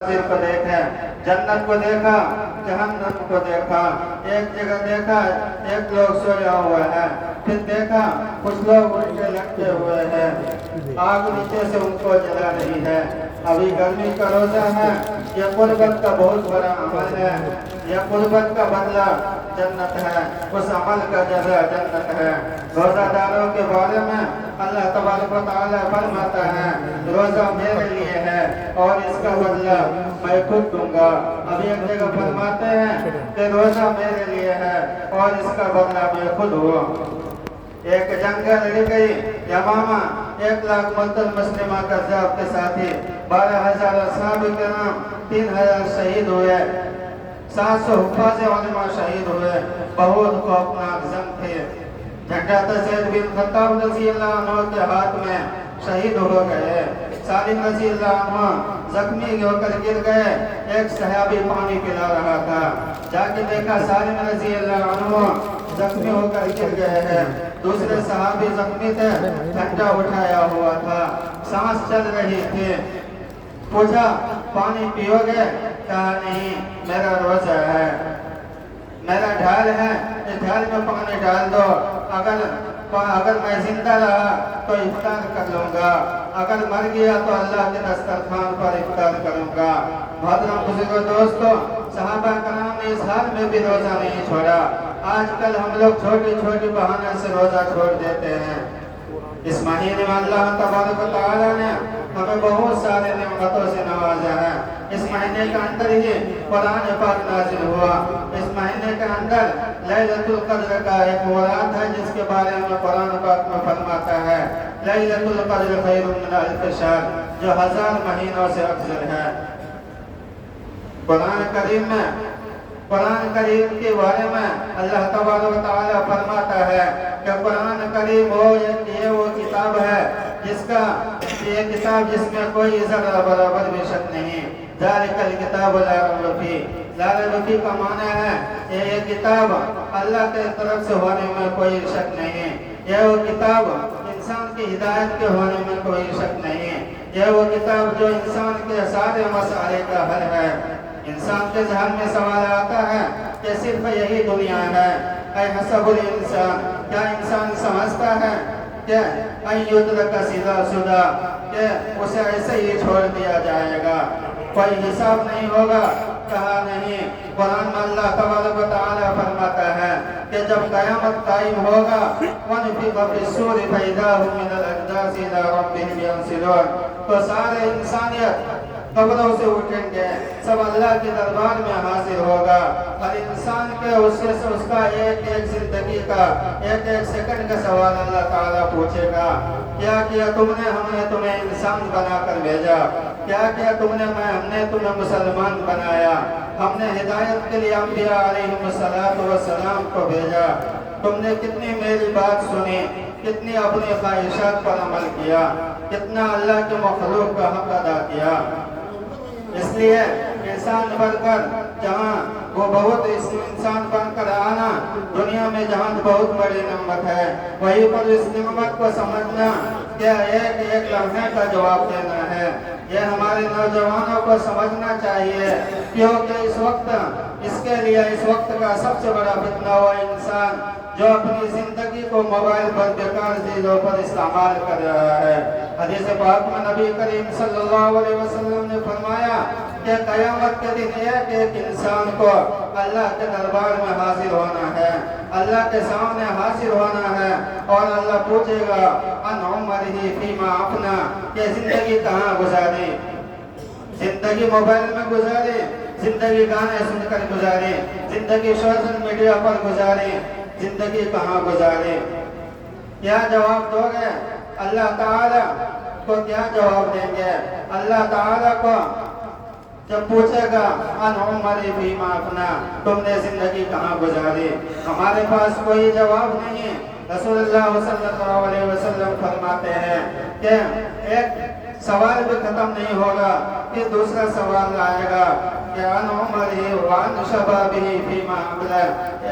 को देखा, जन्नत को देखा, जहन्नम को देखा। एक जगह देखा एक लोग सोया हुआ है, फिर देखा कुछ लोग उनके लटके हुए हैं, आग नीचे से उनको जला रही है। अभी गर्मी का रोजा है, यह कुर्बत का बहुत बड़ा अमल है, यह कुर्बत का बदला जन्नत है, उस अमल का जज़ा जन्नत है। रोजादारों के बारे में अल्लाह तबारक व तआला फरमाता है, रोजा मेरे लिए है और इसका बदला मैं खुद दूंगा। अभी एक जगह फरमाते हैं कि रोजा मेरे लिए है और इसका बदला मैं खुद हूँ। एक जंग लड़ी गई यमामा, 1 लाख मुल्तल मुस्लिमा का ज़ाब के साथी, 12,000 असहाब किराम, 3,000 शहीद हुए, 700 हुफ़ाज़ उलमा शहीद हुए। बहुत खौफनाक जंग थे। झंडा ज़ैद बिन खत्ताब रज़ियल्लाहु अन्हु के हाथ में शहीद हो गए। सालिम रज़ियल्लाहु अन्हु जख्मी होकर गिर गए। एक सहाबी पानी पिला रहा था, जाके देखा सालिम रज़ियल्लाहु अन्हु जख्मी होकर गिर गए हैं। दूसरे सहाबी जख्मी थे, झंडा उठाया हुआ था, सांस चल रही थी। पूछा पानी पियोगे? कहा नहीं, मेरा रोजा है, मेरा ढाल है, इस ढाल में पानी डाल दो। अगर मैं जिंदा रहा तो इफ्तार कर लूंगा, अगर मर गया तो अल्लाह के दस्तरखान पर इफ्तार करूंगा। मोहतरम बुजुर्गों, दोस्तों, सहाबा कराम ने इस हाल में भी रोजा नहीं छोड़ा। आजकल हम लोग छोटी छोटी बहाने से रोजा छोड़ देते हैं। इस महीने में अल्लाह तबारक व तआला ने हमें बहुत सारे नेमतों से नवाजा है। इस महीने के अंदर ही कुरान पाक नाज़िल हुआ। इस महीने के अंदर लैलतुल क़द्र का एक मुराद है, जिसके बारे में कुरान पाक में फरमाता है, लैलतुल क़द्र खैरुम मिन अल्फ़ि शहर, जो 1000 महीनों से अफजल है। कुरान करीम के बारे में अल्लाह तबारक व तआला फरमाता है कि कुरान करीम ये वो किताब है जिसमें कोई ज़रा बराबर भी शक नहीं। ज़ालिकल किताब ला रैब फीह, ला रैब फीह का माना है ये किताब अल्लाह के तरफ से होने में कोई शक नहीं। यह वो किताब इंसान की हिदायत के होने में कोई शक नहीं। यह वो किताब जो इंसान के सारे मसाले का हल है। इंसान के ज़हन में सवाल आता है कि सिर्फ यही दुनिया है। ऐ हसबुल इंसान, क्या इंसान समझता है कि अय्युद्रक सीधा सुदा, कि उसे ऐसे ही छोड़ दिया जाएगा, कोई हिसाब नहीं होगा? कहा नहीं। कुरान में अल्लाह तबारक व तआला फरमाता है कि जब क़यामत कायम होगा, वनुफ़िख़ फ़िस्सूरि फ़इज़ा हुम मिनल अजदासी इला रब्बिहिम यंसिलून, तो सारे इंसानियत कब्रों से उठेंगे, सब अल्लाह के दरबार में हाजिर होगा। हर इंसान के उसका एक एक जिंदगी का एक एक सेकंड का सवाल अल्लाह ताला पूछेगा। क्या किया तुमने? हमने तुम्हें इंसान बनाकर भेजा। क्या किया तुमने? हमने तुम्हें मुसलमान बनाया। हमने हिदायत के लिए अंबिया अलैहिमुस्सलातु वस्सलाम को भेजा। तुमने कितनी मेरी बात सुनी, कितनी अपनी ख्वाहिशात पर अमल किया, कितना अल्लाह के मखलूक का हक अदा किया। इसलिए इंसान बनकर जहाँ वो बहुत इस इंसान बनकर आना दुनिया में जहाँ बहुत बड़ी नेमत है, वहीं पर इस नेमत को समझना क्या एक एक लम्हे का जवाब देना है। ये हमारे नौजवानों को समझना चाहिए, क्योंकि इस वक्त का सबसे बड़ा फितना वो इंसान जो अपनी जिंदगी को मोबाइल पर बेकार चीजों पर इस्तेमाल कर रहा है। हदीस पाक में नबी करीम सल्लल्लाहु अलैहि वसल्लम ने फरमाया कि क़यामत के दिन एक इंसान को अल्लाह के दरबार में हाजिर होना है, अल्लाह के सामने हाजिर होना है, और अल्लाह पूछेगा अन उमरिही फीमा अपना, कि जिंदगी कहाँ गुजारी? जिंदगी मोबाइल में गुजारी, जिंदगी गाने सुनकर गुजारी, जिंदगी सोशल मीडिया पर गुजारी, जिंदगी कहाँ गुजारी? क्या जवाब दोगे? अल्लाह ताला को क्या जवाब देंगे? अल्लाह ताला को जब पूछेगा अन उमरी फीमा अपना, तुमने जिंदगी कहाँ गुजारी? हमारे पास कोई जवाब नहीं। रसूलुल्लाह सल्लल्लाहु अलैहि वसल्लम फरमाते हैं कि एक सवाल भी खत्म नहीं होगा फिर दूसरा सवाल आएगा कि अन उमरी वान शबाबी फीमा अबला।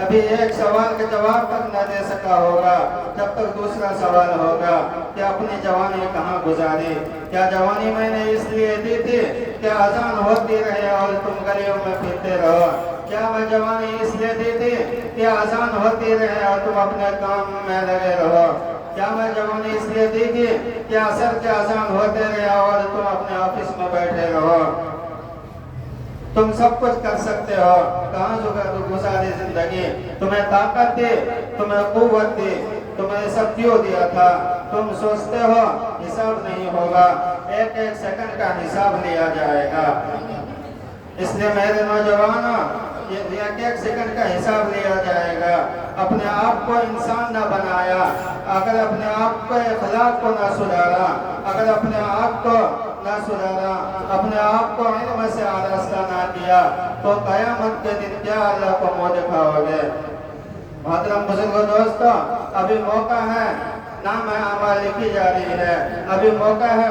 अभी एक सवाल का जवाब तक न दे सका होगा, जब तक दूसरा सवाल होगा कि अपनी जवानी कहाँ गुजारी। क्या जवानी मैंने इसलिए दी थी कि अजान होती रहे और तुम गलियों में फिरते रहो? क्या मैं जवानी इसलिए दी थी कि अजान होती रहे और तुम अपने काम में लगे रहो? क्या मैं जवानी इसलिए दी थी कि असर के अजान होते रहे और तुम अपने ऑफिस में बैठे रहो? तुम सब कुछ कर सकते हो, कहाँ गुजारी जिंदगी? तुम्हें ताकत दी, तुम्हें कुव्वत दी, तुम्हें सब क्यों दिया था? तुम सोचते हो हिसाब नहीं होगा, एक एक सेकंड का हिसाब लिया जाएगा। इसलिए मेरे नौजवानों, एक एक सेकंड का हिसाब लिया जाएगा। अपने आप को इंसान न बनाया, अगर अपने आप को अखलाक को न सुधारा, अगर अपने आप को न सुधारा, अपने आप को इल्म से आरास्ता न किया, तो क़यामत के दिन क्या अल्लाह को मुँह दिखाओगे? मोहतरम बुजुर्गों, दोस्तों, अभी मौका है, नाम अमाल लिखी जा रही है, अभी मौका है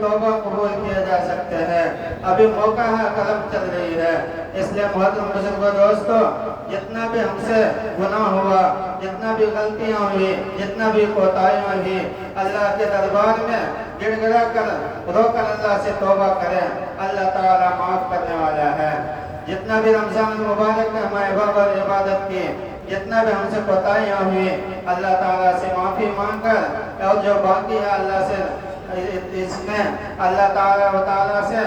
तौबा कबूल किए जा सकते हैं, अभी मौका है, कलम चल रही है। इसलिए मोहतरम बुजुर्गों, दोस्तों, जितना भी हमसे गुनाह हुआ, जितना भी गलतियां हुई, जितना भी कोताहियां हुई, अल्लाह के दरबार में गिड़गिड़ा कर रोकर अल्लाह से तौबा करें, अल्लाह ताला माफ करने वाला है। जितना भी रमजान मुबारक में हमारे इबादत की, जितना भी हमसे कोताहियां हुई, अल्लाह ताला से माफ़ी मांगकर और जो बाकी है अल्लाह से, इसमें अल्लाह ताला से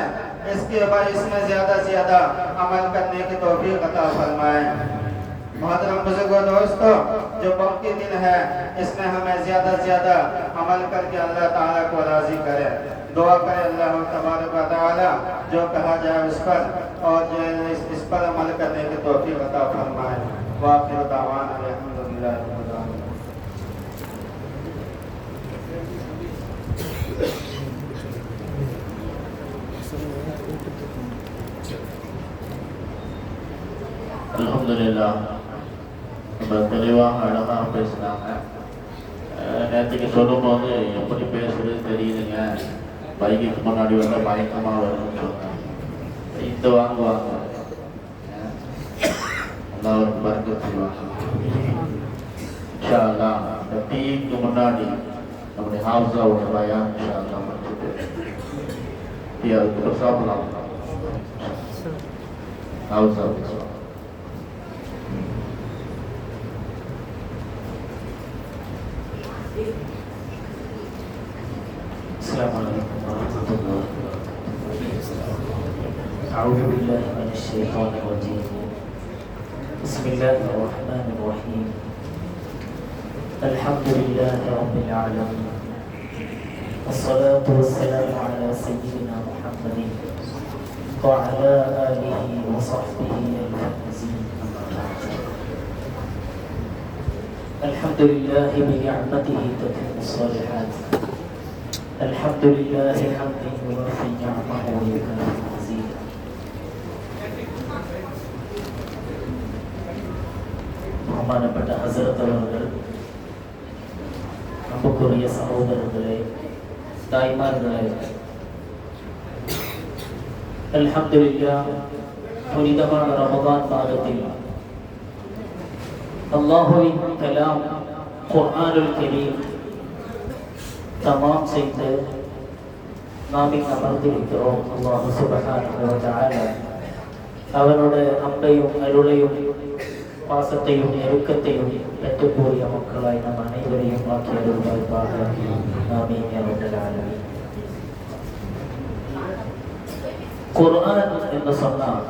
इसमें ज़्यादा से ज़्यादा अमल करने की तौफीक अता फरमाए। मोहतरम बुजुर्गों, दोस्तों, जो बाकी दिन है इसमें हमें ज़्यादा से ज़्यादा अमल करके अल्लाह ताला को राज़ी करे। दुआ करें अल्लाह तबारक व तआला जो कहा जाए उस पर और जो इस पर अमल करने की तौफीक अता फरमाए। वाखिर दावाना अल्हम्दुलिल्लाह रब्बिल आलमीन। அல்ஹம்துலில்லாஹ். நம்ம தெளிவாக அழகாக பேசினாங்க. நேற்றுக்கு சொல்லும்போது எப்படி பேசுறது தெரியுதுங்க, பைக்குக்கு முன்னாடி வந்து மயக்கமாக வருதுன்னு சொன்னாங்க. இந்த வாங்குவாங்க, எல்லாருக்கும் பறக்க செய்வாங்க. இன்ஷா அல்லாஹ் இந்த டீக்கு முன்னாடி நம்முடைய ஹாஃபிஸாவோட பயான் இன்ஷா அல்லாஹ் முடிச்சுட்டு டீ அதுக்கப்புறம் சாப்பிடலாம். Hafiza Assalamualaikum warahmatullahi wabarakatuh. A'udzu billahi minasyaitonir rajim. Bismillahirrahmanirrahim. Alhamdulillahi rabbil alamin. Wassalatu wassalamu ala sayyidina Muhammadin wa ala alihi wa sahbihi al-faizin. Alhamdulillahi bi ni'matihi tatimmu shalihat. Alhamdulillahi hamdan yuwafi ni'amahu wa yukafi mazida. பகவானப்பட்ட ஹஸரத் அவர்கள், அன்புக்குரிய சகோதரர்களே, தாய்மார்களே, அல்ஹம்துலில்லாஹ், புனிதமான ரமதான் மாதத்தில் அல்லாஹுவின் கலாம் குர்ஆனுல் கரீம் தமாம் செய்து நாம் இங்கு அமர்ந்திருக்கிறோம். அல்லாஹ் சுப்ஹானஹு வ தஆலா அவனுடைய அன்பையும் அருளையும் பாசத்தையும் நெருக்கத்தையும் பெற்றுக்கூடிய மக்களாய் நம் அனைவரையும் ஆக்கி அருள்வாய்ப்பாக. ஆமீன் யா ரப்பல் ஆலமீன். குர்ஆன் என்று சொன்னால்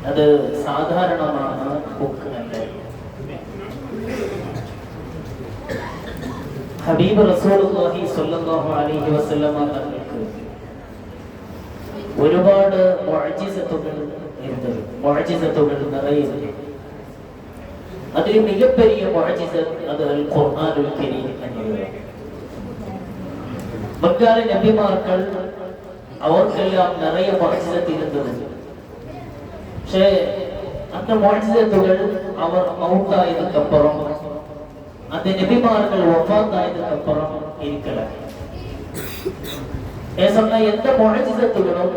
அது சாதாரணமான புக் அல்ல. ஹபீப் ரசூலுல்லாஹி ஸல்லல்லாஹு அலைஹி வஸல்லம் அவர்களுக்கு ഒരുപാട് മുഅ്ജിസത്തുകൾ இருந்தது. முஅ்ஜிஸத்துகள் நிறைய இருந்தது. அதில் மிகப்பெரிய முஅ்ஜிஸத் அது அல் குர்ஆனுல் கரீம் என்பது. முற்கால நபிமார்கள் அவர்களுக்கெல்லாம் நிறைய முஅ்ஜிஸத் இருந்தது. அந்த முஅ்ஜிஸத்துகள் அவர் மௌத்தாயதுக்கு அப்புறம், அந்த நபிமார்கள் வஃபாத் ஆயதுக்கு அப்புறம் இருக்கல. சொன்ன எந்த முஅஜிஸத்துகளும்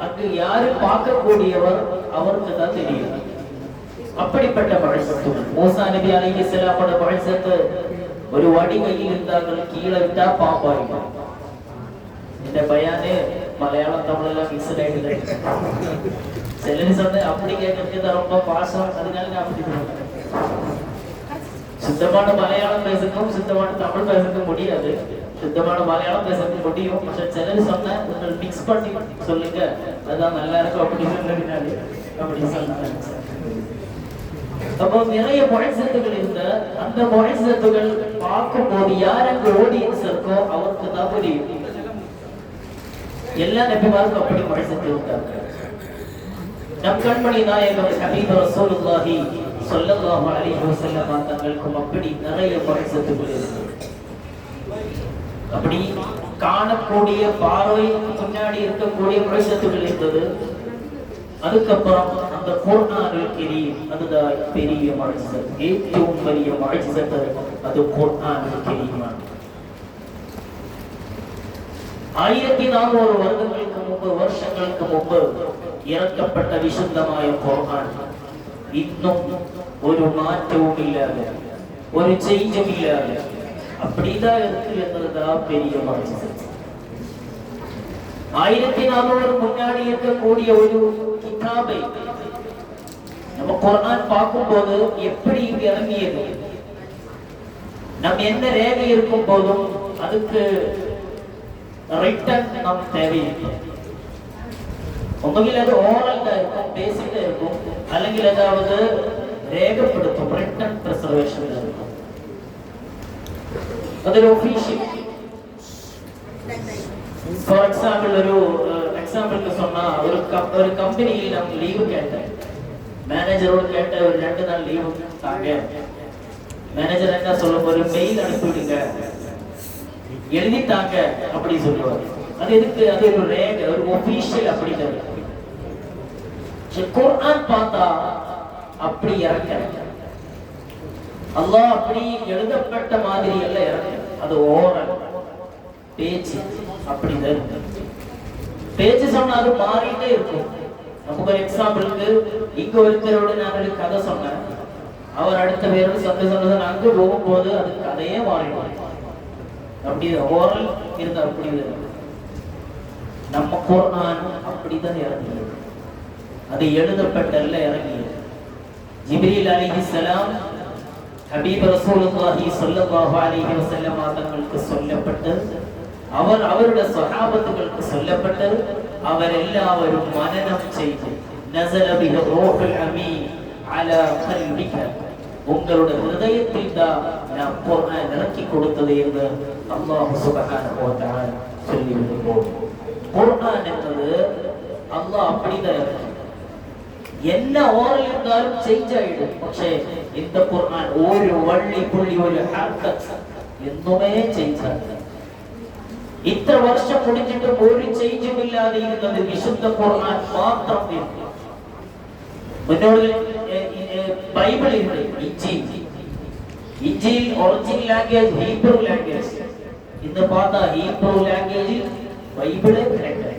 அங்கு யாரு பார்க்கக்கூடியவர் அவருக்கு தான் தெரியும். அப்படிப்பட்ட முஅஜிஸத்துகள். மூசா நபி அலைஹிஸ்ஸலாமோட முஅஜிஸத்து ஒரு வடி கையில் இருந்தார்கள், கீழே விட்டா பாம்பாயிடும். இந்த பயானே மலையாளம் தமிழெல்லாம் மிக்ஸ்ட் ஆயிடுது. சிலர் சொன்ன அப்படி கேட்கறது ரொம்ப பாசம், அதனால நான் அப்படி சுத்தமான மலையாளம் பேசுறதும் சுத்தமான தமிழ் பேசுறதுக்கு முடியாது. சுத்தமான மலையாளம் பேசுறதுக்கு முடியும். சிலர் சொன்ன மிக்ஸ் பண்ணி சொல்லுங்க, அதான் நல்லா இருக்கும் அப்படி சொன்னதுனால அப்படி சொன்னாங்க. அப்போ நிறைய முஅஜிஸத்துகள் இருந்த அந்த முஅஜிஸத்துகள் பார்க்கும் போது யார் அங்கு ஆடியன்ஸ் இருக்கோ அவருக்கு தான் புரியும். எல்லா நபிமாருக்கும் அப்படி முஅஜிஸத்து இருந்தாங்க. நம் கண்மணி நாயகம் ஹபீப் ரசூலுல்லாஹி ஸல்லல்லாஹு அலைஹி வஸல்லம் தங்களுக்கும் அப்படி நிறைய முஅஜிஸத்துகள் இருந்தது. அப்படி காணக்கூடிய பார்வை முன்னாடி இருக்கக்கூடிய முஅஜிஸத்துகள் இருந்தது. அதுக்கப்புறம் அந்த குர்ஆனுல் கரீம், அதுதான் பெரிய முஅஜிஸத், ഏറ്റവും பெரிய முஅஜிஸத் அது குர்ஆனுல் கரீம். 1400 வருடங்களுக்கு முன்பு, வருஷங்களுக்கு முன்பு இறக்கப்பட்ட விசுத்தമായ குர்ஆன் இன்னும் ஒரு மாற்றமும் இல்லாத, ஒரு சேஞ்சும் இல்லாத அப்படிதான் இருக்கு என்பதுதான் பெரிய முஅஜிஸத். 1400 முன்னாடி இருக்கக்கூடிய ஒரு கிதாபை நம்ம குர்ஆன் பார்க்கும்போது எப்படி இங்கு இறங்கியது, நம்ம என்ன ரேகை இருக்கும் போதும் அதுக்கு ரிட்டன் நம் தேவையில்லை. ஒன்றில் அது ஓரல் தான் இருக்கும், பேசிக் இருக்கும், അല്ലെങ്കിൽ ஏதாவது ரேகப்படுத்தும், ரிட்டன் பிரிசர்வேஷன் இருக்கும். അതൊരു ഒഫീഷ്യൽ. ഫോർ എക്സാമ്പിൾ ഒരു എക്സാമ്പിൾക്ക് சொன்னா ஒரு கம்பெனியில் நம்ம லீவு கேட்டேன், மேனேஜரோட கேட்ட ஒரு 2 நாள் லீவு தாங்க. மேனேஜர் என்ன சொல்லும், ஒரு மெயில் அனுப்பிவிடுங்க, எழுதிட்டாங்க அப்படி சொல்லுவாங்க. அது எதுக்கு, அது ஒரு ரேகை, ஒரு ஒஃபீஷியல் அப்படிங்கிறது. குர்ஆன் பார்த்தா அப்படி இறக்க அல்லாஹ் அப்படி எழுதப்பட்ட மாதிரி எல்லாம் இறக்க, அது ஓரல் பேச்சு அப்படிதான் இருக்கு. பேச்சு சொன்னா அது மாறிட்டே இருக்கும். நமக்கு ஒரு எக்ஸாம்பிளுக்கு, இங்க ஒருத்தரோட நான் ஒரு கதை சொன்னேன், அவர் அடுத்த பேரோட சந்தோஷம் அங்கு போகும்போது அது கதையே மாறிடும். அப்படி ஓரல் இருந்த அப்படி நம்ம குர்ஆன் அப்படிதான் இறங்கியது, அது எழுதப்பட்டல்ல இறங்கியது. ஜிப்ரீல் அலைஹிஸ்ஸலாம் ஹபீப் ரசூலுல்லாஹி ஸல்லல்லாஹு அலைஹி வஸல்லம் தங்களுக்கு சொல்லப்பட்டு, அவருடைய சஹாபத்துகளுக்கு சொல்லப்பட்டு, அவர் எல்லாரும் மனனம் செய்து நஸல பிஹி ரூஹுல் அமீன் அலா கல்பிக, உங்களுடைய ஹிருதயத்தில் தான் நான் குர்ஆன் இறக்கி கொடுத்தது என்று அல்லாஹ் சுப்ஹானஹு வ தஆலா சொல்லிவிடுவோம். குர்ஆன் என்பது அல்லாஹ் அப்படிதான் என்ன ஓரல் இருந்தாலும் சேஞ்ச் ஆயிடும். പക്ഷേ இந்த குர்ஆன் ஒரு வள்ளி புள்ளி ஒரு ஹர்கத் எதுவுமே சேஞ்ச் ஆகல. இத்தனை வருஷம் முடிஞ்சிட்டு ஒரு சேஞ்சும் இல்லாத இருந்தது விசுத்த குர்ஆன் மாத்திரம் இருக்கு. முன்னோடு பைபிள் இருக்கு, இன்ஜீல் ஒரிஜினல் லாங்குவேஜ் ஹீப்ரூ லாங்குவேஜ். இந்த பார்த்தா ஹீப்ரூ லாங்குவேஜ் பைபிளே கிடைக்கல,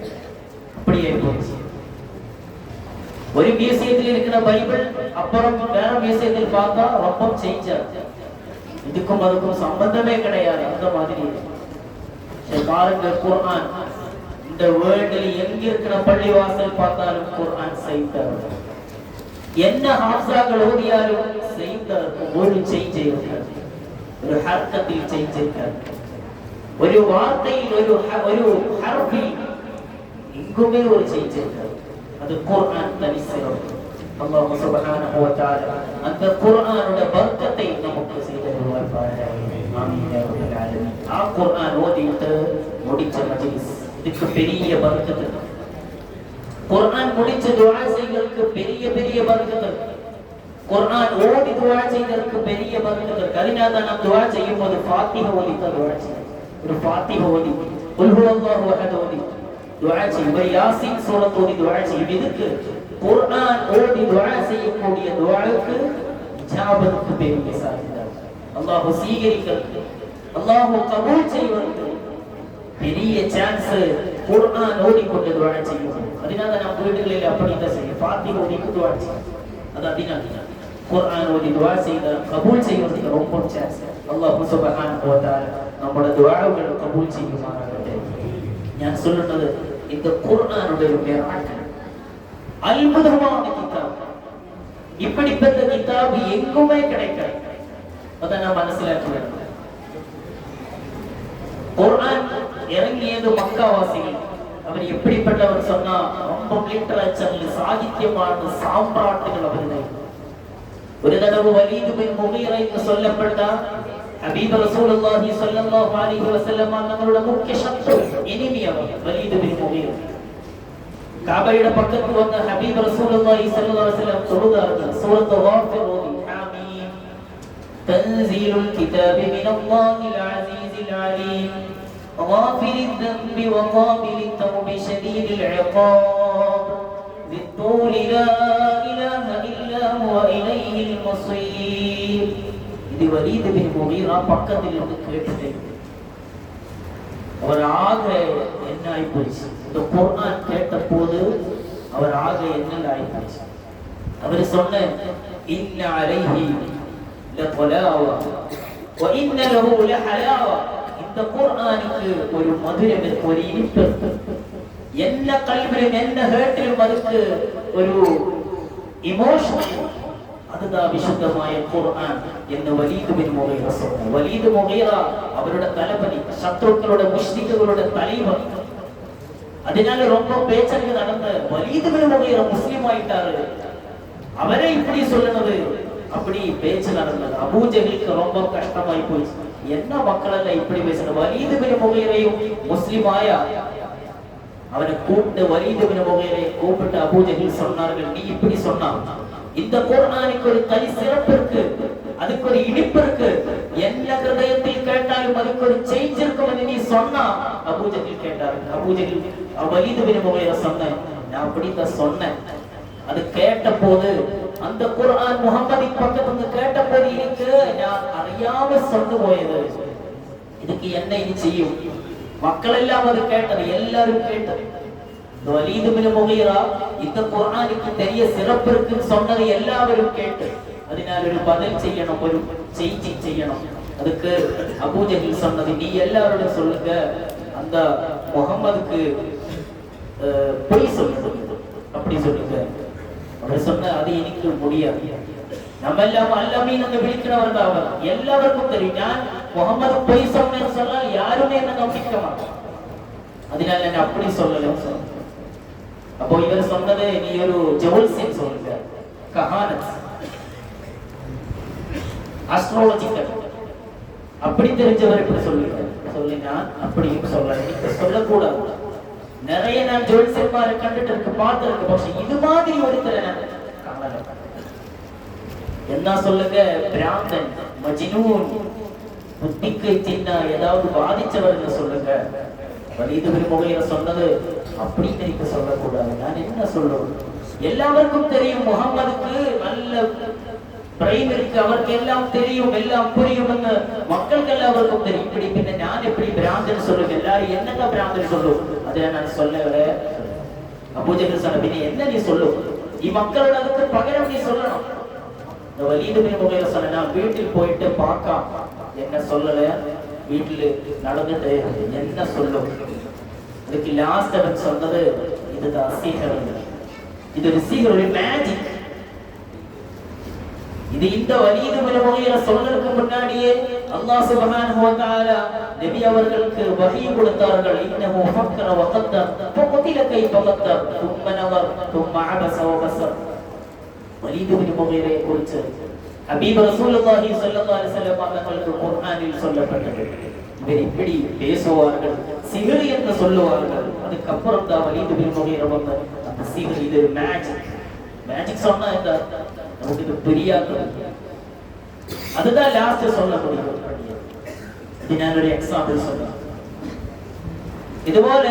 அப்படியே போச்சு. ஒரு மியூசியத்தில் இருக்கிற பைபிள் அப்புறம் வேற மியூசியத்தில் பார்த்தா ரொம்ப சேஞ்ச் ஆகுது. இதுக்கும் அதுக்கும் சம்பந்தமே கிடையாது, அந்த மாதிரி. பாருங்க, குர்ஆன் இந்த வேர்ல்டில் எங்க இருக்கிற பள்ளிவாசல் பார்த்தாலும் குர்ஆன் செய்தார். என்ன ஹாஃபிஸாக்கள் ஓதியாலும் செய்தார். ஒரு சேஞ்ச் இருக்காது, ஒரு ஹர்கத்தில் சேஞ்ச் இருக்காது, ஒரு வார்த்தையில் ஒரு ஹர்ஃபில் எங்குமே ஒரு சேஞ்ச் இருக்காது. அது குர்ஆன் தனி சிறப்பு. அல்லாஹ் சுப்ஹானஹு வ தஆலா அந்த குர்ஆனோட பரக்கத்தை நமக்கு செய்து தருவார். ஆமீன் யா ரப்பல் ஆலமீன். ஆ குர்ஆன் ஓதிட்டு முடிச்ச மஜ்லிஸ், இதுக்கு பெரிய பரக்கத்து. குர்ஆன் முடிச்ச துஆ செய்யறதுக்கு பெரிய பெரிய பரக்கத்து. குர்ஆன் ஓதி துஆ செய்யறதுக்கு பெரிய பரக்கத்து. அதனால நாம் துஆ செய்யும்போது ஃபாத்திஹா ஓதி துஆ செய்யணும். ஒரு ஃபாத்திஹா ஓதி, குல் ஹுவல்லாஹு அஹத் ஓதி துஆ செய்யும். யாசீன் சூரத் ஓதி துஆ செய்யும். இதுக்கு குர்ஆன் ஓதி துஆ செய்யக்கூடிய துஆவுக்கு இஜாபத்துக்கு பெரிய சாதிதா. அல்லாஹ் சீகரிக்கிறது, அல்லாஹ் கபூல் செய்வது பெரிய சான்ஸ் குர்ஆன் ஓதிக்கொண்டு துஆ செய்யும். அதனால நாம் வீடுகளில் அப்படித்தான் செய்யும். ஃபாத்திஹா ஓதி துஆ செய்யும். அது அதனால குர்ஆன் ஓதி துஆ செய்த கபூல் செய்வதற்கு ரொம்ப சான்ஸ். அல்லாஹ் சுப்ஹானஹு வ தஆலா നമ്മുടെ ദുആകൾ കബൂൽ ചെയ്യുമാറാകട്ടെ. ഞാൻ சொல்றது இந்த குர்ஆனுடைய மிராக்கிள் அற்புதமான கிதாப். இப்படிப்பட்ட கிதாப் எங்குமே கிடைக்காது. அதை நான் மனசிலாக்குவேன். குர்ஆன் இறங்கியது மக்காவாசிகள். அவர் எப்படிப்பட்டவர் சொன்னா ரொம்ப லிட்டரேச்சர்ல சாகித்யமான சாம்ராட்டுகள் அவர்கள். ஒரு தடவை வலீத் பின் முகீரா என்று சொல்லப்பட்ட ஹபீப் ரசூலுல்லாஹி ஸல்லல்லாஹு அலைஹி வஸல்லம் அவர்களுடைய முக்கிய சத்ரு எனிமி அவர் வலீத் பின் முகீரா. காபையோட பக்கத்து வந்த ஹபீப் ரசூலுல்லாஹி ஸல்லல்லாஹு அலைஹி வஸல்லம் சொல்றார்கள் சூரத் காஃபிர் ஓதி ஆமீன் தன்ஸீலுல் கிதாபி மினல்லாஹில் அஸீஸில் அலீம் غافر الذنب وقابل التوب شديد العقاب ذي الطول لا إله إلا هو إليه المصير. இது வலீத் பின் முகீரா பக்கத்தில் இருந்து கேட்டது. அவர் ஆக என்ன ஆயிப்போச்சு, இந்த குர்ஆன் கேட்ட போது அவர் ஆக என்ன ஆயிப்போச்சு. அவர் சொன்ன இன்ன அலைஹி லகலாவா வ இன்ன லஹு லஹலாவா. இந்த குர்ஆனுக்கு ஒரு மதுரம், ஒரு இனிப்பு, என்ன கல்விலும் என்ன ஹேட்டிலும் அதுக்கு ஒரு இமோஷன். அதுதான் விசுத்தമായ குர்ஆன் എന്ന് വലീദ് ബിൻ മുഗീറ சொன்னார். വലീദ് മുഗീറ அவரோட தளபதி, சத்ருக்களோட முஷ்ரிக்குகளோட தலைவர். அதனால ரொம்ப பேச்சரிக்கை நடந்த வலீத் பின் முகீரா முஸ்லிம் ஆயிட்டாரு. அவரே இப்படி சொல்லனது, அப்படி பேச்சு நடந்தது. அபூ ஜஹலுக்கு ரொம்ப கஷ்டமாய் போச்சு. என்ன மக்கள் எல்லாம் இப்படி பேசுறது. வலீத் பின் முகீரையும் முஸ்லிம் ஆயா. அவனை கூப்பிட்டு வலீத் பின் முகீரை கூப்பிட்டு அபூ ஜஹல் சொன்னார்கள், நீ இப்படி சொன்னா இந்த குர்ஆனுக்கு ஒரு தனி சிறப்பு இருக்கு, அதுக்கு ஒரு இனிப்பு இருக்கு, என்ன ஹிருதயத்தில் கேட்டாலும் அதுக்கு ஒரு சேஞ்ச் இருக்கும் என்று நீ சொன்னா. அபூ ஜஹல் கேட்டார்கள். அபூ ஜஹல் வலீத் பின் முகீரா சொன்னேன், நான் அப்படித்தான் சொன்னேன். அது கேட்ட போது அந்த குர்ஆன் முஹம்மதின் பக்கத்துல கேட்ட போது எனக்கு நான் அறியாம சொன்னு போயது. இதுக்கு என்ன இது செய்யும்? மக்கள் எல்லாம் அது கேட்டது, எல்லாரும் கேட்டது. வலீத் பின் முகீரா இந்த குர்ஆனுக்கு தெரிய சிறப்பு இருக்குன்னு சொன்னது எல்லாரும் கேட்டு, அதனால ஒரு பதில் செய்யணும், ஒரு செய்தி செய்யணும். அதுக்கு அபூ ஜஹல் சொன்னது, நீ எல்லாரோட சொல்லுங்க அந்த முஹம்மதுக்கு பொய் சொல்லுங்க, அப்படி சொல்லுங்க. அவர் சொன்ன அது எனக்கு முடியாது. நம்ம எல்லாம் அல்லமீன் என்று விழிக்கிறவர்கள் அவர். எல்லாருக்கும் தெரியும் நான் முஹம்மது பொய் சொன்னேன்னு சொன்னால் யாருமே என்ன நம்பிக்க மாட்டாங்க. அதனால நான் அப்படி சொல்லலன்னு சொன்னேன். அப்போ இவர் சொன்னது, நீ ஒரு ஜோல்சியம் சொல்லுங்க, கஹானத், அஸ்ட்ராலஜிக்கல், அப்படி தெரிஞ்சவர் இப்படி சொல்லுங்க. சொல்லி நான் அப்படியும் சொல்ல சொல்லக்கூடாது. நிறைய நான் ஜோல்சியமாரை கண்டுட்டு இருக்கு, பார்த்து இருக்கு. പക്ഷെ இது மாதிரி ஒருத்தரை நான் என்ன சொல்லுங்க, பிராந்தன், மஜ்னூன், புத்திக்கு சின்ன ஏதாவது பாதிச்சவர் சொல்லுங்க. வலீத் பின் முகீரா சொன்னது அப்படி தெரிவிக்க சொல்லக்கூடாது. நான் என்ன சொல்றேன், எல்லாருக்கும் தெரியும் முஹம்மதுக்கு நல்ல பிரைம் இருக்கு, அவருக்கு எல்லாம் தெரியும், எல்லாம் புரியும், மக்களுக்கு எல்லாருக்கும் தெரியும். இப்படி பின்ன நான் எப்படி பிராந்தன் சொல்லுங்க, எல்லாரும் என்னங்க பிராந்தன் சொல்லும், அதை நான் சொல்லவே. அபூ ஜஹல் சொன்ன, பின்ன என்ன நீ சொல்லும், நீ மக்களோட அதுக்கு பகரம் நீ சொல்லணும். இந்த வலீத் பின் முகீரா சொன்ன, நான் வீட்டில் போயிட்டு பார்க்க என்ன சொல்லல, வீட்டில் நடந்துட்டு என்ன சொல்லும். அதுக்கு லாஸ்ட் அவன் சொன்னது, இதுதான் சீகர், இது ஒரு சீகர், ஒரு மேஜிக். இது இந்த வலீத் பின் முகீரா சொல்றதுக்கு முன்னாடியே அல்லாஹ் சுப்ஹானஹு வ தஆலா நபி அவர்களுக்கு வஹீ கொடுத்தார்கள். இன்னஹு ஃபக்கர வ கத்தர் ஃபகுதில கைஃப கத்தர் ثم نظر ثم عبس وبصر. வலீத் பின் முகீரா குறித்து ஹபீப் ரசூலுல்லாஹி ஸல்லல்லாஹு அலைஹி வஸல்லம் அவர்களுக்கு குர்ஆனில் சொல்லப்பட்டது. இவர் இப்படி பேசுவார்கள், சிஹர் என்று சொல்லுவார்கள். அதுக்கப்புறம் தான் வலீத் பின் முகீரா வந்த அந்த சிஹர், இது மேஜிக். மேஜிக் சொன்னா இந்த நமக்கு இது புரியாது. அதுதான் லாஸ்ட் சொல்ல முடியும். இது நான் ஒரு எக்ஸாம்பிள் சொல்றேன். இதுபோல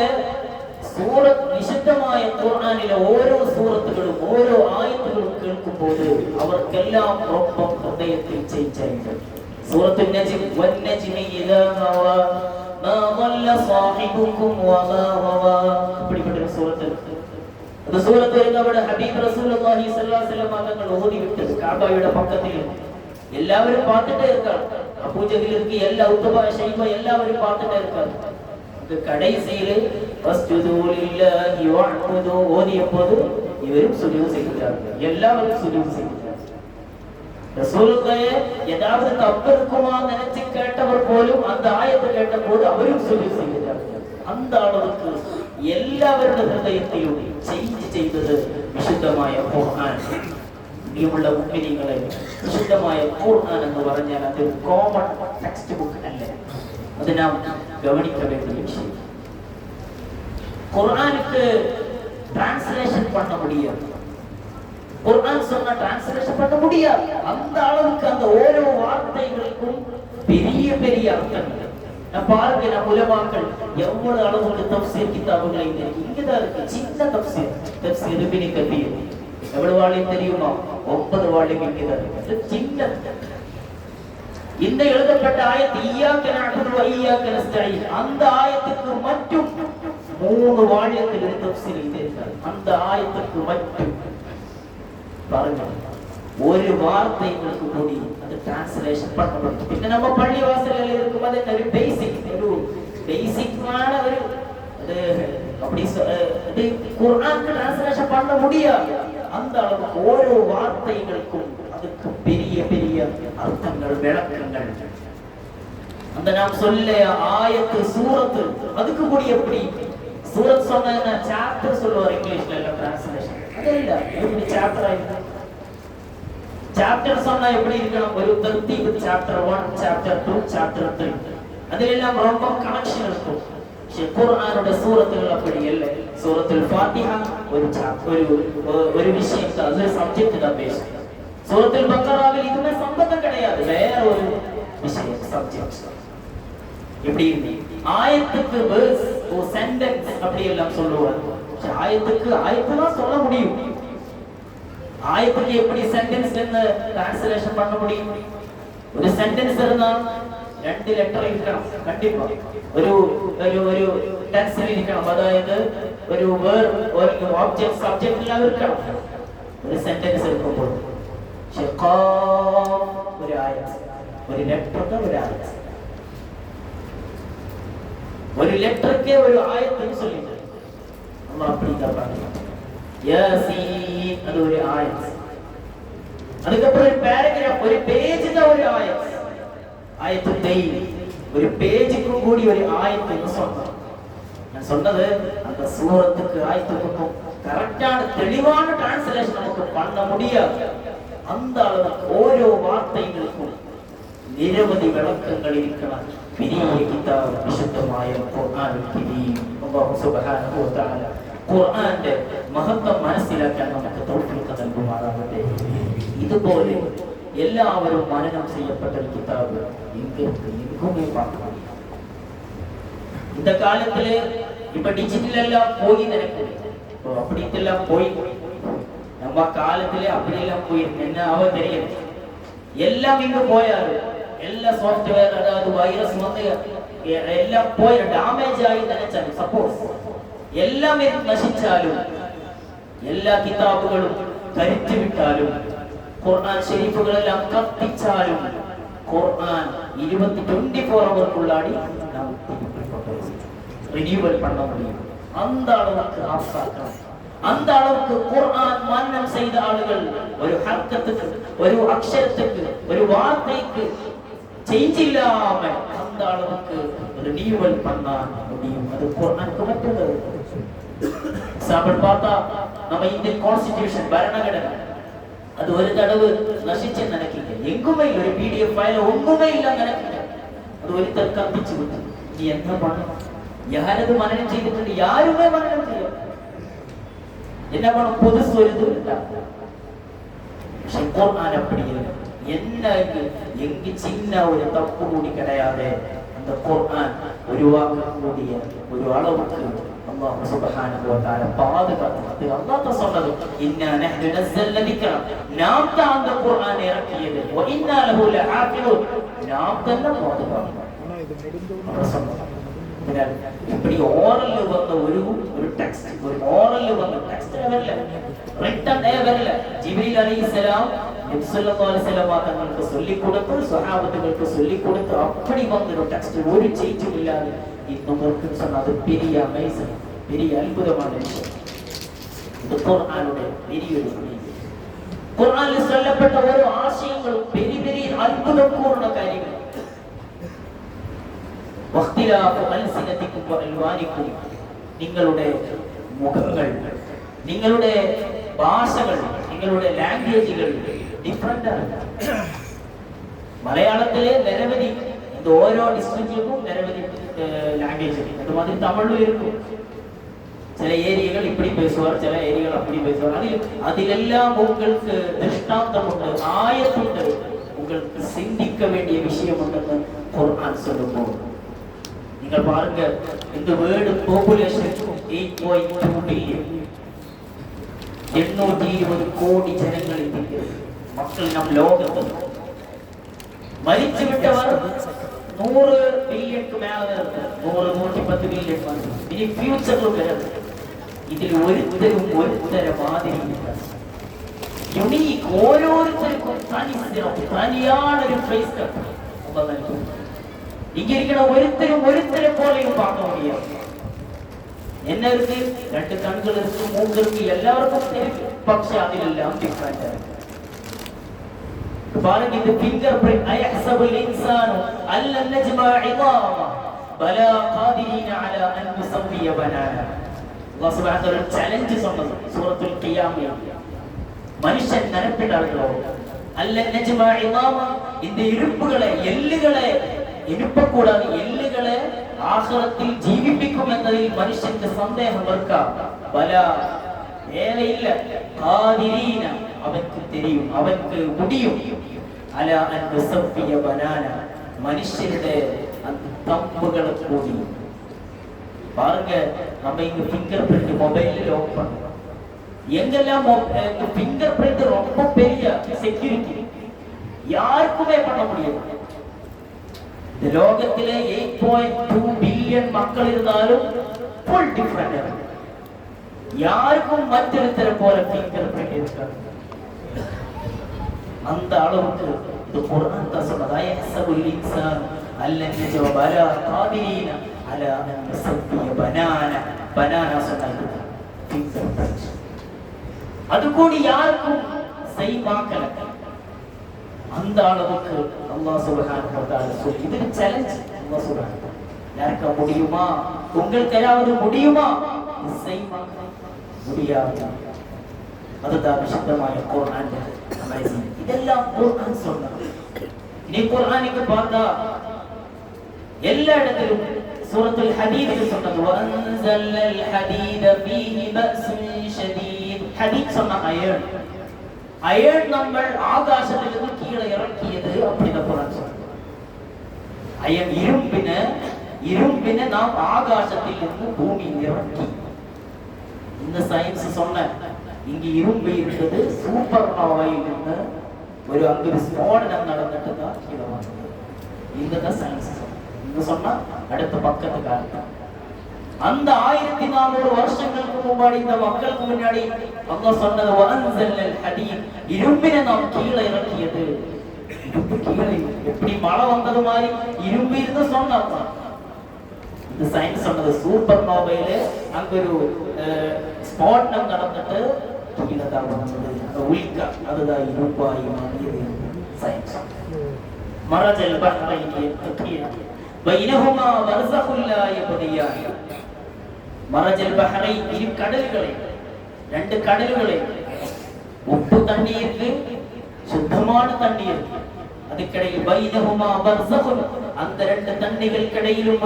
சூரத் விசுத்தമായ குர்ஆனிலே ஓரோ சூரத்துகளும் ஓரோ ஆயத்துகளும் கேட்கும் போது அவர்க்கெல்லாம் ரொம்ப ஹிருதயத்தில் செய்யும். சூரத்துல் நஜ்ம் வன் நஜ்மி இதா ஹவா மா ضل صاحبكم وما غوى இப்படிப்பட்ட ஒரு சூரத் இருக்கு. அந்த சூரத்தை நம்முடைய ஹபீப் ரசூலுல்லாஹி ஸல்லல்லாஹு அலைஹி வஸல்லம் அவர்கள் ஓதி விட்டது காபாவோட பக்கத்தில். எல்லாரும் பார்த்துட்டே இருக்காங்க. அபூ ஜஹல் இருக்கு, எல்லா உத்பா ஷைபா எல்லாரும் பார்த்துட்டே இருக்காங்க. அந்த கடைசியிலே வஸ்ஜுது லில்லாஹி வஅபுது ஓதிய போது இவரும் சுஜூத் செய்கிறார்கள். எல்லாரும் சுஜூத் செய்கிறார்கள். ரசூலுல்லாஹி ஏதாவது தப்பு இருக்குமா நினைச்சு கேட்டவர் போலும் அந்த ஆயத்தை கேட்ட போது அவரும் சுஜூத் செய்கிறார்கள். அந்த அளவுக்கு എല്ലാവരുടെ ഹൃദയത്തിലൂടെ ചേഞ്ച് ചെയ്തത് വിശുദ്ധമായ ഖുർആൻ. ഇനിയുള്ള മുഅ്മിനീങ്ങളെ വിശുദ്ധമായ ഖുർആൻ എന്ന് പറഞ്ഞാൽ അത് കോമൺ ടെക്സ്റ്റ് ബുക്ക് അല്ല. അത് നാം ഗവനിക്ക വേண்டிയ വിഷയം. ഖുർആனுக்கு டிரான்ஸ்லேஷன் பண்ண முடியாது. குர்ஆன் சொன்ன டிரான்ஸ்லேஷன் பண்ண முடியாது. அந்த அளவுக்கு அந்த ஓரோ வார்த்தைகளுக்கும் பெரிய பெரிய அர்த்தங்கள். நான் பாருங்க, நம்ம உலமாக்கள் எவ்வளவு அளவுக்கு தஃப்சீர் கிதாபுகளை இங்கதான் இருக்கு. சின்ன தஃப்சீர் இப்னு கதீர் எவ்வளவு வால்யூம் தெரியுமா? 9 வால்யூம் இங்கதான் இருக்கு. சின்ன இந்த எழுதப்பட்ட ஆயத் இய்யாக நஅபுது வ இய்யாக நஸ்தஈன் அந்த ஆயத்துக்கு மட்டும் 3 வால்யூத்தில் தஃப்சீர் இருக்கிறது. அந்த ஆயத்துக்கு மட்டும் பாருங்க, ஒரு வார்த்தைகளுக்கு கூடி அது டிரான்ஸ்லேஷன் பண்ணப்படும். പിന്നെ நம்ம பள்ளி வாசல்ல இருக்கும் அது ஒரு பேசிக்கான ஒரு அது அப்படி அது குர்ஆனுக்கு டிரான்ஸ்லேஷன் பண்ண முடியாது. அந்த அளவுக்கு ஓரோ வார்த்தைகளுக்கும் அதுக்கு பெரிய பெரிய அர்த்தங்கள் விளக்கங்கள். அந்த நாம் சொல்ல ஆயத்து சூரத்து அதுக்கு கூடி எப்படி சூரத் சொன்னா சாப்டர் சொல்லுவார் இங்கிலீஷ்ல எல்லாம் டிரான்ஸ்லேஷன். அது இல்ல, எப்படி சாப்டர் ஆயிருக்கு. சாப்டர் சொன்னா எப்படி இருக்கணும்? ஒரு தர்த்தீப் சாப்டர் 1 சாப்டர் 2 சாப்டர் 3 அதிலெல்லாம் ரொம்ப கனெக்ஷன் இருக்கும். குர்ஆனோட சூரத்துகள் அப்படி இல்ல. சூரத்துல் ஃபாத்திஹா ஒரு சாப்டர் ஒரு விஷயம் தான், அது சப்ஜெக்ட் தான் பேசும். சூரத்துல் பக்கராவில் இதுமே சம்பந்தம் கிடையாது, வேற ஒரு விஷயம் சப்ஜெக்ட். இப்படி ஆயத்துக்கு வேர்ஸ் ஒரு சென்டென்ஸ் அப்படி எல்லாம் சொல்லுவாங்க. ஆயத்துக்கு தான் சொல்ல முடியும். ஆயத்துக்கு எப்படி சென்டென்ஸ் டிரான்ஸ்லேஷன் பண்ண முடியும்? ஒரு சென்டென்ஸ் இருந்தா 2 லெட்டர் இருக்கணும் கண்டிப்பா. ஒரு ஒரு டென்ஸ் இருக்கணும். அதாவது ஒரு வேர்ப் ஒரு ஆப்ஜெக்ட் சப்ஜெக்ட் எல்லாம் இருக்கணும். ஒரு சென்டென்ஸ் இருக்கும்போது ஷிகா ஒரு ஆயத், ஒரு லெட்டருக்கு ஒரு ஆயத், ஒரு லெட்டருக்கே ஒரு ஆயத்துன்னு சொல்லிட்டு அல்லாஹ் அப்படி தான் பண்ணுவாங்க. யாசீன் அது ஒரு ஆயத். அதுக்கப்புறம் ஒரு பேராகிராஃப், ஒரு பேஜ் தான் ஒரு ஆயத். ஆயத்து தெய்வ ஒரு பேஜுக்கு கூடி ஒரு ஆயத்துன்னு சொன்னேன். நான் சொன்னது அந்த சூரத்துக்கு ஆயத்துக்கும் கரெக்டான தெளிவான டிரான்ஸ்லேஷன் நமக்கு பண்ண முடியாது. அந்த அளவுக்கு ஓரோ வார்த்தைகளுக்கும் நிரவധി விளக்கங்கள் இருக்கிறார். பெரிய கிதாப் விசுத்தമായ ഖുർആൻ கரீம். அல்லாஹ் சுப்ஹானஹு வ தஆலா ഖുർആന്റെ മഹത്വം മനസ്സിലാക്കാൻ നമുക്ക് തൗഫീഖ് നൽകുമാറാകട്ടെ. ഇതുപോലെ എല്ലാവരും മനനം ചെയ്യപ്പെട്ട ഒരു കിതാബ് എങ്ങുമേ பார்க்கலாம். இந்த காலத்துல இப்ப டிஜிட்டல் எல்லாம் போய் நடக்குது. அப்படி எல்லாம் போய் நம்ம காலத்துல அப்படி எல்லாம் போய் என்ன ஆவ தெரியும். எல்லாம் இங்க போயாரு. எல்லா சாஃப்ட்வேர் அதாவது வைரஸ் வந்து எல்லாம் போய் டேமேஜ் ஆகி நினைச்சாங்க. சப்போஸ் எல்லாமே നശിച്ചാലും എല്ലാ കിതാബുകളും കരിച്ചു വിട്ടാലും ഖുർആൻ ശരീഫുകളെല്ലാം കത്തിച്ചാലും ഖുർആൻ 24 ഹവർക്കുള്ളാടി നാം റിന്യൂവൽ பண்ண முடியும். அந்த அளவுக்கு ஆஃபாக்கணும். அந்த அளவுக்கு ഖുർആൻ மன்னம் செய்த ஆளுகள் ஒரு ஹர்க்கத்துக்கு ஒரு அக்ஷரத்துக்கு ஒரு வார்த்தைக்கு சேஞ்ச் இல்லாம அந்த அளவுக்கு ரினியூவல் பண்ண முடியும். அது ഖുർആனுக்கு மட்டும்தான். சாப்பிட்டு பார்த்தா நம்ம இந்தியன் கான்ஸ்டிடியூஷன் பரணகடனை அது ஒரு தடவை நசிச்சு நினைக்கீங்க. எங்குமே ஒரு பிடிஎஃப் ஃபைல ஒண்ணுமே இல்ல நினைக்கீங்க. அது ஒரு தற்காப்பிச்சு விட்டு நீ என்ன பண்ண யாரது மனனம் செய்துட்டு யாருமே மனனம் செய்ய என்ன பண்ண புதுசு வருது ഖുർആൻ அப்படி என்ன எங்க சின்ன ஒரு தப்பு கூடி கிடையாது. அந்த ഖുർആன் உருவாக்கக்கூடிய ஒரு அளவுக்கு அல்லாஹ் சுப்ஹானஹு வ தஆலா பாதுகாத்து அல்லாஹ் தான் சொன்னது இன்னா நஹ்னு நஸல்னா திக்ர நாம் தான் அந்த ഖുർആன் இறக்கியது வ இன்னா லஹு லஹாஃபிதுன் நாம் தான் பாதுகாப்போம். അതിനാൽ இப்படி ഓറൽ വന്ന ഒരു ടെക്സ്റ്റ്, ഒരു ഓറൽ വന്ന ടെക്സ്റ്റ് വരില്ല, റിട്ടൺ വരില്ല. ജിബ്രീൽ അലൈഹിസ്സലാം നബി സല്ലല്ലാഹു അലൈഹി വസല്ലം തങ്ങൾക്ക് சொல்லிக் கொடுத்து, സ്വഹാബത്തുകൾക്ക് சொல்லிக் கொடுத்து அப்படி வந்த ஒரு டெக்ஸ்ட், ஒரு சேஞ்சும் இல்லாத இன்னும் இருக்குன்னு சொன்னா அது பெரிய அமேசிங், பெரிய அற்புதமான விஷயம். இது குர்ஆனுடைய பெரிய ஒரு விஷயம். குர்ஆனில் சொல்லப்பட்ட ஒரு ஆசைகளும் பெரிய பெரிய அற்புதமான காரியங்கள். வக்திலாஃபு அல்சினதிக்கும் வஅல்வானிக்கும், നിങ്ങളുടെ മുഖങ്ങൾ, നിങ്ങളുടെ ഭാഷകൾ, നിങ്ങളുടെ ലാംഗ്വേജുകൾ ഡിഫറെന്റ് ആണ്. മലയാളത്തിലെ നിരവധി, இந்த ഓരോ ഡിസ്ട്രിക്റ്റിലും നിരവധി ലാംഗ്വേജ്, അതുമാതിരി തമിഴിലും இருக்கும். சில ஏரியாக்கள் இப்படி பேசுவார், சில ஏரியாக்கள் அப்படி பேசுவார். அதிலெல்லாம் உங்களுக்கு திருஷ்டாந்தம் உண்டு, ஆயத்துண்டு, உங்களுக்கு சிந்திக்க வேண்டிய விஷயம் உண்டு. குர்ஆன் சொல்லும்போது நீங்கள் பாருங்க, இந்த வேர்ல்டு பாப்புலேஷன் 8.2 பில்லியன், 820 கோடி ஜனங்கள் இருக்கிறது மக்கள் நம் லோகத்தில். மரிச்சு விட்டவர் 100 பில்லியனுக்கு மேல இருக்கு, 110 பில்லியன். இனி ஃபியூச்சர்ல வருது. ഇതിൽ ഒരുത്തര മാതിരി യുണീക്ക്, ഓരോരുത്തർക്കും തനിയാണൊരു ഫേസ് കട്ട് നൽകും. ഇങ്ങിരിക്കണ ഒരുത്തരെ പോലെയും பார்க்க முடியாது. என்ன இருக்கு, 2 கண்கள் இருக்கு, 3 இருக்கு, எல்லாருக்கும் தெரியும். പക്ഷെ അതിലെല്ലാം ഡിഫറെന്റ് ആണ്. பாருங்க, இந்த ஃபிங்கர் பிரிண்ட், அயஹ்சபுல் இன்சானு அல்லன் நஜ்மா இதாமா பலா காதிரீன அலா அன் நுஸவ்விய பனானா. அல்லாஹ் சுப்ஹானஹு வ தஆலா சேலஞ்ச் சொன்னது சூரத்துல் கியாமah. மனுஷன் நினைப்பிட்டார்களோ அல்லன் நஜ்மா இதாமா, இந்த இருப்புகளை, எல்லுகளை எழுப்பக்கூடாது, எல்லுகளை ஆகிரத்தில் ஜீவிப்பிக்கும் என்பதில் மனுஷனுக்கு சந்தேகம் இருக்கா? பலா, வேலையில்ல. காதிரீன, அவனுக்கு தெரியும், அவனுக்கு முடியும். அலா அன் நுஸவ்விய பனானா, மனுஷனுடைய அந்த தம்புகளை கூடி. பாருங்க, நம்ம இங்க ஃபிங்கர் பிரிண்ட் மொபைலில் லாக் பண்ணுவோம். எங்கெல்லாம் ஃபிங்கர் பிரிண்ட் ரொம்ப பெரிய செக்யூரிட்டி, யாருக்குமே பண்ண முடியாது. இந்த லோகத்திலே 8.2 பில்லியன் மக்கள் இருந்தாலும் ஃபுல் டிஃபரண்ட். யாருக்கும் மற்றொருத்தர போல ஃபிங்கர் பிரிண்ட் இருக்காது. அந்த அளவுக்கு இது குர்ஆன் தான் சொல்றது. அயஹ்சபுல் இன்சான் அல்லன் நஜ்மா பலா காதிரீன அலா அன் நுஸவ்விய பனானா. பனானா சொன்னாங்க ஃபிங்கர் பிரிண்ட். அது கூட யாருக்கும் செய்வாக்கல. அந்த அளவுக்கு அல்லாஹ் சுப்ஹானஹு வ தஆலா சொல்லி, இது சேலஞ்ச். அல்லாஹ் சுப்ஹானஹு, யாருக்கு முடியுமா? உங்களுக்கு ஏதாவது முடியுமா? செய்வாங்க முடியாது. அதுதான் விசுத்தமான குர்ஆன். அமேசிங். இதெல்லாம் குர்ஆன் சொன்னது. இனி குர்ஆனுக்கு பார்த்தா எல்லா இடத்திலும் சூரத்துல் ஹதீத் சொன்னது, வஅன்ஸல்னல் ஹதீத ஃபீஹி பஅஸுன் ஷதீத். ஹதீத் சொன்ன அயன், அயன் நம்ம ஆகாசத்திலிருந்து கீழே இறக்கியது, அப்படிதான் குர்ஆன் சொல்றது. அயன் இரும்பின நாம் ஆகாசத்திலிருந்து பூமியில் இறக்கி. இந்த சயின்ஸ் சொன்ன இங்க இரும்பு இருக்குது, சூப்பர் நோவாயில் இருந்து ஒரு அங்கு ஸ்போடனம் நடந்துட்டு தான் கீழே வந்தது. இதுதான் சயின்ஸ் சொன்னா அடுத்த பக்கத்துக்கு அர்த்தம். அந்த 1400 வருஷங்களுக்கு முன்னாடி இந்த மக்களுக்கு முன்னாடி அல்லாஹ் சொன்னது, வஅன்ஸல்னல் ஹதீத், இரும்பினை நாம் கீழே இறக்கியது. இரும்பு கீழே எப்படி மழை வந்தது மாதிரி இரும்பு இருந்து சொன்னாங்க. இந்த சயின்ஸ் சொன்னது சூப்பர் நோவாயில அங்க ஒரு ஸ்போடனம் நடந்துட்டு கீழே தான் வந்தது. அந்த உல்கா, அதுதான் இருப்பாய் மாதிரி சயின்ஸ். மரஜல் பஹ்ரைன் யல்தகியான் பைனஹுமா பர்ஸகுல் லா யப்கியான். மரஜல் பஹ்ரைன், இரு கடல்களை, 2 கடல்களை, உப்பு தண்ணி இருக்கு, சுத்தமான தண்ணி இருக்கு. அதுக்கிடையில் பைனஹுமா பர்ஸகுல், அந்த 2 தண்ணிகளுக்கு இடையிலும்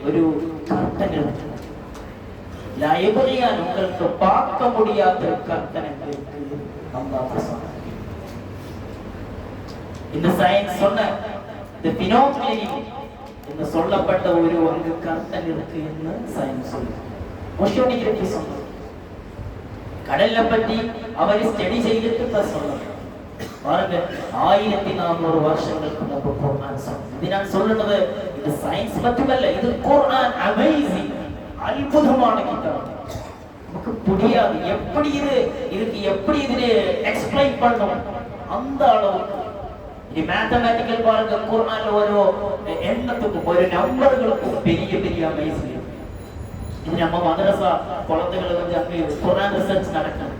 ஒரு கர்த்தன் இருக்கு. லா யப்கியான், உங்களுக்கு பார்க்க முடியாத கர்த்தன் இருக்கு. அல்லாஹ் சொன்னார். இந்த சயின்ஸ் சொன்ன இந்த பினோமினி என்று சொல்லப்பட்ட ஒரு அங்கு கர்த்தன் இருக்கு என்று சயின்ஸ் சொல்லுது. ஓஷோனிகிராஃபி சொல்லுது. கடல்ல பற்றி அவரை ஸ்டடி செய்துட்டு தான் சொல்லுது. பாருங்க, 1400 வருஷங்களுக்கு முன்பு குர்ஆன் சொன்னது. இது நான் சொல்றது இது சயின்ஸ் மட்டுமல்ல, இது குர்ஆன் அமேசிங், அற்புதமான கிதாப். நமக்கு புரியாது எப்படி இதுக்கு எப்படி இது எக்ஸ்பிளைன் பண்ணணும் அந்த அளவுக்கு. இது மேத்தமேட்டிக்கல் பாருங்க, குர்ஆன்ல ஒரு எண்ணத்துக்கும் ஒரு நம்பர்களுக்கும் பெரிய பெரிய அமேசிங். இது நம்ம மதரசா குழந்தைகளுக்கு வந்து அங்கே குர்ஆன் ரிசர்ச் நடக்கும்.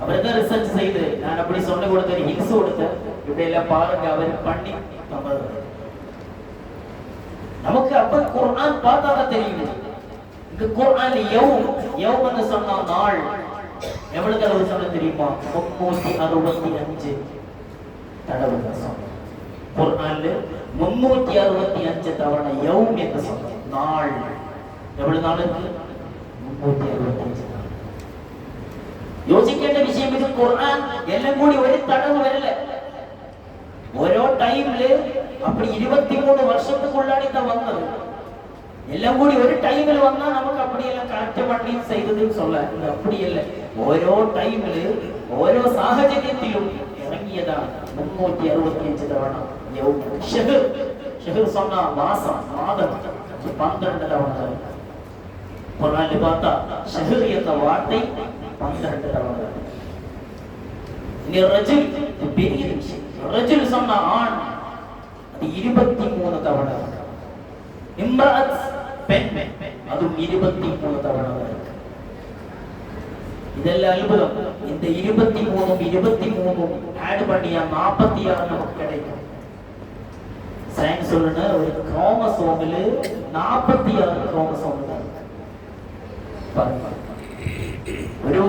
அவர் தான் ரிசர்ச் செய்து நான் அப்படி சொன்ன கொடுத்த ஹில்ஸ் கொடுத்த இப்படி எல்லாம் பாருங்க அவர் பண்ணி நமக்கு அப்ப குர்ஆன் பார்த்தாதான் தெரியுது. இந்த குர்ஆன் யௌம்னு சொன்ன நாள் எவ்வளவு தடவை சொன்ன தெரியுமா? 365 தடவை சொன்ன. குர்ஆன்ல 365 தவணை யௌம் என்று சொன்ன நாள். எவ்வளவு நாள் இருக்கு? 365 நாள். யோசிക്കേണ്ട விஷயம் இது. குர்ஆன் எல்லாம் கூடி ஒரு தடவை வரல, ഓരോ ടൈമില് அப்படி 23 வருஷத்துக்குள்ளாடி தான் வந்தது. எல்லாம் கூடி ஒரு டைமில் வந்தா நமக்கு அப்படியெல்லாம் கரெக்ட் பண்ணி செய்ததுன்னு சொல்ல அப்படி இல்லை. ഓരോ ടൈമില് ഓരോ സാഹചര്യത്തിലും ഇറങ്ങിയതാണ് 365 തവണ ഷഹർ சொன்னா மாசம் மாதம் 12 தவணை. குர்ஆன்ல பார்த்தா ஷஹர் என்ற வார்த்தை 12 தவணை. இனி ரஜுல் பெரிய விஷயம். ரஜுல் சொன்னா ஆண், அது 23 தவணை. இம்ராத் பெண், அதுவும் 23 தவணை. இதெல்லாம் அற்புதம். இந்த 23 ஆட் பண்ணியா 46 நமக்கு கிடைக்கும். சயின்ஸ் சொல்லுங்க, ஒரு குரோமோசோமில் 46 குரோமோசோம் தான். ഒരു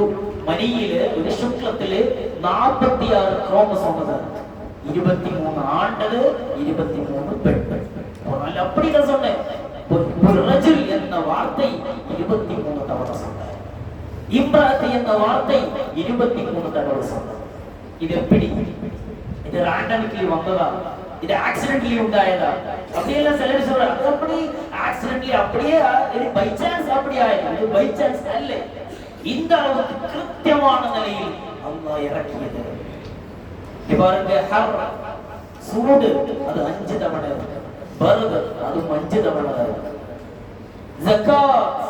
മനിയില് ഒരു ശുക്ലത്തില് 46 ക്രോമസോം 23 ആണ്ടത് 23 പെൺ. அப்படிதான் சொன்னேன். ரஜுல் என்ற வார்த்தை 23 தடவை சொன்னார். இம்ராத் என்ற வார்த்தை 23 தடவை சொன்னார். இது எப்படி? இது ராண்டம்லி வந்ததா? இது ஆக்சிடென்ட்லி உண்டாயதா? அப்படியெல்லாம் சிலர் சொல்றாங்க. அது அப்படி ஆக்சிடென்ட்லி அப்படியே பை சான்ஸ் அப்படி ஆயிடும். இது பை சான்ஸ் அல்ல. இந்த அளவுக்கு கிருத்தியமான நிலையில் அல்லாஹ் இறக்கியது. பாருங்க, ஹர் சூடு அது 5 தவணை, பர்த் அது 5 தவணை, ஜகாத்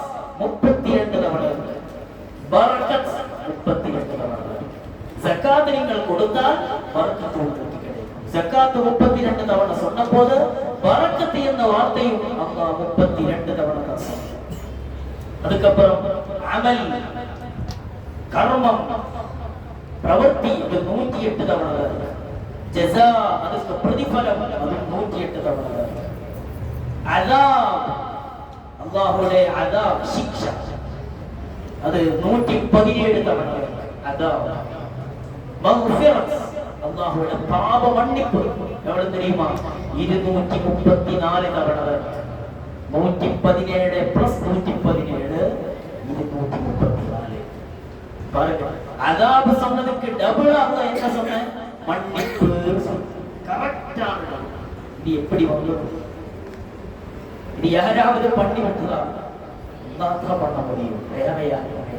32 தவணை, பரக்கத் 32 தவணை. ஜகாத் நீங்கள் கொடுத்தால் பரக்கத் உங்களுக்கு கிடைக்கும். ஜகாத் 32 தவணை சொன்ன போது பரக்கத் என்ற வார்த்தையும் அல்லாஹ் 32 தவணை தான் சொன்னார். அதுக்கப்புறம் அமல், கர்மம், பிரவர்த்தி அது 108 தவணை. ஜஸா அதுக்கு பிரதிபலம் அது 108 தவணை. அஸாப், அல்லாஹ்வுடைய அஸாப் சிக்ஷா அது 117 தவணை. அஸாப் மக்ஃபிரத், அல்லாஹ்வுடைய பாவ மன்னிப்பு எவ்வளவு தெரியுமா? 234 தவணை. 117 பிளஸ் 117 234. பாருங்க, அஸாப் சொன்னதுக்கு டபுள் அல்லாஹ் என்ன சொன்ன? மன்னிப்பு கரெக்டான. இது எப்படி வந்தது? இது யாராவது பண்ணி விட்டதா? அல்லாஹ் பண்ண முடியும், வேற யாரும்.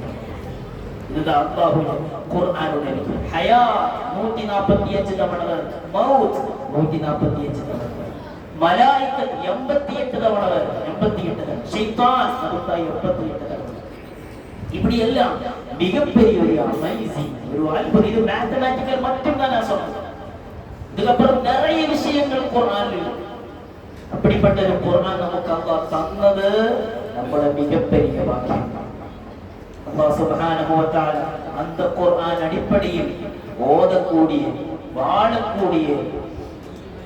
இதுதான் அல்லாஹ்வுடைய குர்ஆனுடைய ஹயாத் 145 தவணை, மௌத் 145 தவணை, மலாயிகத் 88 தவணை, 88 தவணை, ஷைத்தான் 88 தவணை. இப்படி எல்லாம் மிகப்பெரிய ஒரு அமேசிங் ஒரு அற்புதம். இது மேத்தமேட்டிக்கல் மட்டும்தான் நான் சொன்னேன். இதுக்கப்புறம் நிறைய விஷயங்கள் குர்ஆனில். அப்படிப்பட்ட ஒரு குர்ஆன் நமக்கு அல்லாஹ் தந்தது நம்மளோட மிகப்பெரிய பாக்கியம். அல்லாஹ் சுப்ஹானஹு வ தஆலா அந்த குர்ஆன் அடிப்படையில் ஓதக்கூடிய வாழக்கூடிய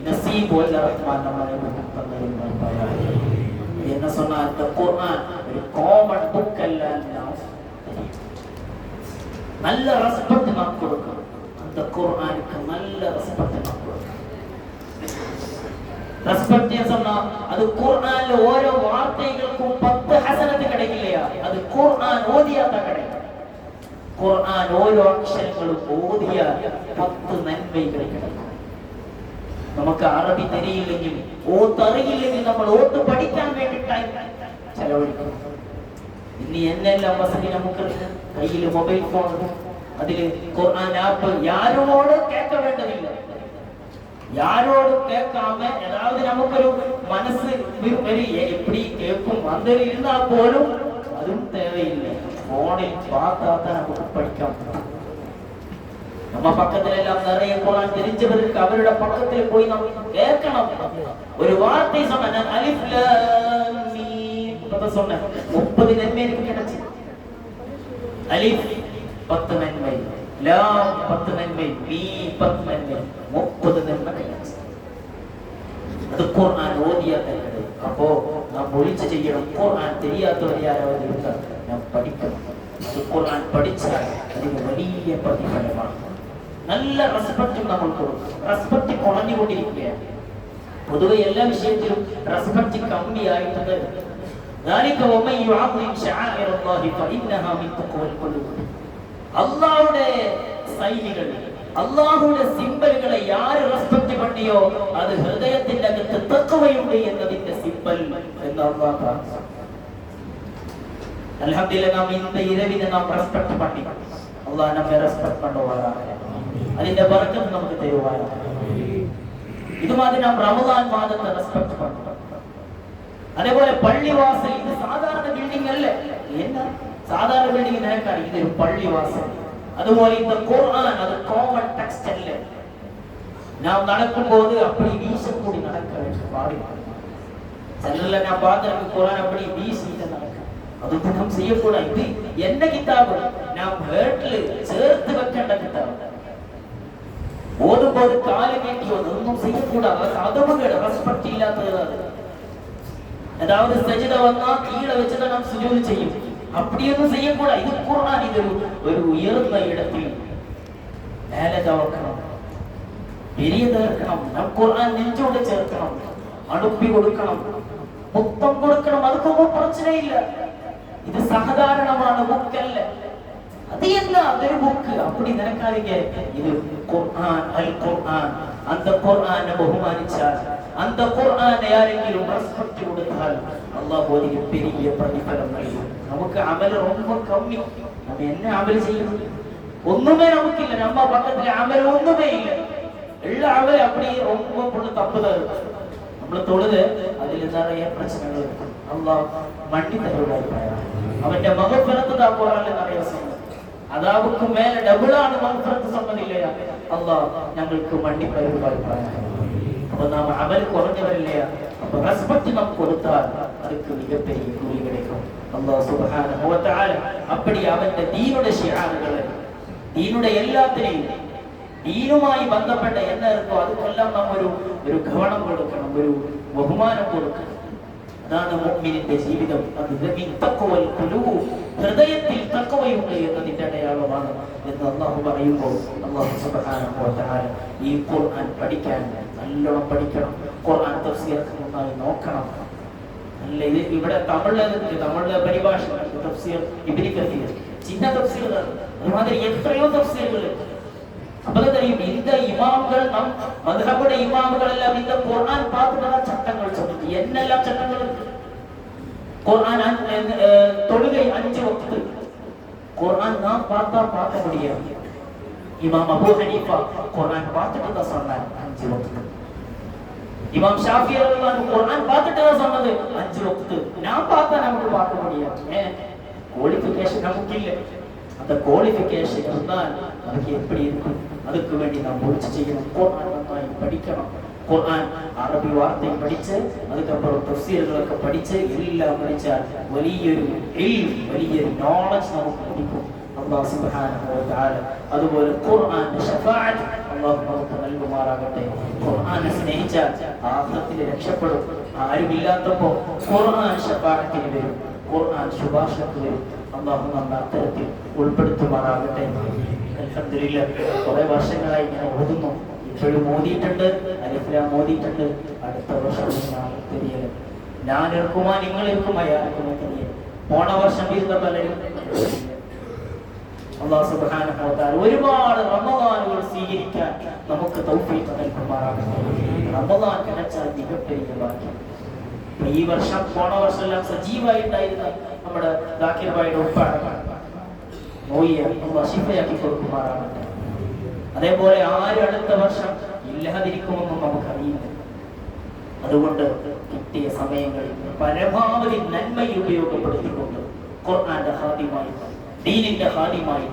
நசீப் வல்ல ரஹ்மான் நம்மளுக்கு தந்தது. என்ன சொன்னா, அந்த குர்ஆன் ஒரு காமன் புக் அல்ல, நல்ல ரெஸ்பெக்ட் நாம் கொடுக்கணும். அந்த குர்ஆனுக்கு நல்ல ரெஸ்பெக்ட் நாம் கொடுக்கணும். ரெஸ்பெக்ட் சொன்னா அது குர்ஆன்ல ஓரோ வார்த்தைகளுக்கும் 10 ஹஸனத் கிடைக்கலையா? அது குர்ஆன் ஓதியா தான் கிடைக்கும். குர்ஆன் ஓரோ அக்ஷரங்களும் ஓதியா 10 நன்மை கிடைக்கும். നമുക്ക് അറബി തെരിയില്ലെങ്കിൽ ഓത്തറിയില്ലെങ്കിൽ നമ്മൾ ഓത്ത് പഠിക്കാൻ വേണ്ടി ടൈം ചെലവഴിക്കും. ഇനി എന്നെല്ലാം വസതി നമുക്ക് കയ്യിൽ മൊബൈൽ ഫോൺ അതിൽ ഖുർആൻ ആപ്പ് யாரோட கேட்க வேண்டியதில்லை, யாரோடும் கேட்காம ஏதாவது நமக்கு ஒரு மனசு எப்படி கேட்கும் அந்த இருந்தா போலும் அதுவும் தேவையில்லை. போனில் பார்த்தா தான் நமக்கு படிக்க. நம்ம பக்கத்துல எல்லாம் நிறைய குர்ஆன் தெரிஞ்சவருக்கு அவரோட பக்கத்துல போய் நம்ம கேட்கணும். ஒரு வார்த்தை சொன்ன அலிஃப் லாம் மீம் இப்ப சொன்ன 30 நன்மை எனக்கு கிடைச்சு. அலிஃப் 10 நன்மை, லாம் 10 நன்மை, மீம் 10 நன்மை, 30 நன்மை கிடைச்சு. அது குர்ஆன் ஓதியா கிடையாது. அப்போ நான் முயற்சி செய்யணும். குர்ஆன் தெரியாதவர் யாராவது இருந்தா நான் படிக்கணும். அது குர்ஆன் படிச்சா அதுக்கு വലിയ പ്രതിഫലമാണ്. നല്ല റെസ്പെക്ട് നമ്മൾ കൊടുക്കും. റെസ്പെക്ട് കുറഞ്ഞുകൊണ്ടിരിക്കുകയാണ്. പൊതുവെ എല്ലാ വിഷയത്തിലും റെസ്പെക്ട് കമ്മിയായിട്ടുണ്ട്. അള്ളാഹുടെ സൈനികൾ, അള്ളാഹുടെ സിംബലുകളെ ആര് റെസ്പെക്ട് പണിയോ അത് ഹൃദയത്തിന്റെ അകത്ത് തഖ്വയുണ്ട് എന്നതിന്റെ സിംബൽ എന്ന് അല്ലാഹു പറഞ്ഞു. അൽഹംദുലില്ലാഹ് നാം ഇന്ന് ഇരവിനെ നാം റെസ്പെക്ട് പണി. അല്ലാഹു നമ്മെ റെസ്പെക്ട് പണ്ടുവാറാകട്ടെ. അതിന്റെ ബർക്കത്ത് നമുക്ക് തരുവാനാണ്. ഇതുമാതിരി നാം റമദാൻ മാസത്തെ റെസ്പെക്ട് പണി. അതേപോലെ പള്ളിവാസൽ ഇത് സാധാരണ ബിൽഡിംഗ് അല്ലേ, എന്താ സാധാരണ ബിൽഡിംഗ് നിനക്കാണ്, ഇതൊരു പള്ളിവാസൽ. അതുപോലെ இந்த ഖുർആൻ അത് കോമൺ ടെക്സ്റ്റ് അല്ലേ. നാം നടക്കുമ്പോൾ அப்படி வீசக்கூடி நடக்க வேண்டும் பாடி. ചിലരെല്ലാം ഞാൻ பார்த்திருக்கேன் ഖുർആൻ அப்படி வீசிட்டு நடக்க. അത് ഒന്നും ചെയ്യக்கூடாது. ഇത് എന്റെ കിതാബ് നാം ഹേർട്ടിൽ ചേർത്ത് വെക്കേണ്ട കിതാബ്. ഓതുമ്പോൾ കാല് നീട്ടിയോ ഒന്നും ചെയ്യக்கூடாது. അതമുകേട് റെസ്പെക്ട് ഇല്ലാത്തത്. അതായത് സജിദ വന്നാൽ കീഴെ വെച്ചിട്ട് നാം സുജൂദ് ചെയ്യും. அப்படிയൊന്നും ചെയ്യக்கூடாது. ഇത് ഖുർആൻ ഇതൊരു ഒരു ഉയർന്ന ഇടത്തിൽ നേലതാക്കണം, പെരിയതാക്കണം. നാം ഖുർആൻ നെഞ്ചോട് ചേർക്കണം, അടുപ്പി കൊടുക്കണം, മുത്തം കൊടുക്കണം. അതൊന്നും പ്രശ്നമില്ല. ഇത് സാധാരണമാണ്, ബുക്കല്ല. അത് എന്താ അതൊരു ബുക്ക് அப்படி നിനക്കാതിരിക്കെ. ഇത് ഖുർആൻ, അൽ ഖുർആൻ. அந்த ഖുർആനെ ബഹുമാനിച്ചാൽ, அந்த ഖുർആനെ ആരെങ്കിലും റെസ്പെക്ട് കൊടുത്താൽ അല്ലാഹു അതിന് പെരിയ പ്രതിഫലം നൽകും. നമുക്ക് അമൽ ரொம்ப കമ്മി. നാം എന്നെ അമൽ ചെയ്യും ഒന്നുമേ നമുക്കില്ല. നമ്മ പക്കത്തിലെ അമൽ ഒന്നുമേ ഇല്ല. എല്ലാ അമൽ அப்படி ரொம்ப புள்ள தப்புதா இருக்கு. നമ്മൾ തൊഴുത് അതിൽ നിറയെ പ്രശ്നങ്ങൾ ഉണ്ട്. അല്ലാഹു മണ്ടി തരുവായി. അവന്റെ മഗ്ഫിറത്ത് ദാ ഖുർആനിൽ നിറയെ ഉണ്ട്. അദാബുക്ക് മേലെ ഡബിളാണ് മഗ്ഫിറത്ത് സമ്മതില്ലയാ. അല്ലാഹു ഞങ്ങൾക്ക് മണ്ടി തരുവായി. അപ്പൊ നാം അമൽ കുറഞ്ഞവരില്ല. അപ്പൊ റെസ്പെക്ട് നാം കൊടുത്താൽ അതിക്ക് മികപ്പെരിയ കൂലി கிடைக்கும். അല്ലാഹു സുബ്ഹാനഹു വ തആല அப்படி അവന്റെ ദീനുടെ ശിആറുകളെ, ദീനുടെ എല്ലാത്തിനെയും ദീനുമായി ബന്ധപ്പെട്ട എന്നോ അതുക്കെല്ലാം നാം ഒരു ഗവണം കൊടുക്കണം, ഒരു ബഹുമാനം കൊടുക്കണം. അതാണ് മുഅ്മിനിന്റെ ജീവിതം. അത് തഖ്വൽ ഖുലൂബ്, ഹൃദയത്തിൽ തഖ്വയുണ്ട് എന്നതിന്റെ അടയാളമാണ് എന്ന് അല്ലാഹു പറയുമ്പോൾ അല്ലാഹു സുബ്ഹാനഹു വ തആല ഈ ഖുർആൻ പഠിക്കാൻ നല്ലോണം പഠിക്കണം. ഖുർആൻ തഫ്സീർ നന്നായി നോക്കണം. അല്ല ഇത് ഇവിടെ തമിഴിലെ പരിഭാഷ തഫ്സീർ ഇബ്നു കസീർ, ചിന്ന തഫ്സീറുകൾ, അതുമാതിരി എത്രയോ തഫ്സീറുകൾ. அப்பதான் தெரியும் இந்த இமாம்கள் நம் மذஹபுடைய இமாம்கள் எல்லாம் இந்த குர்ஆன் பார்த்துதான் சட்டங்கள் சொல்லுது. என்னெல்லாம் சட்டங்கள் குர்ஆன் தொழுகை 5 வக்து குர்ஆன் நாம் பார்க்க முடியாது. இமாம் அபூ ஹனீஃபா குர்ஆன் பார்த்துட்டு தான் சொன்னார் 5 வக்து. இமாம் ஷாஃபி ரஹ்மத்துல்லாஹி குர்ஆன் பார்த்துட்டு தான் சொன்னது 5 வக்து. நாம் பார்த்தா நமக்கு பார்க்க முடியாது. குவாலிஃபிகேஷன் நமக்கு இல்லை. அந்த குவாலிஃபிகேஷன் இருந்தால் அதுக்கு எப்படி இருக்கும்? அதுக்கு வேண்டி நாம் முயற்சி செய்யணும். குர்ஆன் நന്നായി படிக்கணும். குர்ஆன் அரபி வார்த்தை படிச்சு அதுக்கப்புறம் தஃசீர்களுக்கு படிச்சு எல்லாம் படிച്ചാൽ വലിയൊരു നോളജ് നമുക്ക് ലഭിക്കും. അല്ലാഹു സുബ്ഹാനഹു വ തആല അതുപോലെ ഖുർആന്റെ ശഫാഅത്ത് അല്ലാഹു നമുക്ക് നൽകുമാറാകട്ടെ. ഖുർആനെ സ്നേഹിച്ചാൽ ആഖിറത്തിൽ രക്ഷപ്പെടും. ആരുമില്ലാത്തപ്പോൾ ഖുർആൻ ശഫാഅത്തിന് വരും, ഖുർആൻ ശുപാർശക്ക് വരും. അല്ലാഹു നമ്മെ അത്തരത്തിൽ ഉൾപ്പെടുത്തുമാറാകട്ടെ. അൽഹംദുലില്ലാഹ് കുറെ വർഷങ്ങളായി ഇങ്ങനെ ഓതുന്നു. ഇപ്പോഴും ഓതിയിട്ടുണ്ട്, അലിഫ് ലാം ഓതിയിട്ടുണ്ട്. അടുത്ത വർഷം തെരിയല് ഞാൻ എടുക്കുമാ നിങ്ങൾ എടുക്കുമാ ആർക്കുമോ തെരിയല്. പോണ വർഷം ഇരുന്ന പലരും അല്ലാഹു സുബ്ഹാനഹു വ തആല ഒരുപാട് റമദാനുകൾ സ്വീകരിക്കാൻ നമുക്ക് തൗഫീഖ് നൽകുമാറാകട്ടെ. റമദാൻ കിടച്ചാൽ മികപ്പെരിയ ഭാഗ്യം. ഈ വർഷം പോണ വർഷം എല്ലാം സജീവമായിട്ടായിരുന്ന നമ്മുടെ ദാക്കിർ ഭായിയുടെ ഉപ്പാണ് നോയെ അല്ലാഹു ശിഫയാക്കി കൊടുക്കുമാറാകട്ടെ. അതേപോലെ ആരും അടുത്ത വർഷം ഇല്ലാതിരിക്കുമെന്നും നമുക്കറിയില്ല. അതുകൊണ്ട് കിട്ടിയ സമയങ്ങളിൽ പരമാവധി നന്മയിൽ ഉപയോഗപ്പെടുത്തിക്കൊണ്ട് ഖുർആന്റെ ഹാദിമായി ദീനിന്റെ ഹാദിമായി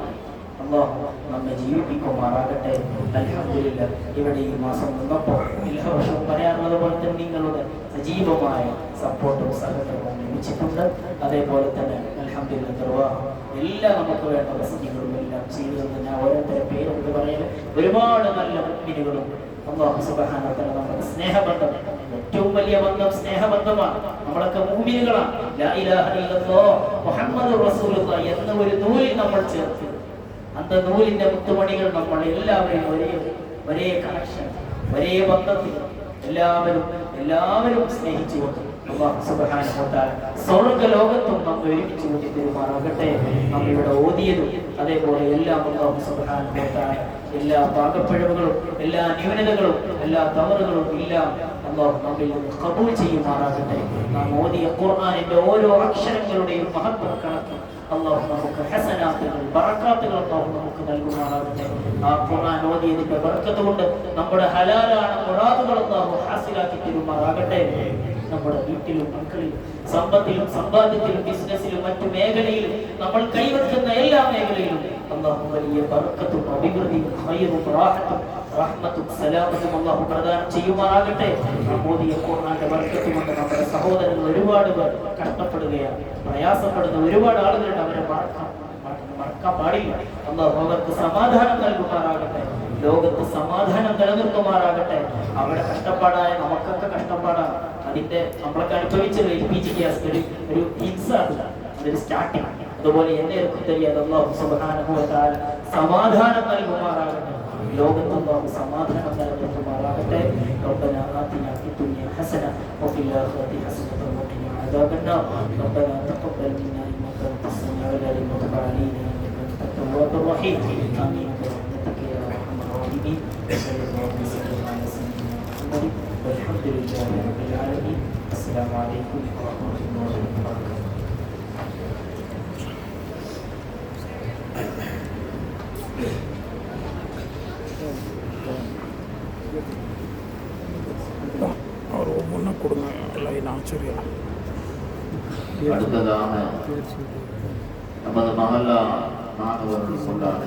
അല്ലാഹു നമ്മെ ജീവിപ്പിക്കുമാറാകട്ടെ. അൽഹംദുലില്ലാഹ് ഇവിടെ ഈ മാസം നിന്നപ്പോൾ എല്ലാ വർഷവും പറയാറുള്ളത് പോലെ തന്നെ നിങ്ങളുടെ സജീവമായ സപ്പോർട്ടും സഹകരണവും ലഭിച്ചിട്ടുണ്ട്. അതേപോലെ തന്നെ അൽഹംദുലില്ലാഹ് നിർവാഹം എല്ലാം നമുക്ക് വേണ്ട വസതികളും എല്ലാം ചെയ്തത് ഞാൻ ഓരോരുത്തരുടെ പേരെടുത്ത് പറയുന്നത് ഒരുപാട് നല്ല മുഅ്മിനുകളും അല്ലാഹു സുബ്ഹാനഹു വ തആല നമ്മുടെ സ്നേഹബന്ധം ഏറ്റവും വലിയ ബന്ധം സ്നേഹബന്ധമാണ്. നമ്മളൊക്കെ മുഅ്മിനുകളാണ്. ലാ ഇലാഹ ഇല്ലല്ലാഹ് മുഹമ്മദുർ റസൂലുള്ളാഹി എന്ന ഒരു നൂലിൽ നമ്മൾ ചേർത്ത് அந்த നൂലിന്റെ മുത്തുമണികൾ നമ്മൾ എല്ലാവരും ഒരേ കണക്ഷൻ ഒരേ ബന്ധത്തിൽ എല്ലാവരും സ്നേഹിച്ചുകൊണ്ട് അല്ലാഹു സുബ്ഹാനഹു വ തആല സ്വർഗ്ഗ ലോകത്തും നമ്മൾ ഒരുമിച്ച് കൂട്ടി തരുമാറാകട്ടെ. നമ്മൾ ഇവിടെ ഓതിയതും അതേപോലെ എല്ലാം അല്ലാഹു സുബ്ഹാനഹു വ തആല എല്ലാ പാകപ്പിഴവുകളും എല്ലാ ന്യൂനതകളും എല്ലാ തവറുകളും എല്ലാം അല്ലാഹു നമ്മിൽ നിന്ന് ഖബൂൽ ചെയ്യുമാറാകട്ടെ. നാം ഓതിയ ഖുർആനിന്റെ ഓരോ അക്ഷരങ്ങളുടെയും മഹത്വം കണക്ക് അല്ലാഹു നമുക്ക് ഹസനാത്തുകൾ ബറകാത്തുകൾ അല്ലാഹു നമുക്ക് നൽകുമാറാകട്ടെ. ആ ഖുർആൻ ഓതിയതിന്റെ ബർക്കത്ത് കൊണ്ട് നമ്മുടെ ഹലാലായ മുറാദുകൾ അല്ലാഹു ഹാസിലാക്കി തരുമാറാകട്ടെ. നമ്മുടെ വീട്ടിലും മക്കളിലും സമ്പത്തിലും സമ്പാദ്യത്തിലും ബിസിനസ്സിലും മറ്റു മേഖലയിലും നമ്മൾ കൈവെക്കുന്ന എല്ലാ മേഖലയിലും അല്ലാഹു വലിയ ബർക്കത്തും അഭിവൃദ്ധിയും ഖൈറും റാഹത്തും റഹ്മത്തും സലാമത്തും അല്ലാഹു പ്രദാനം ചെയ്യുമാറാകട്ടെ. ഓതിയ ഖുർആന്റെ ബർക്കത്ത് കൊണ്ട് നമ്മുടെ സഹോദരങ്ങൾ ഒരുപാട് പേർ കഷ്ടപ്പെടുകയാണ്, പ്രയാസപ്പെടുന്ന ഒരുപാട് ആളുകളുണ്ട്. അവരെ മറക്കാൻ പാടില്ല. അല്ലാഹു അവർക്ക് സമാധാനം നൽകുമാറാകട്ടെ. ലോകത്ത് സമാധാനം നിലനിർത്തുമാറാകട്ടെ. അവിടെ കഷ്ടപ്പാടായ നമുക്കൊക്കെ കഷ്ടപ്പാടാണ്. അതിന്റെ നമ്മളൊക്കെ അനുഭവിച്ചത് LPG ഗ്യാസ് ഒരു ഹിംസാണ്, അതൊരു സ്റ്റാർട്ടിങ്. അതുപോലെ എന്നെ അറിയാതെ അല്ലാഹു സുബ്ഹാനഹു വ തആല സമാധാനം നൽകുമാറാകട്ടെ. ലോകത്ത് അല്ലാഹു സമാധാനം നൽകുമാറാകട്ടെ. റബ്ബനാ ആതിനാ ഫിദ്ദുനിയ ഹസന വഫിൽ ആഖിറതി ഹസനത വഖിനാ അദാബന്നാർ. റബ്ബനാ തഖബ്ബൽ മിന്നാ ഇന്നക അൻതസ് സമീഉൽ അലീം വതുബ് അലൈനാ ഇന്നക അൻതത് തവ്വാബുർ റഹീം. ആമീൻ برحمتك يا ارحم الراحمين. صلى الله وسلم على سيدنا محمد والحمد لله رب العالمين. السلام عليكم ورحمة الله وبركاته. और वो मुन्ना कुड़ना लाइन आचरिया அடுத்ததாக நமது மஹல்லா மாணவர்களுக்குள்ளான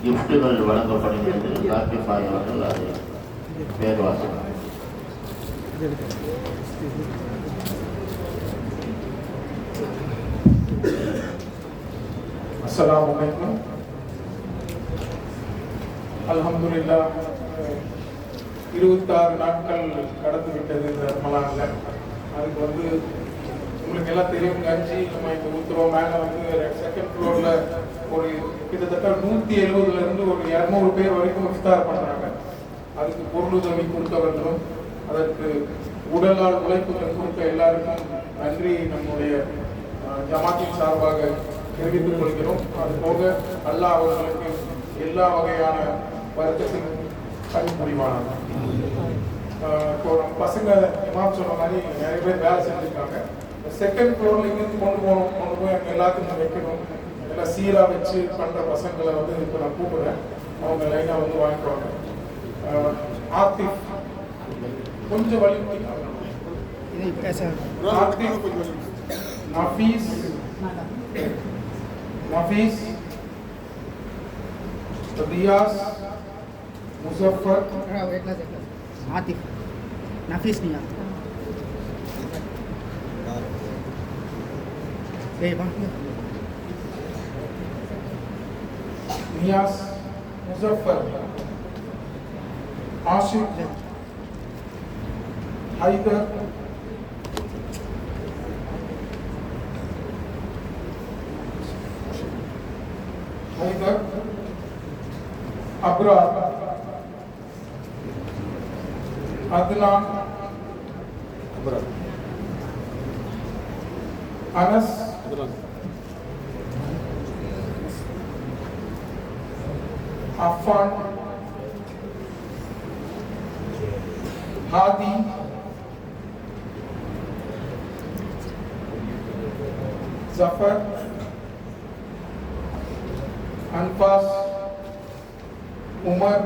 கிஃப்ட்டுகள் வழங்கப்படுகிறது. கார்த்திபாய் அவர்கள் அதை பேர் வாசிக்கிறார். अस्सलाम वालेकुम. அல்ஹம்துலில்லாஹ் 26 நாட்கள் கடந்து விட்டது இந்த ரமலானில். அதுக்கு உங்களுக்கு எல்லாம் தெரியும், கஞ்சி நம்ம இங்கே ஊற்றுறோம். மேலே செகண்ட் ஃப்ளோரில் ஒரு கிட்டத்தட்ட 170 ஒரு 200 பேர் வரைக்கும் இஃப்தார் பண்ணுறாங்க. அதுக்கு பொருளுதவி கொடுத்தவர்களும் அதற்கு உடலால் உழைப்புகள் கொடுத்த எல்லாருக்கும் நன்றி நம்முடைய ஜமாத்தின் சார்பாக தெரிவித்துக் கொள்கிறோம். அது போக அல்லாஹ் அவர்களுக்கு எல்லா வகையான வருத்தத்தின் பணிபுரிவானாங்க. இப்போ நம்ம பசங்க இமாம் சொன்ன மாதிரி நிறைய பேர் வேலை செஞ்சுருக்காங்க. செகண்ட் ஃப்ளோரில் இங்கேருந்து கொண்டு போய் அங்கே எல்லாத்துக்கும் வைக்கணும். எல்லாம் சீராக வச்சு பண்ணுற பசங்களை இப்போ நான் கூப்பிடுறேன். அவங்க லைனாக வாங்கிக்குவாங்க. ஆத்திஃப் கொஞ்சம் வழி ஆத்திஃப், नफीस, रियाज, मुजफ्फर, आतिफ, नफीस नहीं आता। नियाज, मुजफ्फर, आशिक, हैदर, अबरार, अदनान, अनस, अफान, हादी, जफर, உமர்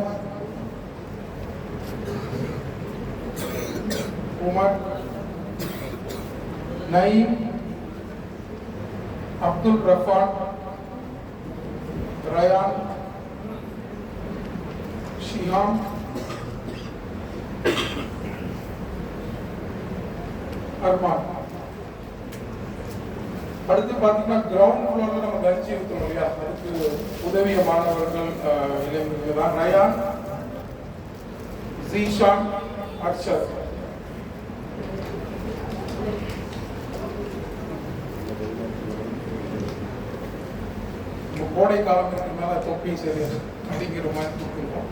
நயீம், அப்துல் ரஃபான், ரயான், ஷிஹாம், அர்மான். அடுத்து பார்த்தீங்கன்னா கிரவுண்ட் ஃப்ளோர்ல நம்ம கஞ்சி ஊற்றணும் இல்லையா, அதுக்கு உதவிய மாணவர்கள் இளைஞர்கள் தான் ரயான், ஜீஷான், அர்ஷத். கோடை காலத்துக்கு மேல தொப்பி சரி அடிக்கிற மாதிரி தூக்கிடுவோம்.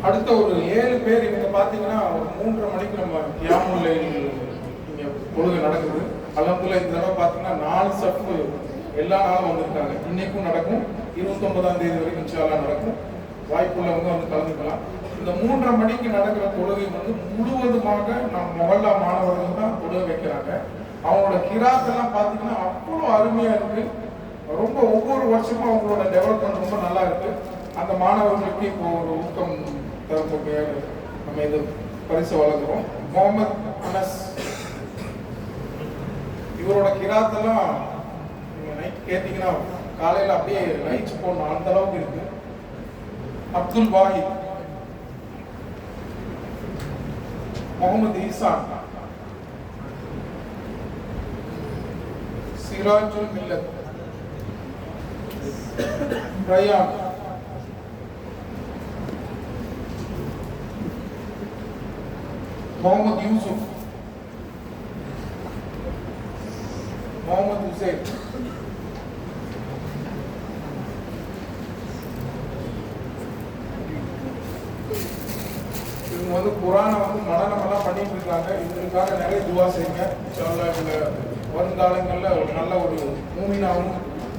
அடுத்த ஒரு 7 பேர் இவங்க பாத்தீங்கன்னா 3:30 மணிக்கு நம்ம கியாமுல்லை இங்க பொழுது நடக்குது. அல்ஹம்துலில்லாஹ் இந்த தடவை பாத்தீங்கன்னா 4 சஃப் எல்லா நாளும் வந்திருக்காங்க. இன்னைக்கும் நடக்கும், 29ஆம் தேதி வரைக்கும் இன்ஷாஅல்லாஹ் நடக்கும். வாய்ப்புள்ளவங்க வந்து கலந்துக்கலாம். இந்த 3:30 மணிக்கு நடக்கிற தொழுகை வந்து முழுவதுமாக நம்ம மொஹல்லா மாணவர்கள் தான் தொழுகை வைக்கிறாங்க. அவங்களோட கிராத்தெல்லாம் பார்த்தீங்கன்னா அவ்வளோ அருமையா இருக்கு. ரொம்ப ஒவ்வொரு வருஷமும் அவங்களோட டெவலப்மெண்ட் ரொம்ப நல்லா இருக்கு. அந்த மாணவர்களுக்கு இப்போ ஒரு ஊக்கம் தரப்போகையாக நம்ம இது பரிசு வழங்குறோம். முகமது அனஸ், இவரோட கிராத்தெல்லாம் நீங்க நைட் கேட்டீங்கன்னா காலையில அப்படியே லைட்ஸ் போடணும், அந்த அளவுக்கு இருக்கு. அப்துல் வாஹித், முகமது ஈசான், சிராஜுல் மில்லத், ரயான், முகமது யூசுப், முகமது ஹுசைன், இவங்க வந்து குரானை வந்து மனனம் எல்லாம் பண்ணிட்டு இருக்காங்க. இவங்களுக்காக நிறைய துவா செய்யுங்க. இன்ஷாஅல்லாஹ் இந்த வருங்காலங்களில் ஒரு நல்ல ஒரு மூமினாவும்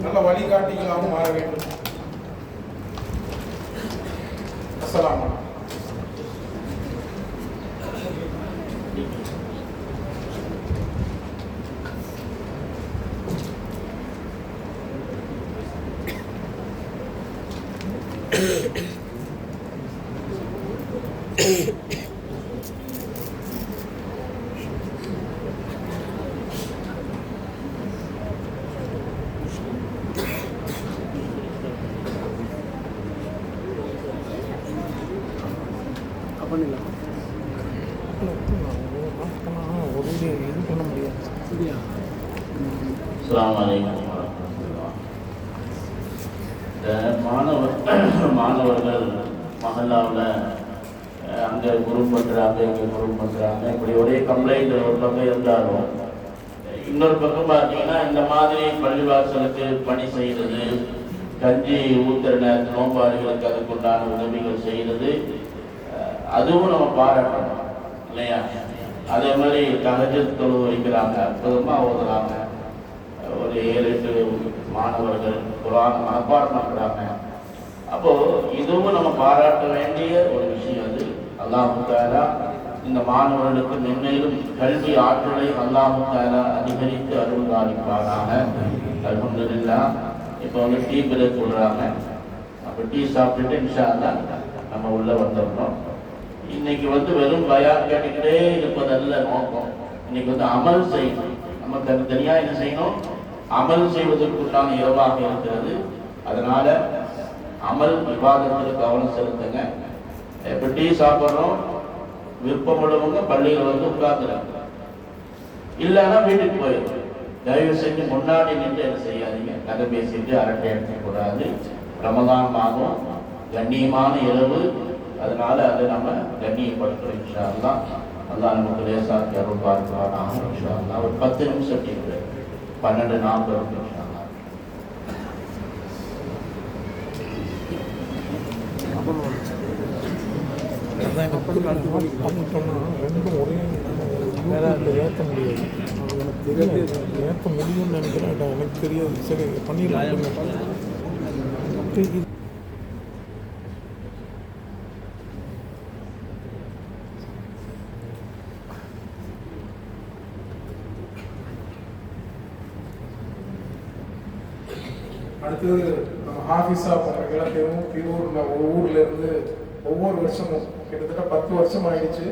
நல்ல வழிகாட்டிகளாகவும் மாற வேண்டும். அஸ்ஸலாமு அலைக்கும். அஸ்ஸலாமு அலைக்கும் வரஹ்மத்துல்லாஹ். மாணவர்கள் மஹல்லாவில் அங்கே குரூப் பண்ணுறாங்க, இங்கே குரூப் பண்ணுறாங்க, இப்படி ஒரே கம்ப்ளைண்ட் ஒரு பக்கம் இருந்தாலும் இன்னொரு பக்கம் பார்த்தீங்கன்னா இந்த மாதிரி பள்ளிவாசலுக்கு பணி செய்கிறது, கஞ்சி ஊத்துற நேரத்தில் நோம்பாளிகளுக்கு அதுக்குண்டான உதவிகள் செய்கிறது, அதுவும் நம்ம பாராட்டணும் இல்லையா? அதே மாதிரி தஹஜ்ஜுத் தொழுகை வைக்கிறாங்க, அற்புதமாக ஓதுறாங்க. ஒரு 7-8 மாணவர்கள் குர்ஆன் மனப்பாடம் பண்ணுறாங்க. அப்போ இதுவும் நம்ம பாராட்ட வேண்டிய ஒரு விஷயம். அது அல்லாஹ் தஆலா இந்த மாணவர்களுக்கு மென்மேலும் கல்வி ஆற்றலை அல்லாஹ் தஆலா அதிகரித்து அருள்பாலிப்பானாக. அல்ஹம்துலில்லாஹ். இப்போ வந்து டீ பிரேக் விடுறாங்க. அப்போ டீ சாப்பிட்டுட்டு இன்ஷா அல்லாஹ் நம்ம உள்ள வந்துடணும். இன்னைக்கு வந்து வெறும் பயான் கேட்டுக்கிட்டே இருப்பதல்ல நோக்கம். இன்னைக்கு வந்து அமல் செய்யணும். நம்ம தனித்தனியா என்ன செய்யணும்? அமல் செய்வதற்குண்டான இரவாக இருக்கிறது. அதனால அமல் விவாதத்தில் கவனம் செலுத்துங்க. இப்போ டீ சாப்பிட்றோம், விருப்பம் உள்ளவங்க பள்ளியில் வந்து உட்கார்ந்துருங்க, இல்லைன்னா வீட்டுக்கு போயிடும். தயவு செஞ்சு முன்னாடி நின்று என்ன செய்யாதீங்க, கதை பேசிட்டு அரட்டை அடிக்கக்கூடாது. ரமதான் மாதம் கண்ணியமான இரவு, அதனால அதை நம்ம கண்ணியப்படுத்துறோம். இன்ஷா அல்லாஹ். அல்லாஹ் நமக்கு லேசாக்கி அருள் பார்க்கிறானாக. இன்ஷா அல்லாஹ். ஒரு 10 நிமிஷம் டீ 12:40 இன்ஷா அல்லாஹ். ரெண்டும் ஒரே ஏற்ற முடியாது. அது எனக்கு தெரியாது, ஏற்ற முடியும்னு நினைக்கிறேன். எனக்கு தெரியாது. சரி பண்ணிடலாம். அடுத்தது நம்ம ஹாஃபிஸா போனவங்கள திருவூரில் ஒரு ஊர்ல இருந்து ஒவ்வொரு வருஷமும் கிட்டத்தட்ட 10 வருஷம் ஆயிடுச்சு.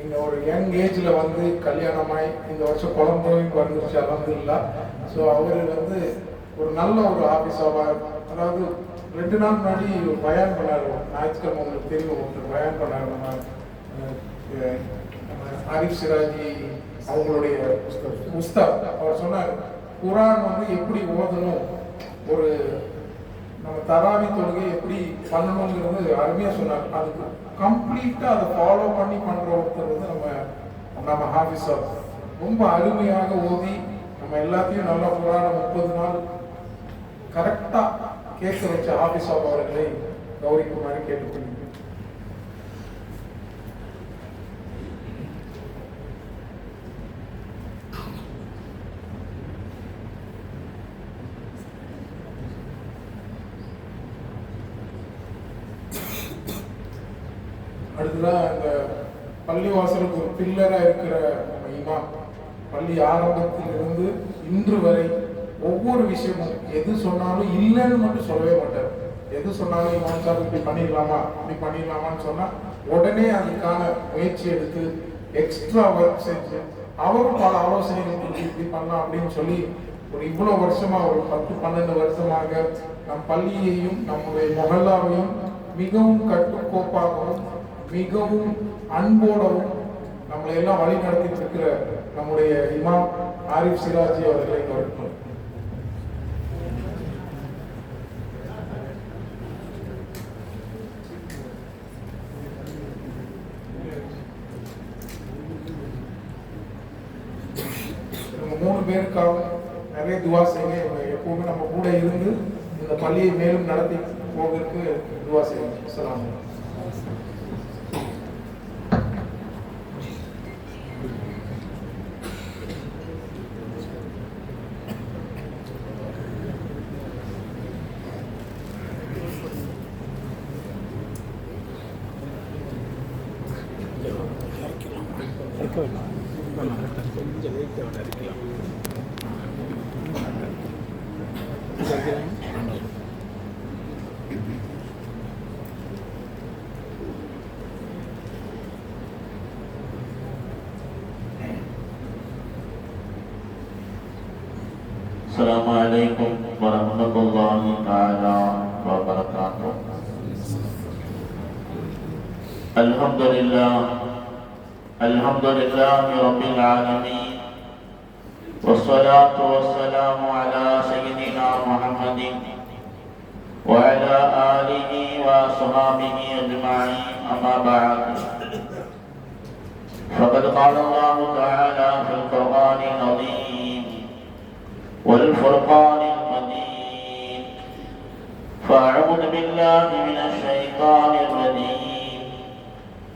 இங்க ஒரு யங் ஏஜ்ல வந்து கல்யாணமாய் இந்த வருஷம் குழந்தையும் வந்துருச்சு அல்ஹம்துலில்லாஹ். ஸோ அவர் வந்து ஒரு நல்ல ஒரு ஆஃபீஸாக, அதாவது 2 நாள் முன்னாடி பயான் பண்ணாரு. ஞாயிற்றுக்கிழமை உங்களுக்கு தெரியும், ஒருத்தர் பயான் பண்ணாரு. நம்ம ஆரிஃப் சிராஜி அவங்களுடைய உஸ்தாத் அவர் சொன்னார், குரான் வந்து எப்படி ஓதணும், ஒரு நம்ம தராவி தொழுகை எப்படி பண்ணணுங்கிறது அருமையா சொன்னார். அதுக்கு கம்ப்ளீட்டா அதை ஃபாலோ பண்ணி பண்ற ஒருத்தர் வந்து நம்ம ஹாஃபிஸா ரொம்ப அருமையாக ஓதி நம்ம எல்லாத்தையும் நல்லா குரானை 30 நாள் கரெக்டா கேட்க வச்ச ஹாஃபிஸா அவர்களை கௌரிக்குமாரி கேட்டுக்கொள்கிறேன். அடுத்ததான் இந்த பள்ளிவாசலுக்கு ஒரு பில்லரா இருக்கிற நம்ம இமாம், பள்ளி ஆரம்பத்திலிருந்து இன்று வரை ஒவ்வொரு விஷயமும் எது சொன்னாலும் இல்லைன்னு மட்டும் சொல்லவே மாட்டார். எது சொன்னாலும் இமாம் சார் இப்படி பண்ணிடலாமா இப்படி பண்ணிடலாமான்னு சொன்னா உடனே அதுக்கான முயற்சி எடுத்து எக்ஸ்ட்ரா ஒர்க் செஞ்சு அவரும் பல ஆலோசனைகள் கொடுத்து இப்படி பண்ணலாம் அப்படின்னு சொல்லி ஒரு இவ்வளவு வருஷமா, ஒரு 10-12 வருஷமாக நம் பள்ளியையும் நம்முடைய மொஹல்லாவையும் மிகவும் கட்டுக்கோப்பாகவும் மிகவும் அன்போடவும் நம்மளை எல்லாம் வழி நடத்திட்டு இருக்கிற நம்முடைய இமாம் ஆரிஃப் சிராஜி அவர்களை வரணும். நம்ம 3 பேருக்காக நிறைய துவா செய்யுங்க. எப்பவுமே நம்ம கூட இருந்து இந்த பள்ளியை மேலும் நடத்தி போவதற்கு துவா செய்யுங்க. அஸ்ஸலாமு அலைக்கும். Assalamualaikum warahmatullahi ta'ala wabarakatuh. Alhamdulillahi rabbil alamin. Wassalatu wassalamu ala sayyidina Muhammadin wa ala alihi wa sahbihi ajma'in, amma ba'd. Faqad qala Allah ta'ala fil Qur'anil azim والفرقان المجيد. فأعوذ بالله من الشيطان الرجيم.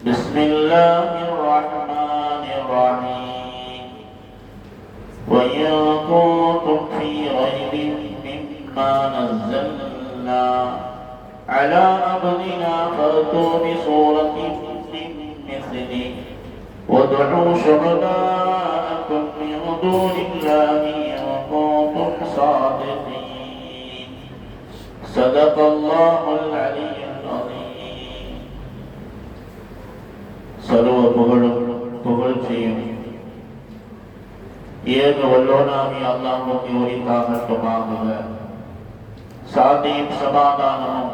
بسم الله الرحمن الرحيم. وإن كنتم في ريب مما نزلنا على عبدنا فأتوا بسورة من مثله وادعوا شهداءكم من دون الله كنتم صادقين. صدق الله العلي العظيم. சர்வ புகழ்ச்சியும் ஏக வல்லோனாகி அல்லாஹ்வுக்கு உரித்தாகட்டுமாக. சாந்தியும் சமாதானமும்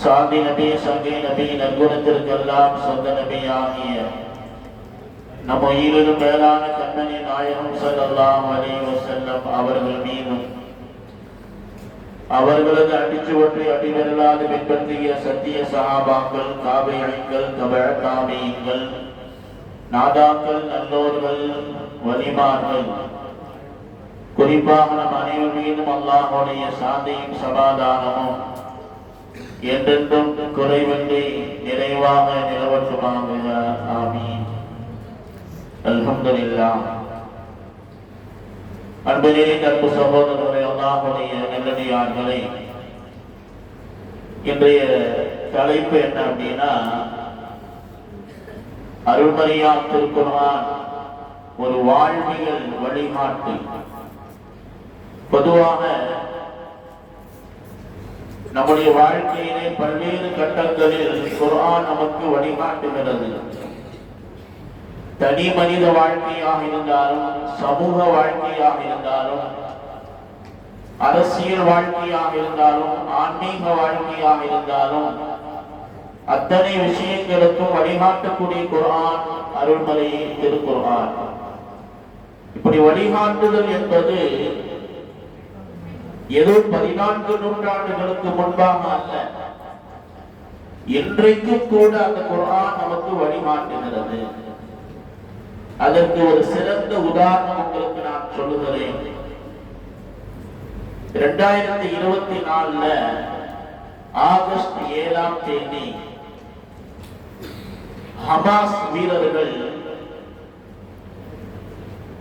சாந்தி நபி சங்கை நபி நற்குணத்திற்கெல்லாம் சொந்த நபி ஆகிய நம்ம ஈரரும் மேலான கண்ணனி நாயகம் ஸல்லல்லாஹு அலைஹி வஸல்லம் அவர்கள் மீதும் அவர்களது அடிச்சுவற்றை அடிவரலாது பின்பற்றிய சத்திய சஹாபாக்கள், தாபிஈன்கள், தபஅ தாபிஈன்கள், நாதாக்கள், நல்லோர்கள், வலிமார்கள், குறிப்பாக நம் அனைவர் மீதும் அல்லாஹ்வுடைய சாந்தியும் சமாதானமும் என்றென்றும் குறைவின்றி நிறைவாக நிலவட்டுமாக. ஆமீன். அல்ஹம்துலில்லாஹ். அன்பிலே அன்பு சகோதரர்களே, அல்லாஹ்வுடைய நல்லடியார்களே, இன்றைய தலைப்பு என்ன அப்படின்னா, அருள்மறையாம் திருக்குர்ஆன் ஒரு வாழ்வியல் வழிகாட்டு. பொதுவாக நம்முடைய வாழ்க்கையிலே பல்வேறு கட்டங்களில் குர்ஆன் நமக்கு வழிகாட்டுகிறது. தனி மனித வாழ்க்கையாக இருந்தாலும், சமூக வாழ்க்கையாக இருந்தாலும், அரசியல் வாழ்க்கையாக இருந்தாலும், ஆன்மீக வாழ்க்கையாக இருந்தாலும், அத்தனை விஷயங்களுக்கும் வழிகாட்டக்கூடிய குர்ஆன் அருள்மறை திருக்குர்ஆன். இப்படி வழிகாட்டுதல் என்பது ஏதோ 14 நூற்றாண்டுகளுக்கு முன்பாக அல்ல, இன்றைக்கும் கூட அந்த குர்ஆன் நமக்கு வழிகாட்டுகிறது. அதற்கு ஒரு சிறந்த உதாரணம் உங்களுக்கு நான் சொல்லுகிறேன். 2024 ஆகஸ்ட் 7ஆம் தேதி ஹமாஸ் வீரர்கள்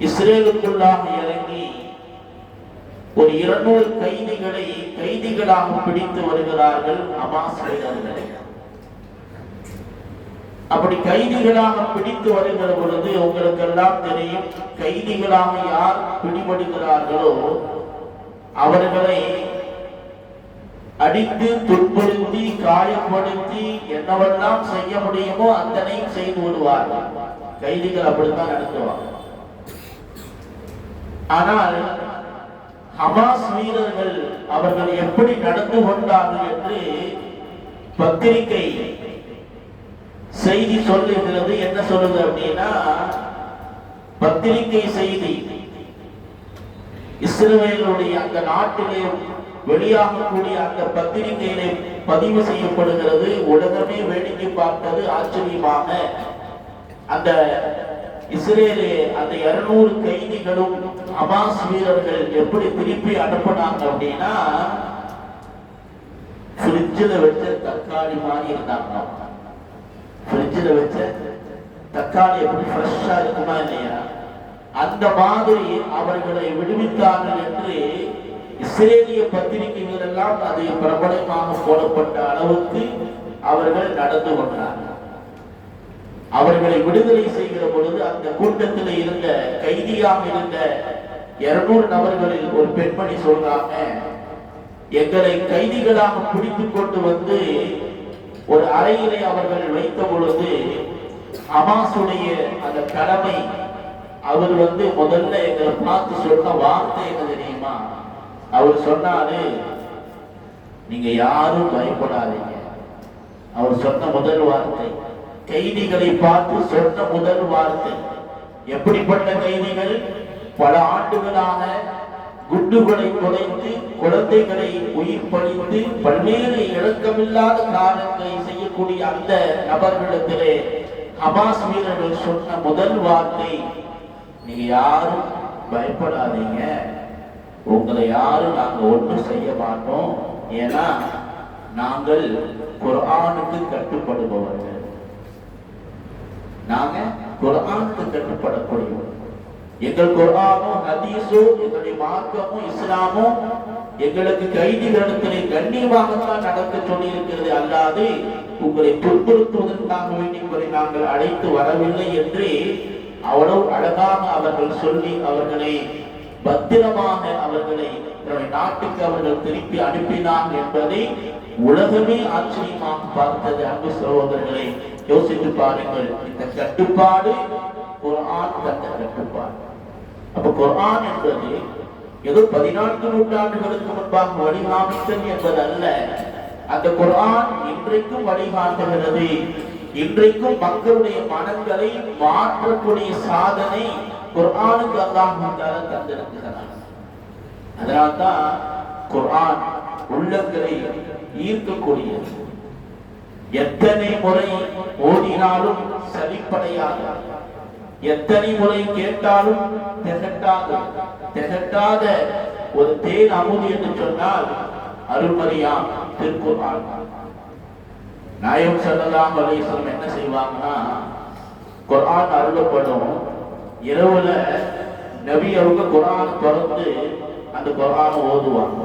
இஸ்ரேலுக்குள்ளாக இறங்கி ஒரு 200 கைதிகளை கைதிகளாக பிடித்து வருகிறார்கள் ஹமாஸ் வீரர்கள். அப்படி கைதிகளாக பிடித்து வருகிற பொழுது உங்களுக்கு எல்லாம் தெரியும், கைதிகளாக யார் பிடிபடுகிறார்களோ அவர்களை அடித்து துன்புறுத்தி காயப்படுத்தி என்னவெல்லாம் செய்ய முடியுமோ அத்தனையும் செய்து விடுவார்கள். கைதிகள் அப்படித்தான் நடத்துவாங்க. ஆனால் ஹமாஸ் வீரர்கள் அவர்கள் எப்படி நடந்து கொண்டார்கள் என்று பத்திரிகை செய்தி சொல்லுகிறது. என்ன சொல்லுது அப்படின்னா, பத்திரிகை செய்தி இஸ்ரவேலுடைய அந்த நாட்டிலே வெளியாகக்கூடிய அந்த பத்திரிகையிலே பதிவு செய்யப்படுகிறது. உலகமே வேடிக்கை பார்த்தது ஆச்சரியமாக. அந்த இஸ்ரேலே அந்த 200 கைதிகளும் ஹமாஸ் வீரர்கள் எப்படி திருப்பி அனுப்பினாங்க அப்படின்னா, ஃப்ரிட்ஜில் வச்ச தக்காளி மாதிரி இருந்தாங்க. ஃப்ரிட்ஜில் வச்ச தக்காளி எப்படி ஃப்ரெஷ்ஷா இருக்குமா இல்லையா, அந்த மாதிரி அவர்களை விடுவித்தார்கள் என்று இஸ்ரேலிய பத்திரிகைகள் எல்லாம் அது பிரபலமாக போடப்பட்ட அளவுக்கு அவர்கள் நடந்து கொண்டார்கள். அவர்களை விடுதலை செய்கிற பொழுது அந்த கூட்டத்தில் இருந்த கைதியாக இருந்த 200 நபர்களில் ஒரு பெண்மணி சொல்றாங்க, எங்களை கைதிகளாக பிடித்துக் கொண்டு வந்து ஒரு அறையிலே அவர்கள் வைத்த பொழுது ஹமாஸுடைய அந்த தலைமை அவர் முதல்ல எங்களை பார்த்து சொன்ன வார்த்தை என்ன தெரியுமா? அவர் சொன்னாரு, நீங்க யாரும் பயப்படாதீங்க. அவர் சொன்ன முதல் வார்த்தை, கைதிகளை பார்த்து சொன்ன முதல் வார்த்தை. எப்படிப்பட்ட கைதிகள்? பல ஆண்டுகளாக குண்டுகளை குறைத்து குழந்தைகளை உயிர் பழித்து பல்வேறு இழக்கமில்லாத காரணங்களை செய்யக்கூடிய அந்த நபர்களிடத்திலே ஹமாஸ் வீரர்கள் சொன்ன முதல் வார்த்தை, நீங்க யாரும் பயப்படாதீங்க, உங்களை யாரும் நாங்க ஒன்றும் செய்ய மாட்டோம், ஏன்னா நாங்கள் குர்ஆனுக்கு கட்டுப்படுபவர்கள், நாங்க குர்ஆனுக்கு கட்டுப்படக்கூடியவர்கள். எங்கள் குர்ஆனும் ஹதீஸும் எங்களுடைய மார்க்கமும் இஸ்லாமும் எங்களுக்கு கைதிகளிடத்திலே கண்ணியமாகத்தான் நடக்க சொல்லி இருக்கிறது, அல்லாது உங்களை துன்புறுத்துவதற்காக வேண்டி உங்களை நாங்கள் அழைத்து வரவில்லை என்று அவ்வளவு அழகாக அவர்கள் சொல்லி அவர்களை பத்திரமாக அவர்களை நாட்டுக்கு அவர்கள் திருப்பி அனுப்பினார் என்பதை உலகமே ஆச்சரியமாக பார்த்தது. அன்பு சகோதரர்களை யோசித்து பாருங்கள். இந்த கட்டுப்பாடு குர்ஆன் தந்த கட்டுப்பாடு. அப்ப குர்ஆன் என்பது ஏதோ 14 நூற்றாண்டுகளுக்கு முன்பாக வழிகாட்டுதல் என்பது அல்ல. அந்த குர்ஆன் இன்றைக்கும் வழிகாட்டுகிறது. இன்றைக்கும் மக்களுடைய மனங்களை மாற்றக்கூடிய சாதனை குர்ஆனுக்கு அல்லாஹ் தந்திருக்கிறார். அதனால்தான் குர்ஆன் உள்ளங்களை ஈர்க்கக்கூடியது. எத்தனை முறை ஓதினாலும் சலிப்படையாது, எத்தனை முறை கேட்டாலும் திகட்டாத ஒரு தேன் அமுது என்று சொன்னால் அருள்மறையாம் திருக்குர்ஆன். நாயகம் ஸல்லல்லாஹு அலைஹி வஸல்லம் என்ன செய்வாங்கன்னா, குர்ஆன் அருளப்படும் இரவுல நபி அவங்க குர்ஆன் திறந்து அந்த குர்ஆனை ஓதுவாங்க.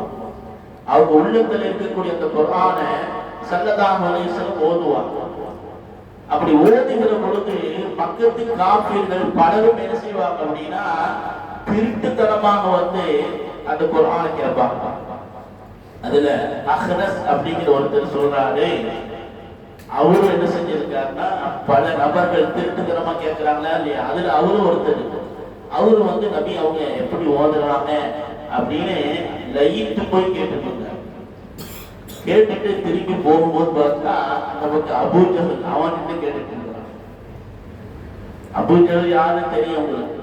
அவங்க உள்ளத்தில் இருக்கக்கூடிய அந்த குர்ஆனை ஸல்லல்லாஹு அலைஹி வஸல்லம் ஓதுவாங்க. அப்படி ஓதுகிற பொழுது பக்கத்து காஃபிர்கள் பலரும் என்ன செய்வாங்க அப்படின்னா, திருட்டுத்தனமாக அந்த குர்ஆனை கேட்பாங்க. அதுல அஹ்னஸ் அப்படிங்கிற ஒருத்தர் சொல்றாரு, அவரும் என்ன செஞ்சிருக்காருன்னா பல நபர்கள் திருட்டுத்தனமா கேட்கிறாங்களா இல்லையா, அதுல அவரும் ஒருத்தர். அவரு வந்து நபி அவங்க எப்படி ஓதுறாங்க அப்படின்னு லயிட்டு போய் கேட்டுட்டு இருந்தார். கேட்டுட்டு திரும்பி போகும்போது பார்த்தா நமக்கு அபூஜஹல் அவன் கேட்டுட்டு இருக்கிறான். அபூஜஹல் யாருன்னு தெரியும் உங்களுக்கு.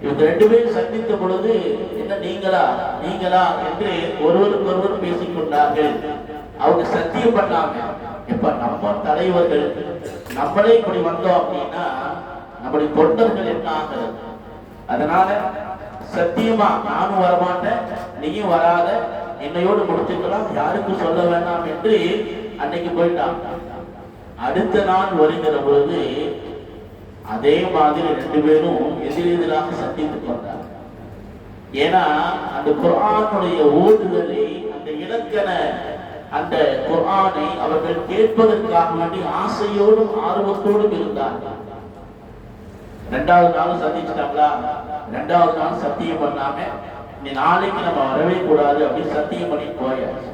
இவங்க ரெண்டு பேரும் சந்தித்த பொழுது என்ன நீங்களா நீங்களா என்று ஒருவருக்கு ஒருவர் பேசிக்கொண்டார்கள். அவங்க சத்தியம் பண்ணாங்க, இப்ப நம்ம தலைவர்கள் நம்மளே இப்படி வந்தோம் அப்படின்னா நம்முடைய தொண்டர்கள் என்ன ஆகிறது, அதனால சத்தியமா நானும் வரமாட்டேன், நீயும் வராத, என்னையோடு முடிச்சுக்கலாம், யாருக்கும் சொல்ல வேண்டாம் என்று அன்னைக்கு போயிட்டாங்க. அடுத்த நாள் வருகிற பொழுது அதே மாதிரி ரெண்டு பேரும் எதிரெதிராக சந்தித்து கொண்டாங்க. ஏன்னா அந்த குர்ஆனுடைய ஓதுதலை, அந்த இலக்கண அந்த குர்ஆனை அவர்கள் கேட்பதற்காக வேண்டி ஆசையோடும் ஆர்வத்தோடும் இருந்தார்கள். ரெண்டாவது நாள் சந்திச்சிட்டாங்களா, ரெண்டாவது நாள் சத்தியம் பண்ணாம நீ நாளைக்கு நம்ம வரவே கூடாது அப்படின்னு சத்தியம் பண்ணி போயாச்சு.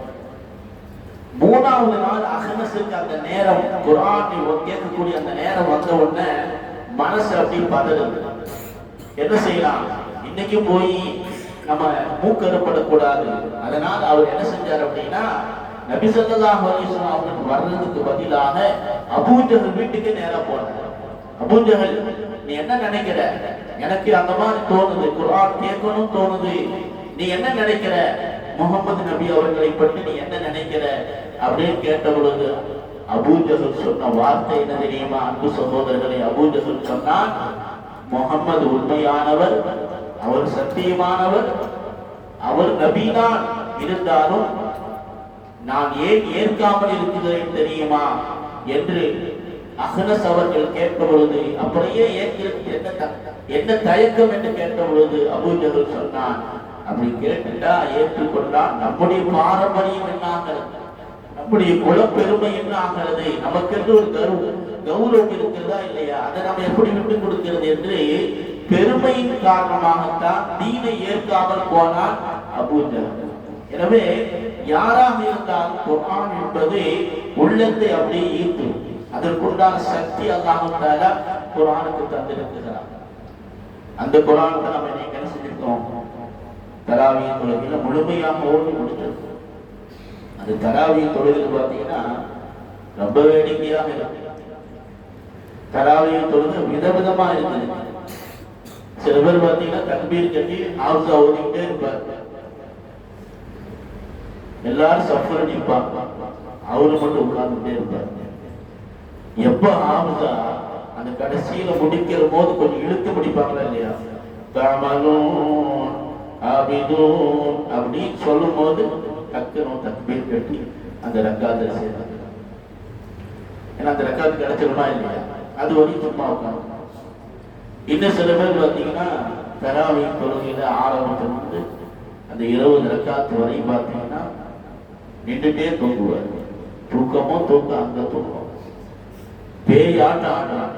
மூணாவது நாள் அஹ்னஸுக்கு அந்த நேரம் குர்ஆனை கேட்கக்கூடிய அந்த நேரம் வந்த உடனே மனசு அப்படி பதறுது. என்ன செய்யலாம், இன்னைக்கு போய் நம்ம மூக்கறுப்படக்கூடாது. அதனால அவர் என்ன செஞ்சார் அப்படின்னா நபி ஸல்லல்லாஹு அலைஹி வஸல்லம் அவங்களுக்கு வர்றதுக்கு பதிலாக அபூஜஹல் வீட்டுக்கு நேரா போனார். அபூஜஹல், நீ என்ன நினைக்கிற, எனக்கு அந்த மாதிரி தோணுது, குர்ஆன் கேட்கணும் தோணுது, நீ என்ன நினைக்கிற, முகமது நபி அவர்களை பற்றி நீ என்ன நினைக்கிற அப்படின்னு கேட்ட பொழுது அபூஜஹல் சொன்ன வார்த்தை என்ன தெரியுமா அன்பு சகோதரர்களை? அபூஜஹல் சொன்னான், முகமது உண்மையானவர், அவர் சத்தியமானவர், அவர் நபிதான், இருந்தாலும் நான் ஏன் ஏற்காமல் இருக்கிறேன் தெரியுமா என்று அஹ்னஸ் அவர்கள் கேட்ட பொழுது, அப்படியே ஏற்கிறது என்ன தயக்கம் என்று கேட்ட பொழுது அபூஜஹல் சொன்னான், அப்படி கேட்டுட்டா ஏற்றுக்கொண்டால் நம்முடைய பாரம்பரியம் என்ன ஆகிறது, நம்முடைய குலப்பெருமை என்ன ஆகிறது, நமக்கு என்று ஒரு கௌரவம் இருக்கிறதா இல்லையா, அதை நம்ம எப்படி விட்டு கொடுக்கிறது என்று பெருமையின் காரணமாகத்தான் தீனை ஏற்காமல் போனான் அபூஜஹல். எனவே யாராக இருந்தாலும் குர்ஆன் என்பது உள்ளத்தை அப்படியே ஈர்த்து அதற்குண்டான சக்தி அல்லாஹ் தஆலா குர்ஆனுக்கு தந்திருக்கிறார். அந்த குர்ஆனை நம்ம இன்னைக்கு என்ன செஞ்சிருக்கோம், தராவீஹ் தொழுகையில முழுமையாக ஓடி முடிச்சிருக்கோம். அந்த தராவீஹ் தொழுகையில் பார்த்தீங்கன்னா ரொம்ப வேடிக்கையாக இருக்கு. தராவீஹ் தொழுகை விதவிதமா இருக்குது. சில பேர் பார்த்தீங்கன்னா தக்பீர் கட்டி ஹாஃபிஸா ஓதிக்கிட்டே இருப்பார், எல்லாரும் சஃபர் நிற்பாங்க, அவரு மட்டும் உட்கார்ந்துட்டே இருப்பார். எப்ப ஹாஃபிஸா அந்த கடைசியில முடிக்கிற போது கொஞ்சம் இழுத்து முடிப்பாங்களா இல்லையா, அப்படி சொல்லும் போது டக்குன்னு தக்பீர் கட்டி அந்த ரக்காத்தை செய்யறாங்க. ஏன்னா அந்த ரக்காத்து கிடைச்சிருமா இல்லையா, அது வரைக்கும் சும்மா உட்காந்து. இன்னும் சில பேர் பார்த்தீங்கன்னா தராவீஹ் தொழுகையில ஆரம்பத்திலிருந்து அந்த 20 ரக்காத்து வரையும் பார்த்தீங்கன்னா நின்றுட்டே தூங்குவார். தூக்கமோ தூக்கம், அந்த தூக்கம் பேய் ஆட்டம் ஆடுறாங்க,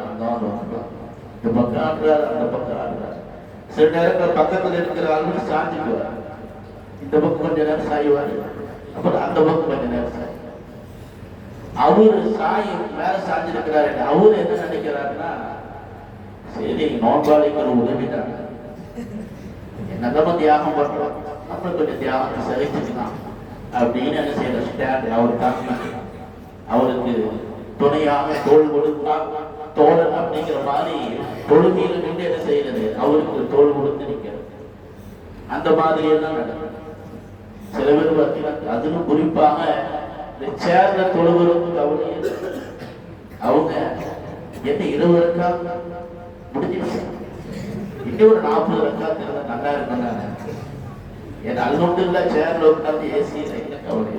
இந்த பக்கம் ஆடுறாரு, அந்த பக்கம் ஆடுறாரு. சில நேரங்கள் பக்கத்தில் இருக்கிற ஆளுநர் சாஞ்சிக்குவார், இந்த பக்கம் கொஞ்ச நேரம் சாய்வார், அப்புறம் அந்த பக்கம் கொஞ்ச நேரம் சாய். அவரு சாய் மேல சாஞ்சிருக்கிறாரு, அவரு என்ன நினைக்கிறாருன்னா, சரி நோன்பாளிக்கிற உதவிட்டாங்க, என்னதான் தியாகம் பண்றோம், நம்மளும் கொஞ்சம் தியாகத்தை செலுத்திக்கலாம் அப்படின்னு என்ன செய்யற ஸ்டாண்ட் அவர் தாங்க அவருக்கு துணையாக தோல் கொடுத்தார். தோழன் அப்படிங்கிற மாதிரி தொழுகையில நின்று என்ன செய்யறது, அவருக்கு தோல் கொடுத்து நிற்கிறது. அந்த மாதிரி எல்லாம் நடக்கும். சில பேர் பார்த்தீங்கன்னா அதிலும் குறிப்பாக இந்த சேர்ந்த தொழுகிறவங்க கவலை, அவங்க என்ன 20 ரக்காத் முடிஞ்சிருச்சு, இன்னும் ஒரு 40 ரக்காத் இருந்தா நல்லா இருக்கும் தானே. ஏன்னா அது மட்டும் இல்ல, சேர்ல உட்காந்து ஏசி என்ன கவலை.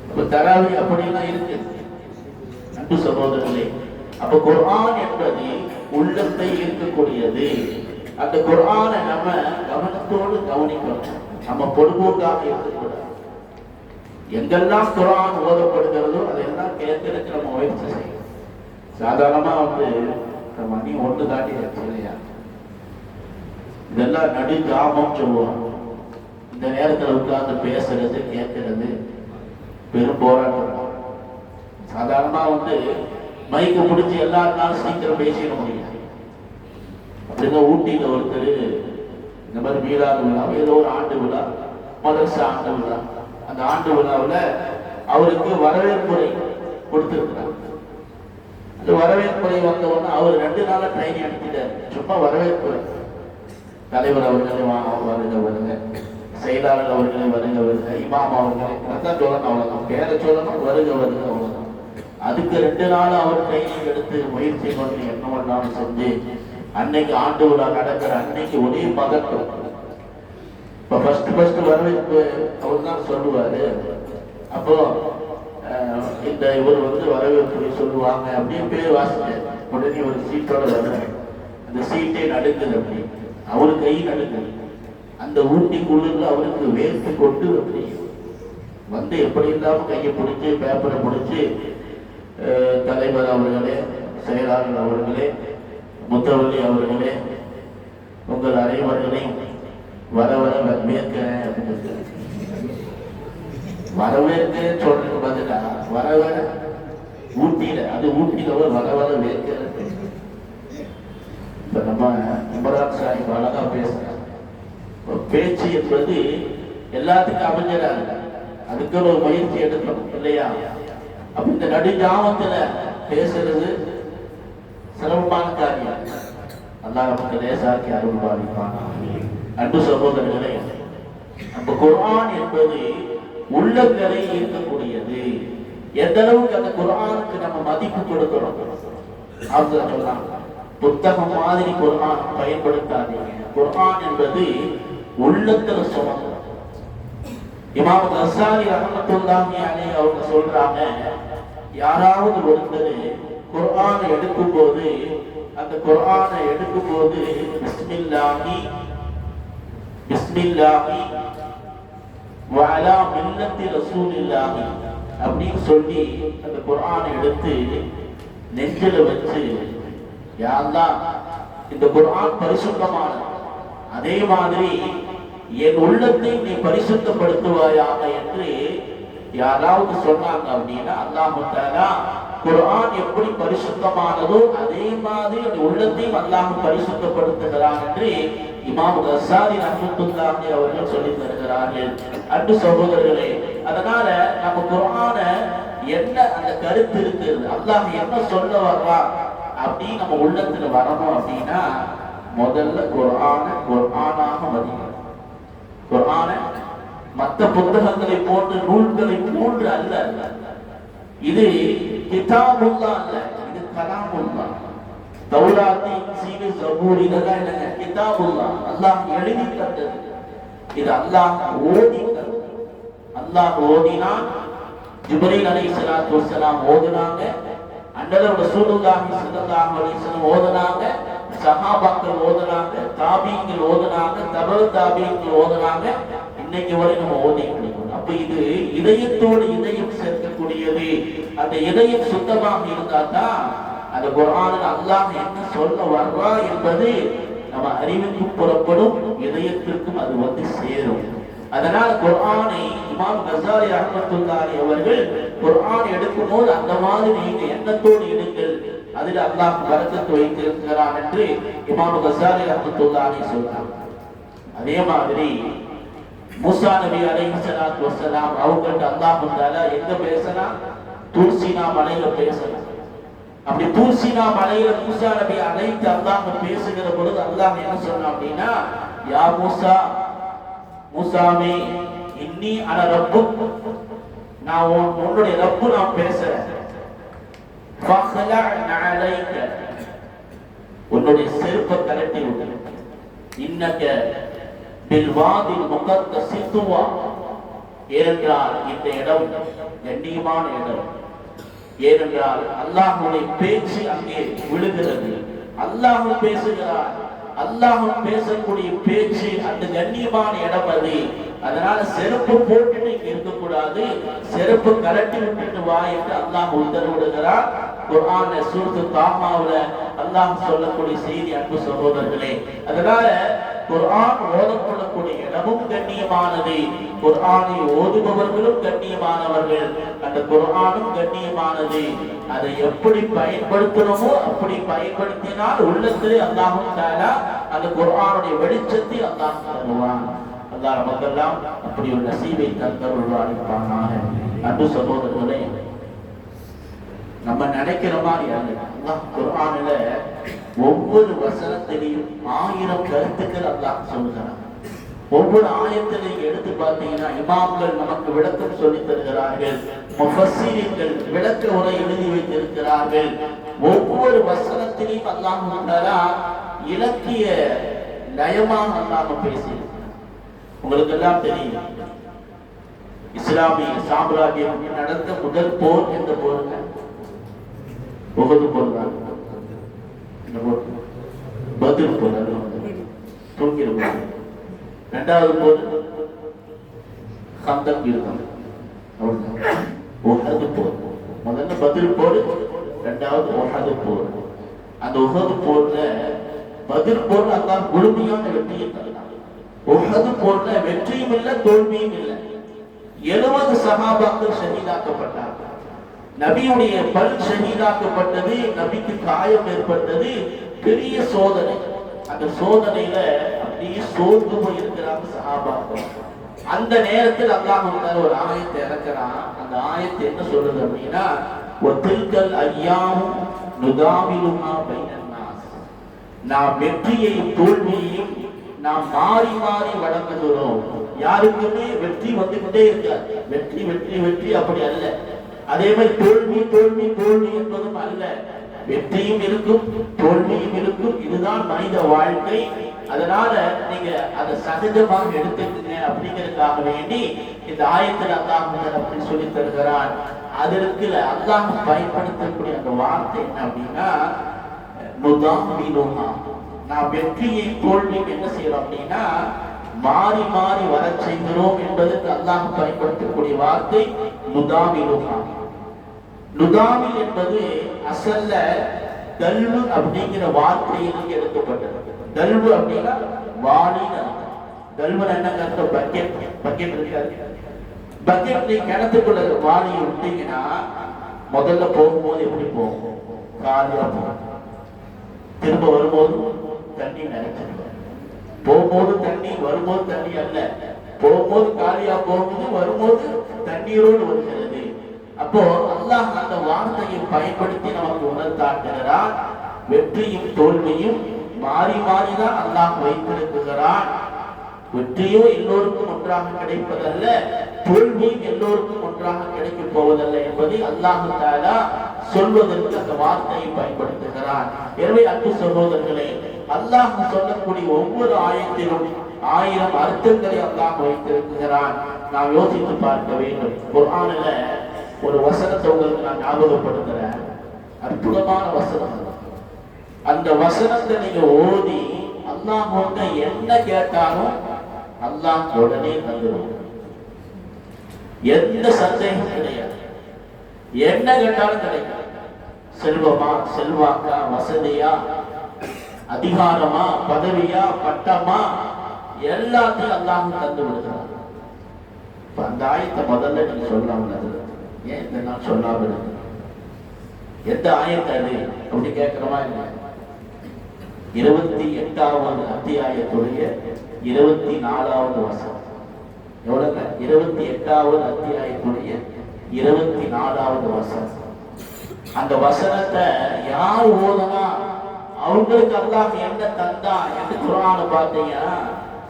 அப்ப தராவீஹ் அப்படிலாம் இருக்கு அன்பு சகோதரர்களே. அப்ப குர்ஆன் என்பது உள்ளத்தை ஈர்க்கக்கூடியது. அந்த குர்ஆனை நம்ம கவனத்தோடு கவனிக்கணும், நம்ம பொதுபோக்காக இருக்கக்கூடாது. எங்கெல்லாம் குர்ஆன் ஓதப்படுகிறதோ அதெல்லாம் கேட்கறதுக்கு நம்ம முயற்சி செய்யணும். சாதாரணமா மணி 1 தாண்டி இல்லையா, இதெல்லாம் நடு ஜாமம் சொல்லுவாங்க. இந்த நேரத்தில் உட்கார்ந்து பேசுறது கேட்கறது பெரும் போராட்டம். சாதாரணமா மைக்கு பிடிச்சி எல்லாருனாலும் சீக்கிரம் பேசிட முடியும். அப்படிதான் ஊட்டியில ஒருத்தர் இந்த மாதிரி மீளாது விழா, ஏதோ ஒரு ஆண்டு விழா, மதரசா ஆண்டு விழா, அந்த ஆண்டு விழாவில் அவருக்கு வரவேற்புரை கொடுத்திருக்கிறார். அந்த வரவேற்புரை வந்தவொன்னு அவர் 2 நாளா ட்ரைனிங் எடுத்துட்டார். சும்மா வரவேற்புரை, தலைவர் அவர்களே வருக வருங்க, செயலாளர் அவர்களே வருக வருக, இமாம் அவர்களே தான் சொல்லணும், அவ்வளவுதான். பேரை சொல்லணும், வருக வருக, அவ்வளவுதான். அதுக்கு 2 நாள் அவர் ட்ரைனிங் எடுத்து முயற்சி பண்ணி என்ன பண்ணாலும் செஞ்சு அன்னைக்கு ஆண்டு விழா நடக்கிற அன்னைக்கு ஒரே பதட்டம். இப்ப ஃபர்ஸ்ட் வரவேற்பு அவர் தான் சொல்லுவாரு. அப்போ இந்த இவர் வரவேற்பு சொல்லுவாங்க அப்படின்னு பேர் வாசிட்டார். உடனே ஒரு சீட்டோட வர்றாரு. அந்த சீட்டே நடுங்குது. அப்படி அவரு கை நடுங்குது. அந்த ஊட்டி குளிர்ல அவருக்கு வேர்த்து கொண்டு அப்படி எப்படி இல்லாம கையை பிடிச்சி பேப்பரை பிடிச்சி, தலைவர் அவர்களே, செயலாளர் அவர்களே, முத்தவள்ளி அவர்களே, உங்கள் அனைவர்களையும் வர வரவேற்கிறேன் அப்படின்னு வரவேற்க சொல்றதுக்கு பதிலா வர ஊட்டியில, அது ஊட்டியில வர வேற்கிறது. இப்ப நம்ம இம்ரான் சாஹிப் அழகா பேசுறோம். பேச்சு என்பது எல்லாத்துக்கும் அமைஞ்சராங்க, அதுக்கு ஒரு முயற்சி எடுக்கணும் இல்லையா? அப்ப இந்த நடுஜாமத்துல பேசுறது சிரமமான காரியம். அல்லாஹ் நமக்கு லேசாக்கி அருள் பாலிப்பான். அன்பு சகோதரர்களே, நம்ம குர்ஆன் என்பது உள்ளங்களை ஈர்க்கக்கூடியது. எந்த அளவுக்கு அந்த குர்ஆனுக்கு நம்ம மதிப்பு கொடுக்கிறோம். அவங்க சொல்றாங்க, புத்தகம் மாதிரி குர்ஆன் பயன்படுத்தாதீங்க. குர்ஆன் என்பது உள்ளத்துல சுமக்கும். இமாம் கஸ்ஸாலி ரஹ்மத்துல்லாஹி அலைஹி அவங்க சொல்றாங்க, யாராவது ஒருத்தர் குர்ஆனை எடுக்கும்போது அந்த குர்ஆனை எடுக்கும்போது பிஸ்மில்லாஹி பிஸ்மில்லாஹி வஅலா மில்லத்தி ரசூலில்லாஹி அப்படின்னு சொல்லி அந்த குர்ஆனை எடுத்து நெஞ்சில வச்சு, யா அல்லாஹ் இந்த குர்ஆன் பரிசுத்தமானது, அதே மாதிரி என் உள்ளத்தை நீ பரிசுத்தப்படுத்துவாயாக என்று யாராவது சொன்னாங்க அப்படின்னா, அல்லாஹ் தஆலா குர்ஆன் எப்படி பரிசுத்தமானதோ அதே மாதிரி அந்த உள்ளத்தையும் அல்லாஹ் பரிசுத்தப்படுத்துகிறான் என்று இமாம் கஸ்ஸாலி ரஹ்மத்துல்லாஹி அவர்கள் சொல்லி தருகிறார்கள். அன்பு சகோதரர்களே, அதனால நம்ம குர்ஆன என்ன அந்த கருத்து இருக்குது, அல்லாஹ் என்ன சொல்ல வர்றா அப்படி நம்ம உள்ளத்துல வரணும் அப்படின்னா, முதல்ல குர்ஆனாக மதிக்கணும். குர்ஆன மற்ற புத்தகங்களை போன்று நூல்களை போன்று அல்ல. இது கிதாபுல்லாஹ் அல்ல, இது கலாமுல்லாஹ். தௌராத், இன்ஜீல், ஜபூர் இதெல்லாம் என்னங்க? கிதாபுல்லாஹ், அல்லாஹ் எழுதி தந்தது. இது அல்லாஹ் ஓதி தந்தது. அல்லாஹ் ஓதினான், ஜிப்ரீல் அலைஹிஸ்ஸலாத்து வஸ்ஸலாம் ஓதுனாங்க, அன்னதர் ரசூலுல்லாஹி ஸல்லல்லாஹு அலைஹி வஸல்லம் ஓதுனாங்க, சஹாபாக்கள் ஓதுனாங்க, தாபீங்கள் ஓதுனாங்க, தபு தாபீங்கள் ஓதுனாங்க, இன்னைக்கு வரை நம்ம ஓதிக்கணும். அப்ப இது இதயத்தோடு இதயம் சேர்க்கக்கூடியது. அந்த இதயம் சுத்தமாக இருந்தா தான் அந்த குர்ஆனில் அல்லாஹ் என்ன சொல்ல வர்றா என்பது நம்ம அறிவுக்கு புறப்படும், இதயத்திற்கும் அது சேரும். அதனால் குர்ஆனை இமாம் கஸ்ஸாலி ரஹ்மத்துல்லாஹி அவர்கள் குர்ஆன் எடுக்கும் போது அந்த மாதிரி நீங்க எண்ணத்தோடு எடுங்கள், அதில் அல்லாஹ் பரக்கத் வைத்திருக்கிறான் என்று இமாம் கஸ்ஸாலி ரஹ்மத்துல்லாஹி சொல்றாங்க. அதே மாதிரி மூசா நபி அலைஹிஸ்ஸலாத்து வஸ்ஸலாம் அவங்கள்ட்ட அல்லாஹ் தஆலா எங்க பேசினா, தூர்சீனா மலையில பேசினா. அப்படி தூர்சீனா மலையில மூசா நபி அழைத்து அல்லாஹ் பேசுகிற பொழுது அல்லாஹ் என்ன சொன்னான் அப்படின்னா, யா மூசா, மூசாமே இன்னி அன ரப்புக், நான் உன்னுடைய ரப்பு, நான் பேசுறேன். ஃபக்லா அலைக, உன்னுடைய செருப்பை கழட்டி விடு. இன்னக பில்வாதில் முகத்தஸி துவா, ஏனென்றால் இந்த இடம் கண்ணியமான இடம். ஏனென்றால் அல்லாஹ்வுடைய பேச்சு அங்கே விழுகிறது. அல்லாஹ் பேசுகிறார், அல்லாஹ் பேசக்கூடிய பேச்சு அந்த கண்ணியமான இடம் அது. அதனால செருப்பு போட்டுட்டு இங்க இருக்கக்கூடாது, செருப்பு கலட்டி விட்டுட்டு வா என்று அல்லாஹ் உத்தரவிடுகிறார். குர்ஆன்ல சூரத்து தாஹாவுல அல்லாஹ் சொல்லக்கூடிய செய்தி, அன்பு சகோதரர்களே. அதனால குர்ஆன் ஓதப்படக்கூடிய இடமும் கண்ணியமானது, குர்ஆனை ஓதுபவர்களும் கண்ணியமானவர்கள், அந்த குர்ஆனும் கண்ணியமானது. அதை எப்படி பயன்படுத்தணுமோ அப்படி பயன்படுத்தினால் உள்ளத்திலே அல்லாஹ் தஆலா அந்த குர்ஆனுடைய வெளிச்சத்தை அல்லாஹ் தருவான். அல்லாஹ் நமக்கெல்லாம் அப்படி ஒரு நசீபை தந்தருள்வானாக. அன்பு சகோதரர்களே, நம்ம நினைக்கிற மாதிரி அல்லாஹ் குர்ஆனில ஒவ்வொரு வசனத்திலையும் 1000 கருத்துக்கள் அல்லாஹ் சொல்கிறான். ஒவ்வொரு ஆயத்திலையும் எடுத்து பார்த்தீங்கன்னா இமாம்கள் நமக்கு விளக்கம் சொல்லி தருகிறார்கள், முஃபஸ்ஸிரீன்கள் விளக்க உரை எழுதி வைத்திருக்கிறார்கள். ஒவ்வொரு வசனத்திலையும் அல்லாஹ் தஆலா இலக்கிய நயமாக அல்லாஹ் பேசியிருக்கிறார். உங்களுக்கு எல்லாம் தெரியும், இஸ்லாமிய சாம்ராஜ்யம் நடந்த முதல் போர் என்ற போருங்க உஹது போர் தான். பத்ர் போர் தூங்கிருப்பாங்க. இரண்டாவது போர் கந்தக் யுத்தம். உஹது போர் முதல்ல பத்ர் போர், இரண்டாவது உஹது போர். அந்த உஹது போர்ல பத்ர் போர்ல அல்லாஹ் முழுமையான வெற்றியை தந்தார். உஹது போர்ல வெற்றியும் இல்லை தோல்வியும் இல்லை. 70 சஹாபாக்கள் ஷஹீதாக்கப்பட்டார்கள். நபியுடைய பல் ஷஹீதாக்கப்பட்டது, நபிக்கு காயம் ஏற்பட்டது, பெரிய சோதனை. அந்த சோதனையில அப்படியே சோர்ந்து போயிருக்கிறாங்க சஹாபாக்கள். அந்த நேரத்தில் அல்லாஹ் ஒரு ஆயத்தை இறக்குறான். அந்த ஆயத்தை என்ன சொல்றது அப்படின்னா, வதில்கல் அய்யாம் நுதாவிலுமா பைனன் நாஸ், நாம் வெற்றியையும் தோல்வியையும் நாம் மாறி மாறி வழங்குகிறோம். யாருக்குமே வெற்றி வந்து கொண்டே இருக்காது. வெற்றி வெற்றி வெற்றி அப்படி அல்ல. அதே மாதிரி தோல்வி தோல்வி தோல்வி என்பதும் அல்ல. வெற்றியும் இருக்கும் தோல்வியும் இருக்கும். இதுதான் மனித வாழ்க்கை. அதனால நீங்க அதை சகஜமாக எடுத்துக்கங்க அப்படிங்கிறதுக்காக வேண்டி இந்த ஆயத்தில் அல்லாஹ் அப்படி சொல்லி தருகிறான். அதற்கு அல்லாஹ் பயன்படுத்தக்கூடிய அந்த வார்த்தை என்ன அப்படின்னா, நுதாமிலுஹா, நான் வெற்றியை தோல்வி என்ன செய்யறோம் அப்படின்னா மாறி மாறி வர செய்கிறோம் என்பதற்கு அல்லாஹ் பயன்படுத்தக்கூடிய வார்த்தை நுதாமிலுஹா. நுதாமில் என்பது அசல்ல தல்வு அப்படிங்கிற வார்த்தையிலிருந்து எடுக்கப்பட்டது. தல்வு அப்படின்னா வாளின்னு அர்த்தம். தல்வன் என்ன அர்த்தம்? பக்கெட். பக்கெட் இருக்காது. பக்கெட் நீ கிணத்துக்குள்ள வாளியை விட்டீங்கன்னா முதல்ல போகும்போது எப்படி போகும்? காலியா போகும். திரும்ப வரும்போது தண்ணி நினைச்சிருக்க. போகும்போது தண்ணி, வரும்போது தண்ணி அல்ல. போகும்போது காலியா போகும்போது, வரும்போது தண்ணீரோடு வருகிறது. அப்போ அல்லாஹ் அந்த வார்த்தையை பயன்படுத்தி நமக்கு உணர்த்தாட்டுகிறான். வெற்றியும் தோல்வியும் மாறி மாறிதான் அல்லாஹ் வைத்திருக்கிறான். வெற்றியோ எல்லோருக்கும் ஒன்றாக கிடைப்பதல்ல, தோல்வியும் எல்லோருக்கும் ஒன்றாக கிடைக்கப் போவதல்ல என்பதை அல்லாஹ் தஆலா சொல்வதற்கு அந்த வார்த்தையை பயன்படுத்துகிறான். எனவே அன்பு சகோதரர்களே, அல்லாஹ் சொல்லக்கூடிய ஒவ்வொரு ஆயத்திலும் 1000 அர்த்தங்களை அல்லாஹ் வைத்திருக்கிறான். நாம் யோசித்து பார்க்க வேண்டும். குர்ஆனில ஒரு வசனத்தை உங்களுக்கு நான் ஞாபகப்படுத்துறேன். அற்புதமான வசனம். அந்த வசனத்தை நீங்க ஓதி அல்லாஹ் என்ன கேட்டாலும் அல்லாஹ் உடனே தந்துடும். எந்த சந்தேகம் கிடையாது. என்ன கேட்டாலும் கிடைக்கும். செல்வமா, செல்வாக்கா, வசதியா, அதிகாரமா, பதவியா, பட்டமா, எல்லாத்தையும் அல்லாஹ் தந்து விடுகிறார். அந்த ஆயத்தை முதல்ல நீங்க சொல்லாம ஏன் இந்த நான் சொல்லாம இருக்கு? எந்த ஆயத்தை அது அப்படி கேட்கிறோமா இல்லை? 28வது அத்தியாயத்துடைய 24வது வசனம். எவ்வளவு? 28வது அத்தியாயத்துடைய 24வது வசனம். அந்த வசனத்தை யார் ஓதுனா அவங்களுக்கு அல்லாஹ் என்ன தந்தா என்று குர்ஆனை பார்த்தீங்கன்னா,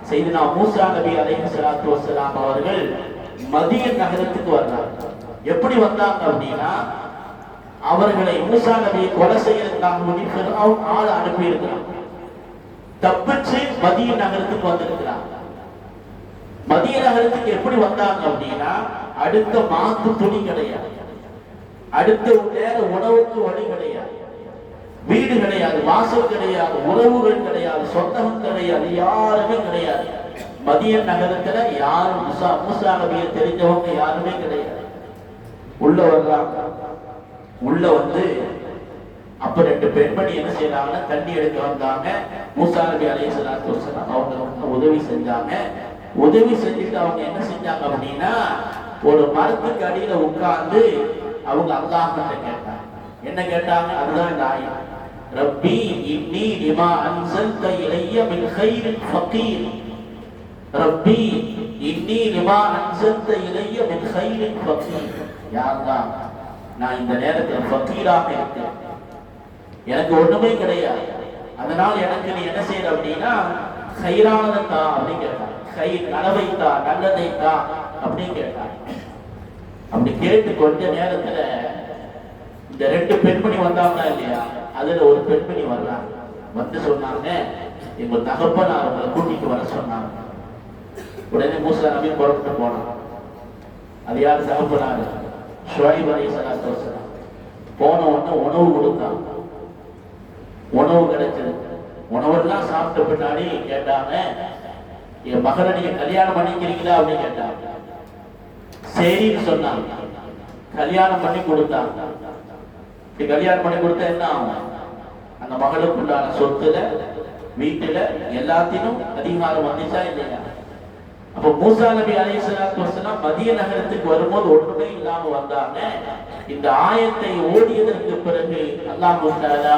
சையதுனா மூசா நபி அலைஹிஸ்ஸலாத்து வஸ்ஸலாம் அவர்கள் மதீன் நகரத்துக்கு வந்தாங்க. எப்படி வந்தாங்க அப்படின்னா, அவர்களை மூசா நபியை கொலை செய்யறதுக்காக ஃபிரௌன் ஆள் அனுப்பி இருக்கிறான். தப்பிச்சு மதீன் நகரத்துக்கு வந்திருக்கிறாங்க. மதீன் நகரத்துக்கு எப்படி வந்தாங்க அப்படின்னா, அடுத்த மாத்து துணி கிடையாது, அடுத்த நேர உணவுக்கு வழி கிடையாது, வீடு கிடையாது, வாசல் கிடையாது, உறவுகள் கிடையாது, சொந்தம் கிடையாது, யாருமே கிடையாது. மதீன் நகரத்துல யாரும் மூசா நபியை தெரிஞ்சவங்க யாருமே கிடையாது. உள்ள வர்றாங்க. உள்ள வந்து அப்ப ரெண்டு பெண்மணி என்ன செய்யறாங்கன்னா தண்ணி எடுக்க வந்தாங்க. மூசா நபி அலைஹிஸ்ஸலாத்து வஸலாம் அவங்க உதவி செஞ்சாங்க. உதவி செஞ்சுட்டு அவங்க என்ன செஞ்சாங்க அப்படின்னா ஒரு மரத்துக்கு அடியில உட்கார்ந்து அவங்க அல்லாஹ் கிட்ட கேட்டாங்க. என்ன கேட்டாங்க? அதுதான் இந்த ஆயத். ரப்பி இன்னி லிமா அன்ஸல்த இலைய மின் கைரின் ஃபகீர். ரப்பி இன்னி லிமா அன்ஸல்த இலைய மின் கைரின் ஃபகீர். யா அல்லாஹ், நான் இந்த நேரத்தில் ஃபகீராக இருக்கேன், எனக்கு ஒண்ணுமே கிடையாது, அதனால எனக்கு நீ என்ன செய்யற அப்படின்னா கைரானதை தா அப்படின்னு கேட்டான். கை நலவைத்தா, நல்லதைத்தா அப்படின்னு கேட்டான். அப்படி கேட்டு கொஞ்ச நேரத்துல இந்த ரெண்டு பெண்மணி வந்தாங்களா இல்லையா, அதுல ஒரு பெண்மணி வர்றாங்க. வந்து சொன்னாங்க, எங்க தகப்பனார் உங்களை கூட்டிட்டு வர சொன்னாங்க. உடனே மூசா நபி புறப்பட்டு போனான். அது யார்? தகப்பனார் ஷுவைப் அலைஹிஸ்ஸலாத்து வஸலாம். போன உடனே உணவு கொடுத்தாங்க. உணவு கிடைச்சது. உணவெல்லாம் சாப்பிட்ட பின்னாடி கேட்டாங்க, என் மகனை நீங்க கல்யாணம் பண்ணிக்கிறீங்களா அப்படின்னு கேட்டாங்க. சரின்னு சொன்னாங்க. கல்யாணம் பண்ணி கொடுத்தாங்க. கல்யாணம் பண்ணி கொடுத்தா என்ன ஆகும்? அந்த மகளுக்குண்டான சொத்துல வீட்டுல எல்லாத்திலும் அதிகாரம் வந்துச்சா இல்லையா? அப்ப மூசா நபி அலைஹிஸ்ஸலாத்து வஸலாம் மதிய நகரத்துக்கு வரும்போது ஒன்றுமே இல்லாம வந்தாங்க. இந்த ஆயத்தை ஓடியதற்கு பிறகு அல்லாஹ் தஆலா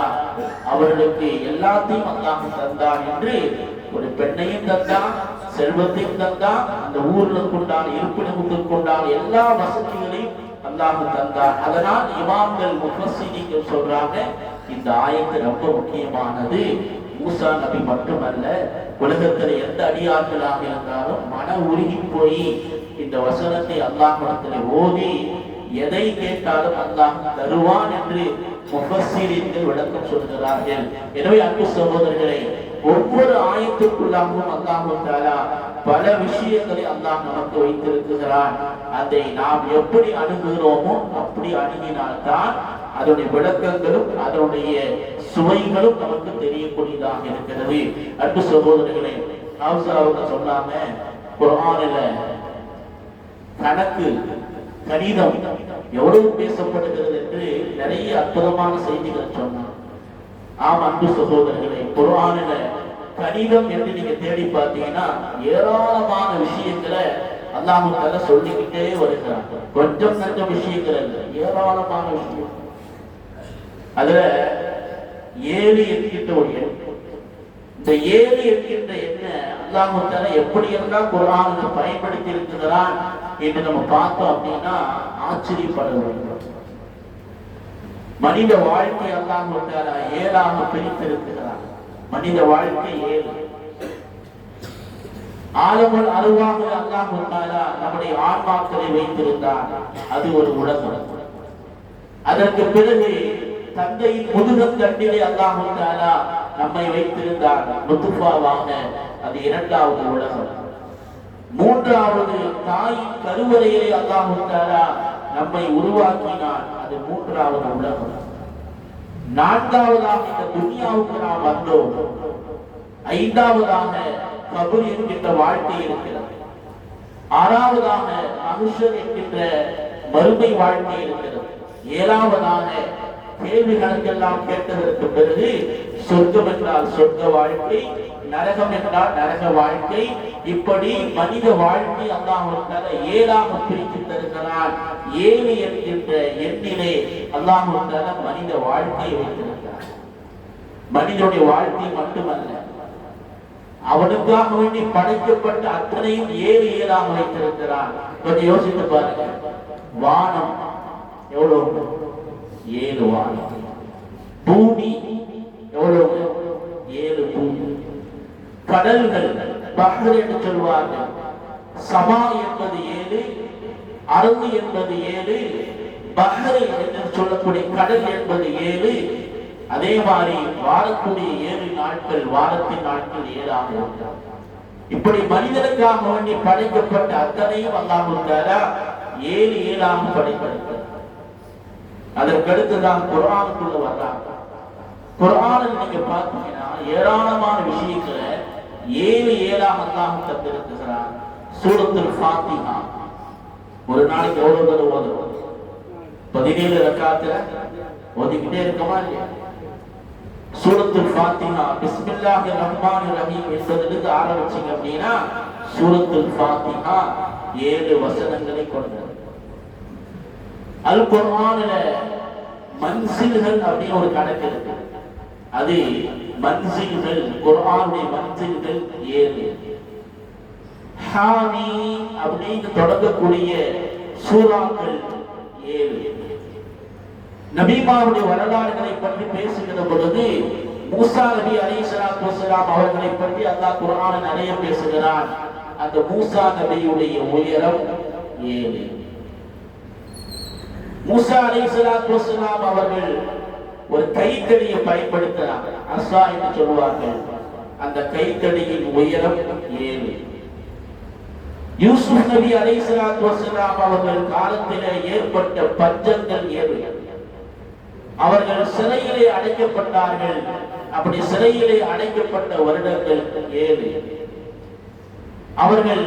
அவர்களுக்கு எல்லாத்தையும் அல்லாஹ் தந்தான் என்று ஒரு பெண்ணையும் தந்தான், செல்வத்தையும் தந்தான், அந்த ஊர்ல கொண்டான இருப்பிடத்துக்கு கொண்டான எல்லா வசதிகளையும் அல்லாஹ் தந்தான். அதனால் இமாம்கள் முஃபஸ்ஸிரீன்கள் சொல்றாங்க, இந்த ஆயத்து ரொம்ப முக்கியமானது. மூசா நபி மட்டுமல்ல, உலகத்தில் எந்த அடியார்களாக இருந்தாலும் மன உருகி போய் இந்த வசனத்தை அல்லாஹ்விடத்தில் ஓதி எதை கேட்டாலும் அல்லாஹ் தருவான் என்று முஃபஸ்ஸிரீன்கள் விளக்கம் சொல்கிறார்கள். எனவே அன்பு சகோதரர்களே, ஒவ்வொரு ஆயத்துக்குள்ளாகவும் அல்லாஹ் தஆலா பல விஷயங்களை அல்லாஹ் நமக்கு வைத்திருக்கிறான். அதை நாம் எப்படி அணுகுகிறோமோ அப்படி அணுகினால்தான் அதனுடைய விளக்கங்களும் அதனுடைய சுவைகளும் நமக்கு தெரியக்கூடியதாக இருக்கிறது. அன்பு சகோதரர்களே, அவங்க சொன்னாங்க, குர்ஆனில கணக்கு, கணிதம் எவ்வளவு பேசப்படுகிறது என்று நிறைய அற்புதமான செய்திகள் சொன்னார். ஆம் அன்பு சகோதரர்களே, குர்ஆனில கணிதம் என்று நீங்க தேடி பார்த்தீங்கன்னா ஏராளமான விஷயங்களை அல்லாஹ் தஆலா சொல்லிக்கிட்டே வருகிறார். கொஞ்சம் நஞ்ச விஷயங்கள் அல்ல, ஏராளமான விஷயம். அதுல 7 என்கின்ற ஒரு எண். இந்த 7 என்கின்ற எண்ணை அல்லாஹ் தஆலா எப்படியெல்லாம் குர்ஆனில் பயன்படுத்தி இருக்கிறான் என்று நம்ம பார்த்தோம் அப்படின்னா ஆச்சரியப்பட வேண்டும். மனித வாழ்க்கை அல்லாஹ் தஆலா 7ஆக பிரித்திருக்கிறான். மனித வாழ்க்கை 7. ஆலமுல் அருவாக அல்லாஹ் தஆலா நம்முடைய ஆன்மாக்களை வைத்திருந்தான். அது ஒரு உலகம். அதற்கு பிறகு தந்தையின் முதுகத்தண்டிலே அல்லாஹ் தஆலா நம்மை வைத்திருந்தார் நுத்ஃபாவாக. அது 2வது உலகம். 3வது தாயின் கருவறையிலே அல்லாஹ் தஆலா நம்மை உருவாக்கினான். அது 3வது உலகம். 4வதாக இந்த துனியாவுக்கு நாம் வந்தோம். 5வதாக கபர் என்கின்ற வாழ்க்கை இருக்கிறது. 6வதாக மனுஷர் என்கின்ற மறுமை வாழ்க்கை இருக்கிறது. 7வதாக கேள்வி கணக்கெல்லாம் கேட்டதற்கு பிறகு சொர்க்கம் என்றால் சொர்க்க வாழ்க்கை, நரகம் என்றால் நரக வாழ்க்கை. இப்படி மனித வாழ்க்கை அல்லாஹ் 7ஆக பிரித்து தருகிறான். 7 என்கின்ற எண்ணிலே அல்லாஹ் மனித வாழ்க்கையை வைத்திருக்கிறார். மனிதனுடைய வாழ்க்கை மட்டுமல்ல, அவனுக்காக வேண்டி படைக்கப்பட்ட அத்தனையும் 7ஆக வைத்திருக்கிறான். கொஞ்சம் யோசித்து பாருங்க. வானம் எவ்வளவு? 7 வானம். பூமி எவ்வளவு? 7 பூமி. கடல்கள் பஹ்ர் என்று சொல்வார்கள். சமா என்பது 7, அருள் என்பது 7, பஹ்ர் என்று சொல்லக்கூடிய கடல் என்பது 7. அதே மாதிரி வாரக்கூடிய 7 நாட்கள், வாரத்தின் நாட்கள் 7ஆக இருக்கிறது. இப்படி மனிதனுக்காக வேண்டி படைக்கப்பட்ட அத்தனையும் அல்லாஹ் தஆலா 7ஆக படைத்திருக்கிறார். அதற்கடுத்துதான் குர்ஆனுக்குள்ள வர்றாங்க. குர்ஆனில் நீங்க பார்த்தீங்கன்னா ஏராளமான விஷயங்களை 7ஆக அல்லாஹ் தந்திருக்கிறார். சூரத்துல் ஃபாத்திஹா ஒரு நாளைக்கு எவ்வளவு தடவை ஓதுறோம்? 17 ரக்காத்துல ஓதிக்கிட்டே இருக்கமா இல்லையா? சூரத்துல் ஃபாத்திஹா பிஸ்மில்லாஹிர் ரஹ்மானிர் ரஹீம் என்பதிலிருந்து ஆரம்பிச்சீங்க அப்படின்னா சூரத்துல் ஃபாத்திஹா 7 வசனங்களை கொண்டது. அல் குர்ஆன்ல மன்சில்கள் அப்படின்னு ஒரு கணக்கு இருக்கு. அது மன்சில்கள், குர்ஆனுடைய மன்சில்கள் 7. ஹாமீம் அப்படின்னு தொடங்கக்கூடிய சூறாக்கள் 7. நபிமாவுடைய வரலாறுகளை பற்றி பேசுகிற பொழுது மூசா நபி அலைஹிஸ்ஸலாத்து வஸலாம் அவர்களை பற்றி அல்லாஹ் குர்ஆனில் நிறைய பேசுகிறான். அந்த மூசா நபியுடைய உயரம் 7. மூசா அலைஹிஸ்ஸலாத்து வஸலாம் அவர்கள் ஒரு கைத்தடியை பயன்படுத்தினாங்க, அஸா என்று சொல்வார்கள். அந்த கைத்தடியின் உயரம் 7. யூசுப் நபி அலைஹிஸ்ஸலாத்து வஸலாம் அவர்கள் காலத்திலே ஏற்பட்ட பஞ்சங்கள் 7. அவர்கள் சிறையிலே அடைக்கப்பட்டார்கள். அப்படி சிறையிலே அடைக்கப்பட்ட வருடங்கள் 7. அவர்கள்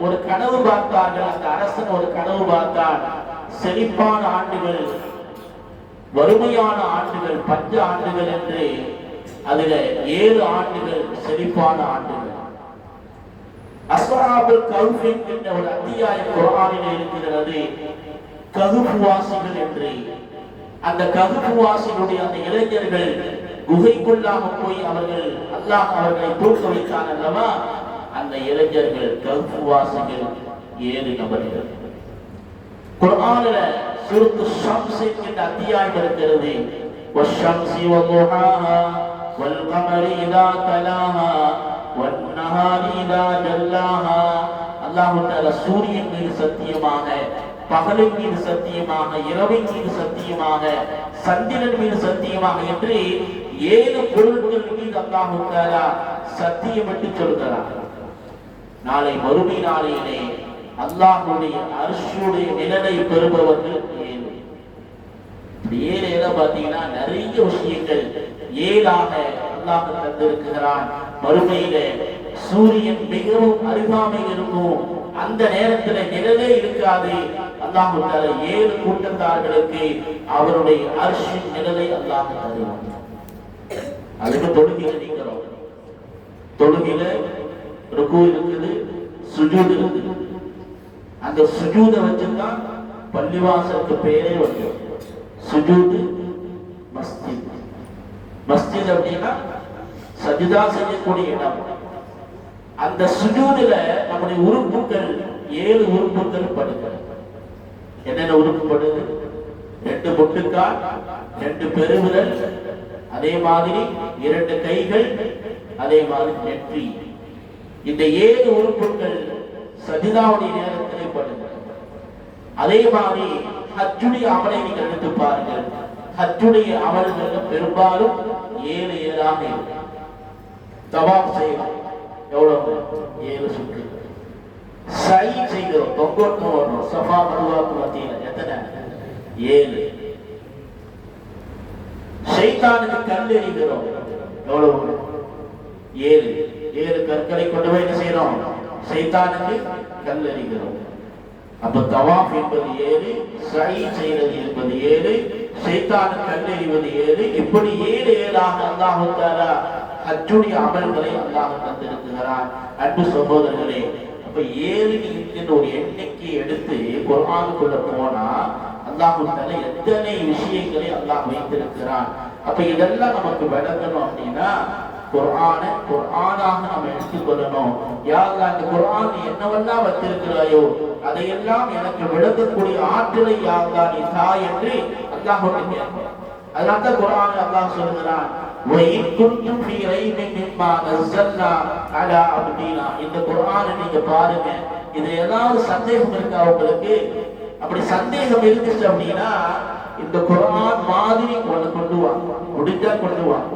ஒரு கனவு பார்த்தார்கள். அந்த அரசன் ஒரு கனவு பார்த்தான். செழிப்பான ஆண்டுகள், வறுமையான ஆண்டுகள், பஞ்ச ஆண்டுகள் என்று அதுல 7 ஆண்டுகள் செழிப்பான ஆண்டுகள். அஸ்ஹாபுல் கஹ்ஃப் என்ற ஒரு அத்தியாயம் குர்ஆனில் இருக்கிறது. கஹ்ஃப் வாசிகள் என்று. அந்த கஹ்ஃப் வாசிகளுடைய அந்த இளைஞர்கள் குகைக்குள்ளாக போய் அவர்கள் அல்லாஹ் அவர்களை தூக்க வைத்தான் அல்லவா, அந்த இளைஞர்கள் கஹ்ஃப் வாசிகள் 7 நபர்கள். குர்ஆனில் சூரத்து ஷம்ஸ் என்ற அத்தியாயம் இருக்கிறது. வஷ்ஷம்ஸி வதுஹாஹா வல்கமரி இதா தலாஹா வன்னஹாரி இதா ஜல்லாஹா. அல்லாஹ் தஆலா சூரியன் மீது சத்தியமாக, பகலின் மீது சத்தியமாக, இரவின் மீது சத்தியமாக, சந்திரன் மீது சத்தியமாக என்று 7 பொருட்கள் மீது அல்லாஹ் தஆலா சத்தியமிட்டு சொல்கிறார். நாளை மறுமை நாளையிலே அல்லாஹ்வுடைய அர்ஷுடைய நிழலை பெறுபவர்கள் 7. 7 பார்த்தீங்கன்னா நிறைய விஷயங்கள் 7ஆக அல்லாஹ் தந்திருக்கிறான். மறுமையிலே சூரியன் மிகவும் அருகாமையில் இருக்கும். அந்த நேரத்தில் நிழலே இருக்காது. அல்லாஹ் தஆலா 7 கூட்டத்தார்களுக்கு அவருடைய அர்ஷின் நிழலை அல்லாஹ் தருவான். அதுக்கு தொழுகையில நிற்கிறோம். தொழுகையில ருக்கு இருக்குது, சுஜூத் இருக்குது. அந்த சுஜூதை வச்சுதான் பள்ளிவாசலுக்கு பேரே வந்து சுஜூது மஸ்ஜித். மஸ்ஜித் அப்படின்னா சஜிதா செய்யக்கூடிய இடம். அந்த சுஜூதுல நம்முடைய உறுப்புகள் 7 உறுப்புகள் படுகிறது. என்னென்ன உறுப்புப்படுது? 2 முட்டுக்கால், 2 பெருவிரல், அதே மாதிரி 2 கைகள், அதே மாதிரி நெற்றி. இந்த 7 உறுப்புகள் சஜிதாவுடைய நேரத்திலே படுகிறது. அதே மாதிரி ஹஜ்ஜுடைய அமலை நீங்கள் எடுத்து பாருங்கள். ஹஜ்ஜுடைய அமல்கள் பெரும்பாலும் 7 இருக்கும். தவாப் செய்யணும், எவ்வளவு? 7 சுற்று. சை செய்கிறோம், தொங்கோட்டு வரணும், சஃபா மருவாக்கு மத்தியில் எத்தனை? 7. ஷைத்தானுக்கு கல் எறிகிறோம், எவ்வளவு? 7 கற்களை கொண்டு போய் என்ன செய்யறோம்? ஷைத்தானுக்கு கல் எறிகிறோம். அப்ப தவாஃப் என்பது 7, சை செய்வது என்பது 7, ஷைத்தானுக்கு கல் எறிவது 7. இப்படி 7ஆக அல்லாஹ் தஆலா ஹஜ்ஜுடைய அமல்களை அல்லாஹ் தந்திருக்கிறான். அன்பு சகோதரர்களே, அப்ப 7 என்கின்ற ஒரு எண்ணிக்கை எடுத்து குர்ஆனுக்குள்ள போனா அல்லாஹ் தஆலா எத்தனை விஷயங்களை அல்லாஹ் வைத்திருக்கிறான். அப்ப இதெல்லாம் நமக்கு விளங்கணும் அப்படின்னா குர்ஆனாக நம்ம எடுத்துக்கொள்ளணும். யா அல்லாஹ், இந்த குர்ஆன் என்னவெல்லாம் வச்சிருக்கிறாயோ அதையெல்லாம் எனக்கு விளக்கக்கூடிய ஆற்றலை யா அல்லாஹ் நீ தா என்று அல்லாஹ் கேட்கிறான். அதனால தான் குர்ஆனில் அல்லாஹ் சொல்கிறான், வஇன் குன்தும் ஃபீ ரைபின் மிம்மா நஸல்னா அலா அப்தினா. இந்த குர்ஆனை நீங்க பாருங்க, இது ஏதாவது சந்தேகம் இருக்கா உங்களுக்கு? அப்படி சந்தேகம் இருந்துச்சு அப்படின்னா இந்த குர்ஆன் மாதிரி கொண்டு வாங்க, முடிஞ்சா கொண்டு வாங்க.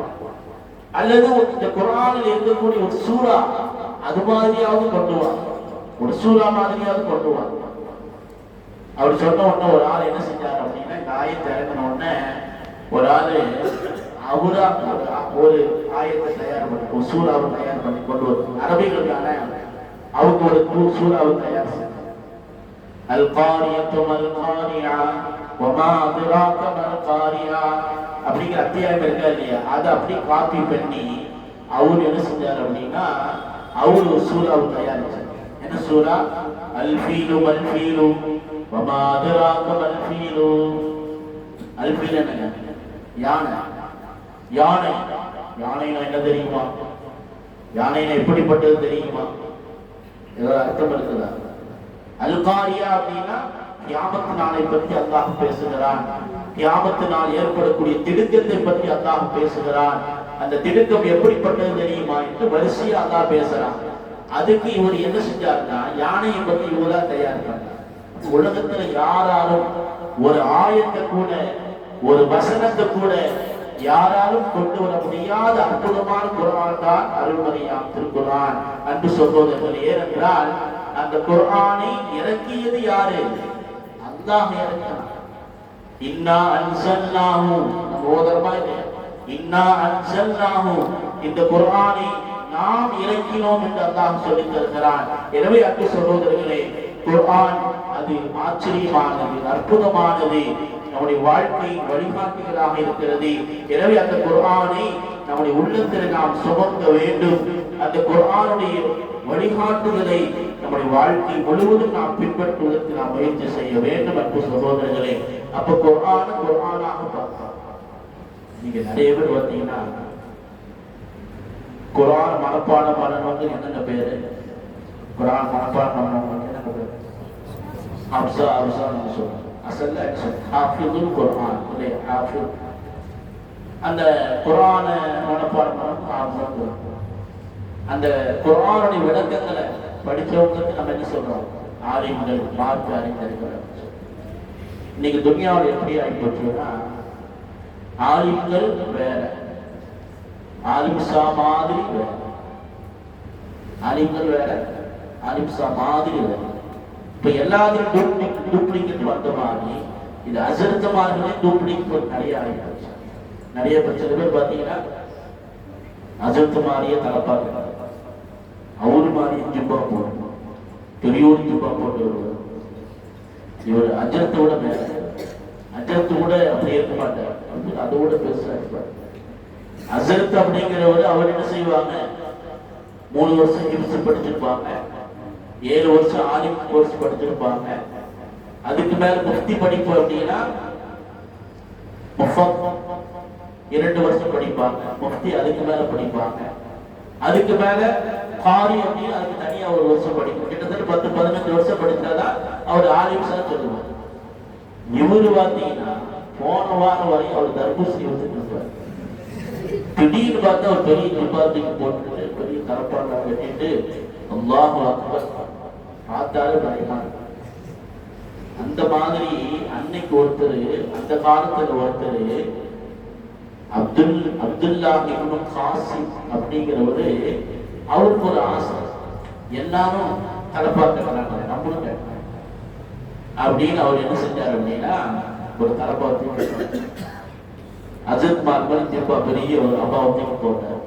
அல்லது இந்த குர்ஆனில் இருக்கக்கூடிய ஒரு சூரா அது மாதிரியாவது கொண்டு வாங்க, ஒரு சூரா மாதிரியாவது கொண்டு வாங்க. அவர் சொன்ன உடனே ஒரு ஆள் என்ன செஞ்சார் அப்படின்னா, இந்த ஆயத்தை இறங்கின உடனே ஒரு ஆளு அவரா ஒரு ஆயத்தை தயார் பண்ணி, ஒரு சூறாவை தயார் பண்ணி கொண்டு வரும். அரபிகள் தானே, அவங்க ஒரு சூறாவை தயார் செய்ய. அல் காரியத்து மல் காரியா வமா அதிராக மல் காரியா. அப்படிங்கிற அத்தியாயம் இருக்கா இல்லையா, அதை அப்படி காப்பி பண்ணி அவர் என்ன செஞ்சார் அப்படின்னா அவர் ஒரு சூறாவை தயாரிச்சார். என்ன சூறா? அல்ஃபீலு மல்ஃபீலு வமா அதராக மல்ஃபீலு. அல்ஃபீல் என்னங்க? யானை. யானை யானைனா என்ன தெரியுமா? யானைனா எப்படிப்பட்டது தெரியுமா? ஏதாவது அர்த்தம் இருக்குதா? அல்காரியா அப்படின்னா கியாமத்து நாளை பற்றி அல்லாஹ் பேசுகிறான். கியாமத்து நாள் ஏற்படக்கூடிய திடுக்கத்தை பற்றி அல்லாஹ் பேசுகிறான். அந்த திடுக்கம் எப்படிப்பட்டது தெரியுமா என்று வரிசையா அல்லாஹ் பேசுறான். அதுக்கு இவர் என்ன செஞ்சாருன்னா யானையை பற்றி இவரா தயார் பண்ணார். உலகத்துல யாராலும் ஒரு ஆயத்தை கூட ஒரு வசனத்தை கூட யாராலும் கொண்டு வர முடியாத அற்புதமான குர்ஆன் தான் அருள்மறையாம் திருக்குர்ஆன். அன்பு சகோதரர்களே, ஏனென்றால் அந்த குர்ஆனை இறக்கியது யாரு? அல்லாஹ் இறக்கினான். இன்னா அன்ஸல்னாஹு, நம்ம ஓதறமா இல்லையா? இன்னா அன்ஸல்னாஹு, இந்த குர்ஆனை நாம் இறக்கினோம் என்று அல்லாஹ் சொல்லித் தருகிறான். எனவே அன்பு சகோதரர்களே, குர்ஆன் அது ஆச்சரியமானது, அற்புதமானது, நம்முடைய வாழ்க்கை வழிகாட்டுகளாக இருக்கிறது. எனவே அந்த குர்ஆனை நம்முடைய உள்ளத்தில் நாம் சுமக்க வேண்டும். அந்த குர்ஆனுடைய வழிகாட்டுதலை நம்முடைய வாழ்க்கை முழுவதும் நாம் பின்பற்றுவதற்கு நாம் முயற்சி செய்ய வேண்டும் அன்பு சகோதரர்களே. அப்ப குர்ஆனாக பார்க்கலாம். நீங்க நிறைய பேர் பார்த்தீங்கன்னா குர்ஆன் மனப்பாடம் பண்ணவங்க என்னென்ன பேரு? குர்ஆன் மனப்பாடம் பண்ணவங்க என்னென்ன பேரு? ஹப்ஸா நம்ம சொல்றோம். அசல்ல ஹாஃபிதுல் குர்ஆன் இல்லையா? ஹாஃபித் அந்த குர்ஆனை மனப்பாடம் பண்ணவங்க ஹாஃபிதுல். அந்த குர்ஆனுடைய விளக்கங்களை படிச்சவங்களுக்கு நம்ம என்ன சொல்றோம்? ஆலிம்கள், மார்க்க அறிஞர்கள். இன்னைக்கு துனியாவில் எப்படி ஆகிப்போச்சுன்னா ஆலிம்கள் வேற, ஆலிம்சா மாதிரி வேற. ஆலிம்கள் வேற, ஆலிம்சா மாதிரி வேற. இப்ப எல்லாத்தையும் டூப்ளிகேட் வந்த மாதிரி இது அசர்த்தமாகவே டூப்ளிகேட் நிறைய ஆகிப்போச்சு. நிறைய சில பேர் பார்த்தீங்கன்னா அசர்த்த மாதிரியே தலைப்பாக்க, அவரு மாதிரியே ஜிப்பா போடணும், பெரியோர் ஜிப்பா போட்டு வருவார். இவர் அஜரத்தோட மேல, அஜரத்தோட அப்படி இருக்க மாட்டார், அதோட பெருசா இருப்பார். அசரத் அப்படிங்கிறவர் அவர் என்ன செய்வாங்க? 3 வருஷம் ஹிப்ஸ் படிச்சிருப்பாங்க, 7 வருஷம் ஆலிம் கோர்ஸ் படிச்சிருப்பாங்க. அதுக்கு மேல முஃப்தி படிப்பு அப்படின்னா 2 வருஷம் படிப்பாங்க. முஃப்தி அதுக்கு மேல படிப்பாங்க. அதுக்கு மேல காரி அப்படின்னு அதுக்கு தனியா 1 வருஷம் படிக்கும். கிட்டத்தட்ட 10-15 வருஷம் படிச்சாதான் அவர் ஆலிம் சார் சொல்லுவார். இவரு பார்த்தீங்கன்னா போன வாரம் வரையும் அவர் தர்பூசணி வச்சுட்டு இருப்பார். திடீர்னு பார்த்தா ஒரு பெரிய நிர்வாகத்துக்கு போட்டு பெரிய தரப்பாங்க கட்டிட்டு அல்லாஹ் அக்பர் பார்த்தாலே பயமா இருக்கும். அந்த மாதிரி அன்னைக்கு ஒருத்தர், அந்த காலத்துல ஒருத்தர் அப்துல்லா இப்னு காசிம் அப்படிங்கிறவரு, அவருக்கு ஒரு ஆசை, எல்லாரும் தலைப்பாக்கிறாங்க நம்மளும் கேட்கணும் அப்படின்னு அவர் என்ன செஞ்சார் அப்படின்னா ஒரு தலைப்பாத்து அஜத் மார்பல் திருப்பா பெரிய ஒரு அபாவத்தையும் போட்டார்.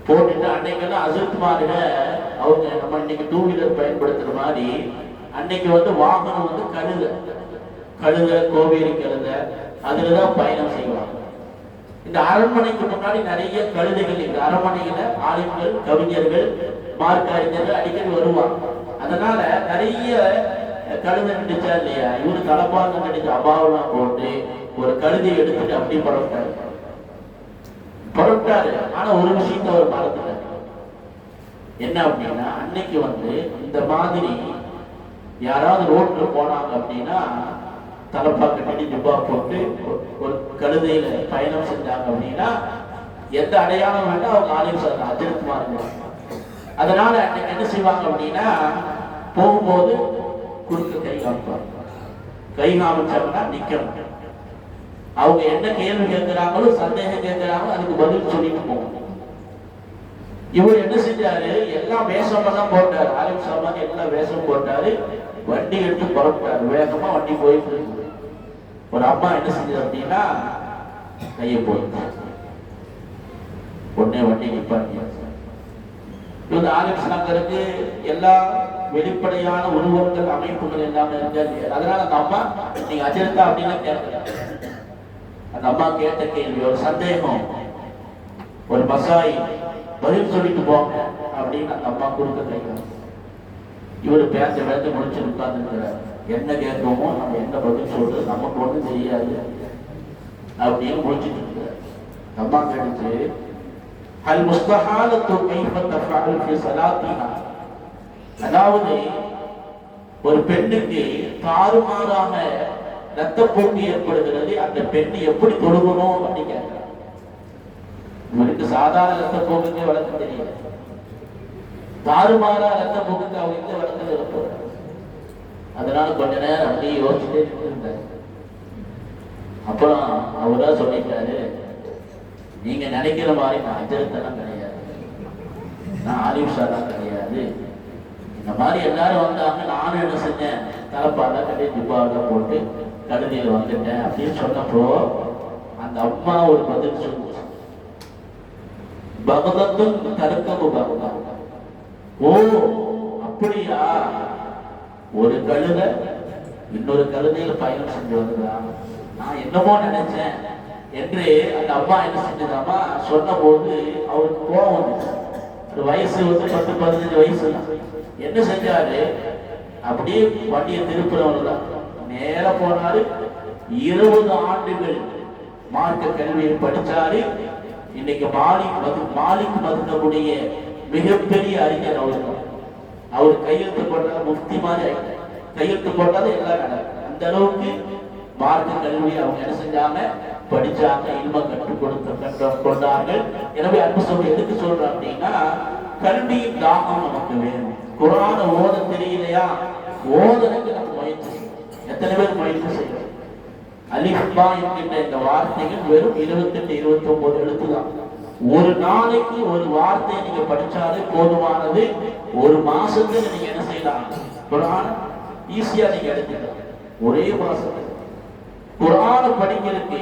போட்டுட்டு அன்னைக்கெல்லாம் அஜத் மார்க அவங்க நம்ம இன்னைக்கு 2 வீலர் பயன்படுத்துற மாதிரி அன்னைக்கு வந்து வாகனம் வந்து கழுத கோவேரி கழுத அதுலதான் பயணம் செய்வாங்க. இந்த அரண்மனைக்கு முன்னாடி நிறைய கழுதைகள், இந்த அரண்மனையில ஆலிம்கள், கவிஞர்கள், மார்க்க அறிஞர்கள் அடிக்கடி வருவாங்க. அதனால நிறைய கழுதை நடிச்சா இல்லையா, இவரு தலைப்பாங்க நடிச்ச அபாவெல்லாம் போட்டு ஒரு கழுதையை எடுத்துட்டு அப்படி புறப்பட்டாரு. ஆனா ஒரு விஷயத்த அவர் மறந்துட்டாரு. என்ன அப்படின்னா அன்னைக்கு வந்து இந்த மாதிரி யாராவது ரோட்ல போனாங்க அப்படின்னா தலைப்பாக்க கட்டி ஜிப்பா போட்டு ஒரு கழுதையில பயணம் செஞ்சாங்க அப்படின்னா எந்த அடையாளம் வேண்டாம், அவங்க ஆலிம் சார் அஜரத்மா இருப்பாங்க. அதனால அன்னைக்கு என்ன செய்வாங்க அப்படின்னா போகும்போது குறுக்க கை காமிப்பாங்க. கை காமிச்சாங்கன்னா நிக்கணும். அவங்க என்ன கேள்வி கேட்கிறாங்களோ, சந்தேகம் கேட்கிறாங்களோ அதுக்கு பதில் சொல்லிட்டு போகணும். இவர் என்ன செஞ்சாரு, எல்லாம் வேஷம் எல்லாம் போட்டாரு, ஆலிம் சாமான் எல்லாம் வேஷம் போட்டாரு, வண்டி எடுத்து புறப்பட்டாரு. வேகமா வண்டி போயிட்டு இருக்கு. ஒரு அம்மா என்ன செஞ்சது அப்படின்னா கையை போயிட்டு உடனே வண்டி நிப்பாட்டியாச்சு. இவங்க ஆலிம் சங்கருக்கு எல்லா வெளிப்படையான உருவங்கள், அமைப்புகள் எல்லாமே இருந்தாரு. அதனால அந்த அம்மா நீங்க அஜரத்தா அப்படின்னு கேட்கல, அந்த அம்மா கேட்ட கேள்வி, ஒரு சந்தேகம், ஒரு மசாய், பதில் சொல்லிட்டு போங்க அப்படின்னு அந்த அம்மா கொடுக்க கைகள். இவரு பேச முடிச்சு உட்கார்ந்துருக்கிறார். என்ன கேட்கணுமோ நம்ம என்ன பதில் சொல்றது, நமக்கு ஒன்றும் தெரியாது அப்படின்னு முடிச்சுட்டு இருக்கிறார். அம்மா கேட்டுச்சு, அல் முஸ்தஹாலத்து கைஃப தஃஅல் ஃபி ஸலாத்திஹா, அதாவது ஒரு பெண்ணுக்கு தாறுமாறாக ரத்தப்போக்கு ஏற்படுகிறது, அந்த பெண் எப்படி தொழுகணும் அப்படின்னு கேட்கிறார். இவருக்கு சாதாரண ரத்தப்போக்குக்கு வளர்க்க தெரியல, தாறுமாறா ரத்தப்போக்குக்கு அவங்க வளர்த்து இருப்பார். அதனால கொஞ்ச நேரம் அப்படியே யோசிச்சுட்டே இருந்தார். அப்புறம் அவரா சொல்லிட்டாரு, நீங்க நினைக்கிற மாதிரி நான் அஜரத்தெல்லாம் கிடையாது, நான் ஆலிம்ஷாலாம் கிடையாது. இந்த மாதிரி எல்லாரும் வந்தாங்க, நானும் என்ன செஞ்சேன், தலைப்பால கட்டி ஜிப்பாவெல்லாம் போட்டு கழுதியில் வந்துட்டேன் அப்படின்னு சொன்னப்போ அந்த அம்மா ஒரு பதில் சொல்லுச்சு, பகதத்தும் தடுக்கவு பகதா. ஓ அப்படியா, ஒரு கழுதை இன்னொரு கழுதையில பயணம் செஞ்சு வந்துதான், நான் என்னமோ நினைச்சேன் என்று அந்த அம்மா என்ன செஞ்சதாமா சொன்ன போது அவருக்கு கோபம் வந்துச்சு. ஒரு வயசு 10-15 வயசு என்ன செஞ்சாரு, அப்படியே வண்டியை திருப்புறவங்க தான் நேர போனாரு. 20 ஆண்டுகள் மார்க்க கல்வியை படிச்சாரு. இன்னைக்கு மாலிக் மதுனுடைய மிகப்பெரிய அறிஞர் அவரு. அவர் கையெழுத்து போட்டாலும் முஃப்தி மாதிரி கையெழுத்து போட்டாலும் எல்லாம் நடக்கும். அந்த அளவுக்கு மார்க்க கல்வி அவங்க என்ன செஞ்சாங்க, படிச்சாங்க, இல்ம கற்றுக் கொண்டார்கள். எனவே அன்பு சொல்லி எதுக்கு சொல்றோம் அப்படின்னா, கல்வியின் தாகம் நமக்கு வேணும். குர்ஆன ஓத தெரியலையா, ஓதனுக்கு நம்ம முயற்சி. எத்தனை பேர் முயற்சி செய்யணும்? அலிஃப் பா என்கின்ற இந்த வார்த்தைகள் வெறும் 28-29 எழுத்து தான். ஒரு நாளைக்கு ஒரு வார்த்தையை நீங்க படிச்சாலே போதுமானது. ஒரு மாசத்துல நீங்க என்ன செய்யலாம், குர்ஆன் ஈஸியா நீங்க எடுத்துக்கலாம். ஒரே மாசத்துல குர்ஆனை படிக்கிறதுக்கு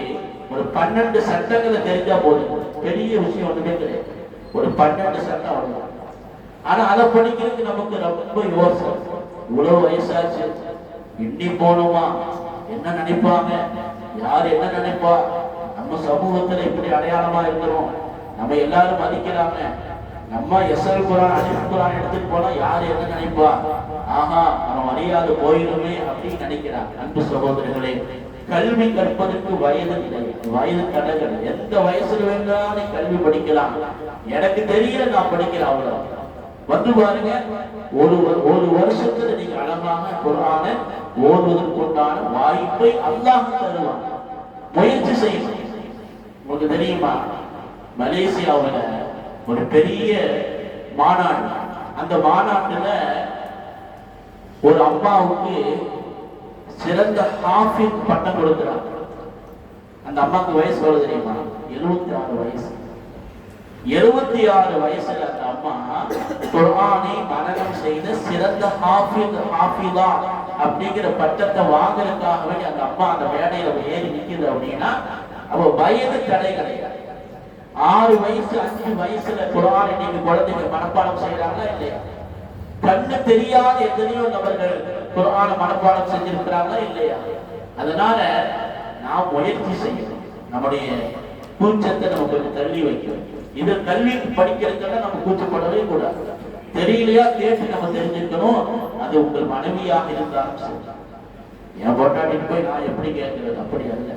ஒரு 12 சட்டங்களை தெரிஞ்சா போதும். பெரிய விஷயம் ஒண்ணுமே கிடையாது, ஒரு 12 சட்டம் அவ்வளவுதான். ஆனா அதை படிக்கிறதுக்கு நமக்கு ரொம்ப யோசனை. இவ்வளவு வயசாச்சு, இன்னி போனோமா, என்ன நினைப்பாங்க, யார் என்ன நினைப்பா, நம்ம சமூகத்துல இப்படி அடையாளமா இருக்கிறோம், நம்ம எல்லாரும் மதிக்கிறாங்க, நம்ம எஸ்எல் குர்ஆன் அலிஃப் குர்ஆன் எடுத்துட்டு போனா யார் என்ன நினைப்பா, ஆஹா நம்ம மரியாதை போயிடுமே அப்படின்னு நினைக்கிறாங்க. அன்பு சகோதரர்களே, கல்வி கற்பதற்கு வயது இல்லை, வயது தடைகள். எந்த வயசுல வேணாலும் கல்வி படிக்கலாம். எனக்கு தெரியல, நான் படிக்கிறேன், அவ்வளவு. வந்து பாருங்க, ஒரு வருஷத்துல நீங்க அழகாக குர்ஆனை ஓதுவதற்குண்டான வாய்ப்பை அல்லாஹ் தருவான். முயற்சி செய்யணும். உங்களுக்கு தெரியுமா, மலேசியாவில் ஒரு பெரிய மாநாடு, அந்த மாநாட்டுல ஒரு அம்மாவுக்கு சிறந்த ஹாஃபிஸ் பட்டம் கொடுக்கிறாங்க. அந்த அம்மாவுக்கு வயசு எவ்வளவு தெரியுமா, 76 வயசு. 76 வயசுல அந்த அம்மா குர்ஆனை மனனம் செய்த சிறந்த ஹாஃபிதா அப்படிங்கிற பட்டத்தை வாங்குறதுக்காக வேண்டி அந்த அம்மா அந்த மேடையில ஏறி நிக்குது அப்படின்னா, அவ வயது தடை கிடையாது. 6 வயசு 5 வயசுல குர்ஆனை நீங்க குழந்தைங்க மனப்பாடம் செய்யறாங்களா இல்லையா? கண்ணு தெரியாத எத்தனையோ நபர்கள் குர்ஆனை மனப்பாடம் செஞ்சிருக்கிறாங்களா இல்லையா? அதனால நாம் முயற்சி செய்யணும். நம்முடைய கூச்சத்தை நம்ம கொஞ்சம் தள்ளி வைக்கணும். இது கல்வி படிக்கிறதுக்காக நம்ம கூச்சப்படவே கூடாது. தெரியலையா கேட்டு நம்ம தெரிஞ்சுக்கணும். அது உங்கள் மனைவியாக இருந்தாலும் சரி. என் பொட்டாட்டிட்டு போய் நான் எப்படி கேட்கிறது, அப்படி அல்ல.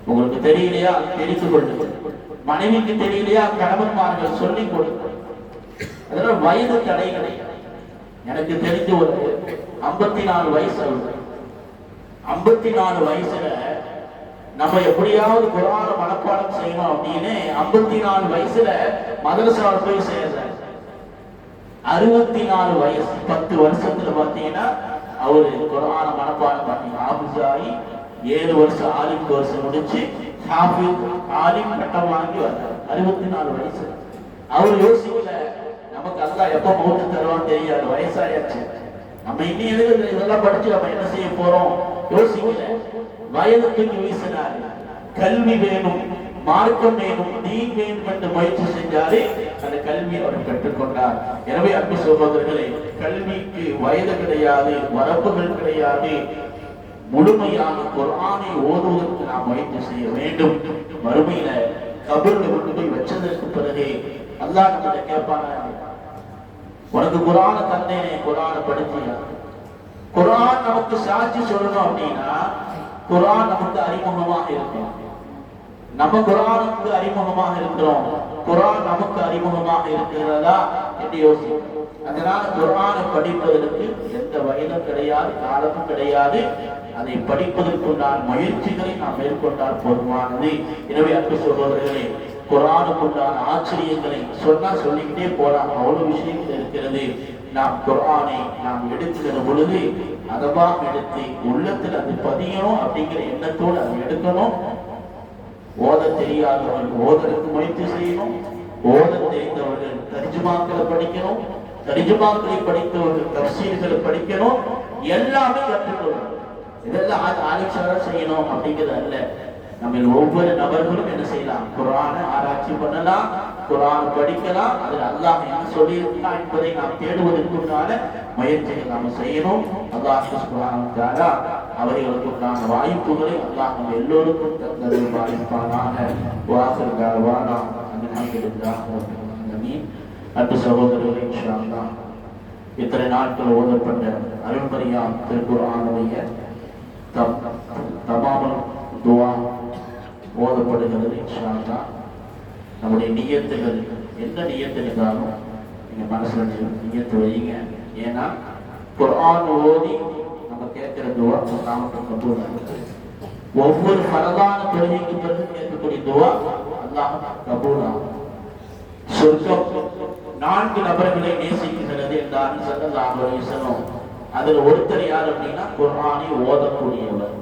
உங்களுக்கு தெரியலையா தெரிந்து கொள்ளுங்கள். மனைவிக்கு தெரியலையா கணவன்மார்கள் சொல்லிக் கொடுங்க. அதனால வயது தடை கிடையாது. எனக்கு தெரிஞ்ச ஒரு 54 வயசு, 54 வயசுல நம்ம எப்படியாவது குர்ஆனை மனப்பாடம் செய்யணும் அப்படின்னு 54 வயசுல மதரசால போய் சேர்றாரு. 64 வயசு 10 வருஷத்துல பாத்தீங்கன்னா அவரு குர்ஆனை மனப்பாடம் பண்ணி ஹாஃபிஸாகி 7 வருஷம் ஆலிம் கோர்ஸ் முடிச்சு ஹாஃபிஸ் ஆலிம் பட்டம் வாங்கி வந்தார். 64 வயசு. அவர் யோசிக்கல, நமக்கு அல்லாஹ் எப்ப மௌத்து தருவான்னு தெரியாது, வயசாயாச்சு, நம்ம இன்னி இதெல்லாம் படிச்சு நம்ம என்ன செய்ய போறோம் யோசிக்கல. வயதுக்கு வீசினாரு. கல்வி வேணும், மார்க்கம் வேணும், தீன் வேணும் என்று முயற்சி செஞ்சாரு. அந்த கல்வி அவர் கற்றுக்கொண்டார். எனவே அன்பு சகோதரர்களே, கல்விக்கு வயது கிடையாது, வரம்புகள் கிடையாது. முழுமையாக குர்ஆனை ஓதுவதற்கு நாம் முயற்சி செய்ய வேண்டும். மறுமையில கபர்ல கொண்டு போய் வச்சதற்கு பிறகு அல்லாஹ் கிட்ட கேட்பாங்க, உனக்கு குர்ஆனை தந்தேனே, குர்ஆனை படிச்சியா? குர்ஆன் நமக்கு சாட்சி சொல்லணும் அப்படின்னா குர்ஆன் நமக்கு அறிமுகமாக இருக்கும். நம்ம குர்ஆனுக்கு அறிமுகமாக இருக்கிறோம், குர்ஆன் நமக்கு அறிமுகமாக இருக்கிறதா என்று யோசிக்கும். அதனால குர்ஆனை படிப்பதற்கு எந்த வயதும் கிடையாது, காலமும் கிடையாது. அதை படிப்பதற்குண்டான முயற்சிகளை நாம் மேற்கொண்டால் போதுமானது. எனவே அன்பு சகோதரர்களே, குர்ஆனுக்குண்டான ஆச்சரியங்களை சொல்லிக்கிட்டே போலாம், அவ்வளவு விஷயங்கள் இருக்கிறது. நாம் குர்ஆனை நாம் எடுக்கிற பொழுது அதமாக எடுத்து உள்ளத்தில் அது பதியணும் அப்படிங்கிற எண்ணத்தோடு அதை எடுக்கணும். ஓத தெரியாதவர்கள் ஓதற்கு முயற்சி செய்யணும், ஓத தெரிந்தவர்கள் தர்ஜுமாக்களை படிக்கணும், தர்ஜுமாக்களை படித்தவர்கள் தஃசீர்களை படிக்கணும். எல்லாமே கற்றுக்கொள்ளணும். இதெல்லாம் ஆலோசனை செய்யணும் அப்படிங்கிறது அல்ல. நம்ம ஒவ்வொரு நபர்களும் என்ன செய்யலாம், குர்ஆனை ஆராய்ச்சி பண்ணலாம், குர்ஆன் படிக்கலாம், அதில் அல்லாஹ் என்ன சொல்லியிருக்கிறான் என்பதை நாம் தேடுவதற்குண்டான முயற்சிகள் நாம் செய்யணும். அல்லாஹ் சுப்ஹானஹு வ தஆலா அவர்களுக்குண்டான வாய்ப்புகளை அல்லாஹ் நம்ம எல்லோருக்கும் தந்தருள்வானாக. வாஹிர் தஅவானா அல்ஹம்துலில்லாஹி ரப்பில் ஆலமீன். அன்பு சகோதரர்களே, இன்ஷா அல்லாஹ் இத்தனை நாட்கள் ஓதப்பட்ட அருள்மரியா திருக்குர்ஆனுடைய தமாமுல் துஆ ஓதப்படுகிறது. இன்ஷா அல்லாஹ் நம்முடைய நியத்துகள் எந்த நியத்து இருந்தாலும் நீங்க மனசுல நியத்து வைங்க. ஏன்னா குர்ஆன் ஓதி நம்ம கேட்கிற துஆ நாமக்கு கபூல் ஆகுது. ஒவ்வொரு ஃபரதான தொழுகைக்கு பிறகு கேட்கக்கூடிய துஆ அல்லாஹ் கபூல் ஆகும். சொர்க்கம் 4 நபர்களை நேசிக்கிறது என்றார் ஸல்லல்லாஹு அலைஹி வஸல்லம். அதில் ஒருத்தர் யார் அப்படின்னா குர்ஆனை ஓதக்கூடியவர்.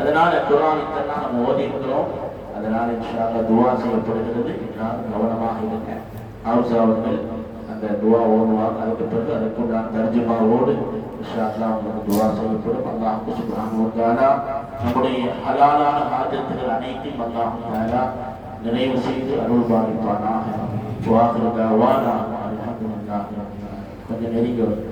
அதனால குர்ஆனை தான் நம்ம ஓதி இருக்கிறோம். அதனால இன்ஷா அல்லாஹ் துஆ செய்யப்படுகிறது. எல்லாரும் கவனமாக இருங்க. ஹவுஸ் அவர்கள் அந்த துஆ ஓதுவாங்க. அதுக்கு பிறகு அதற்குண்டான தர்ஜுமாவோடு இன்ஷா அல்லாஹ் உங்களுக்கு துஆ செய்யப்படும். அல்லாஹ் சுப்ஹானஹு வ தஆலா நம்முடைய ஹலாலான ஹாஜத்துகள் அனைத்தையும் அல்லாஹ் தஆலா நிறைவு செய்து அருள் பாலிப்பானாக. வாஹிர் தஅவானா அல்ஹம்துலில்லாஹி ரப்பில் ஆலமீன். கொஞ்சம் நெருங்கி வருது.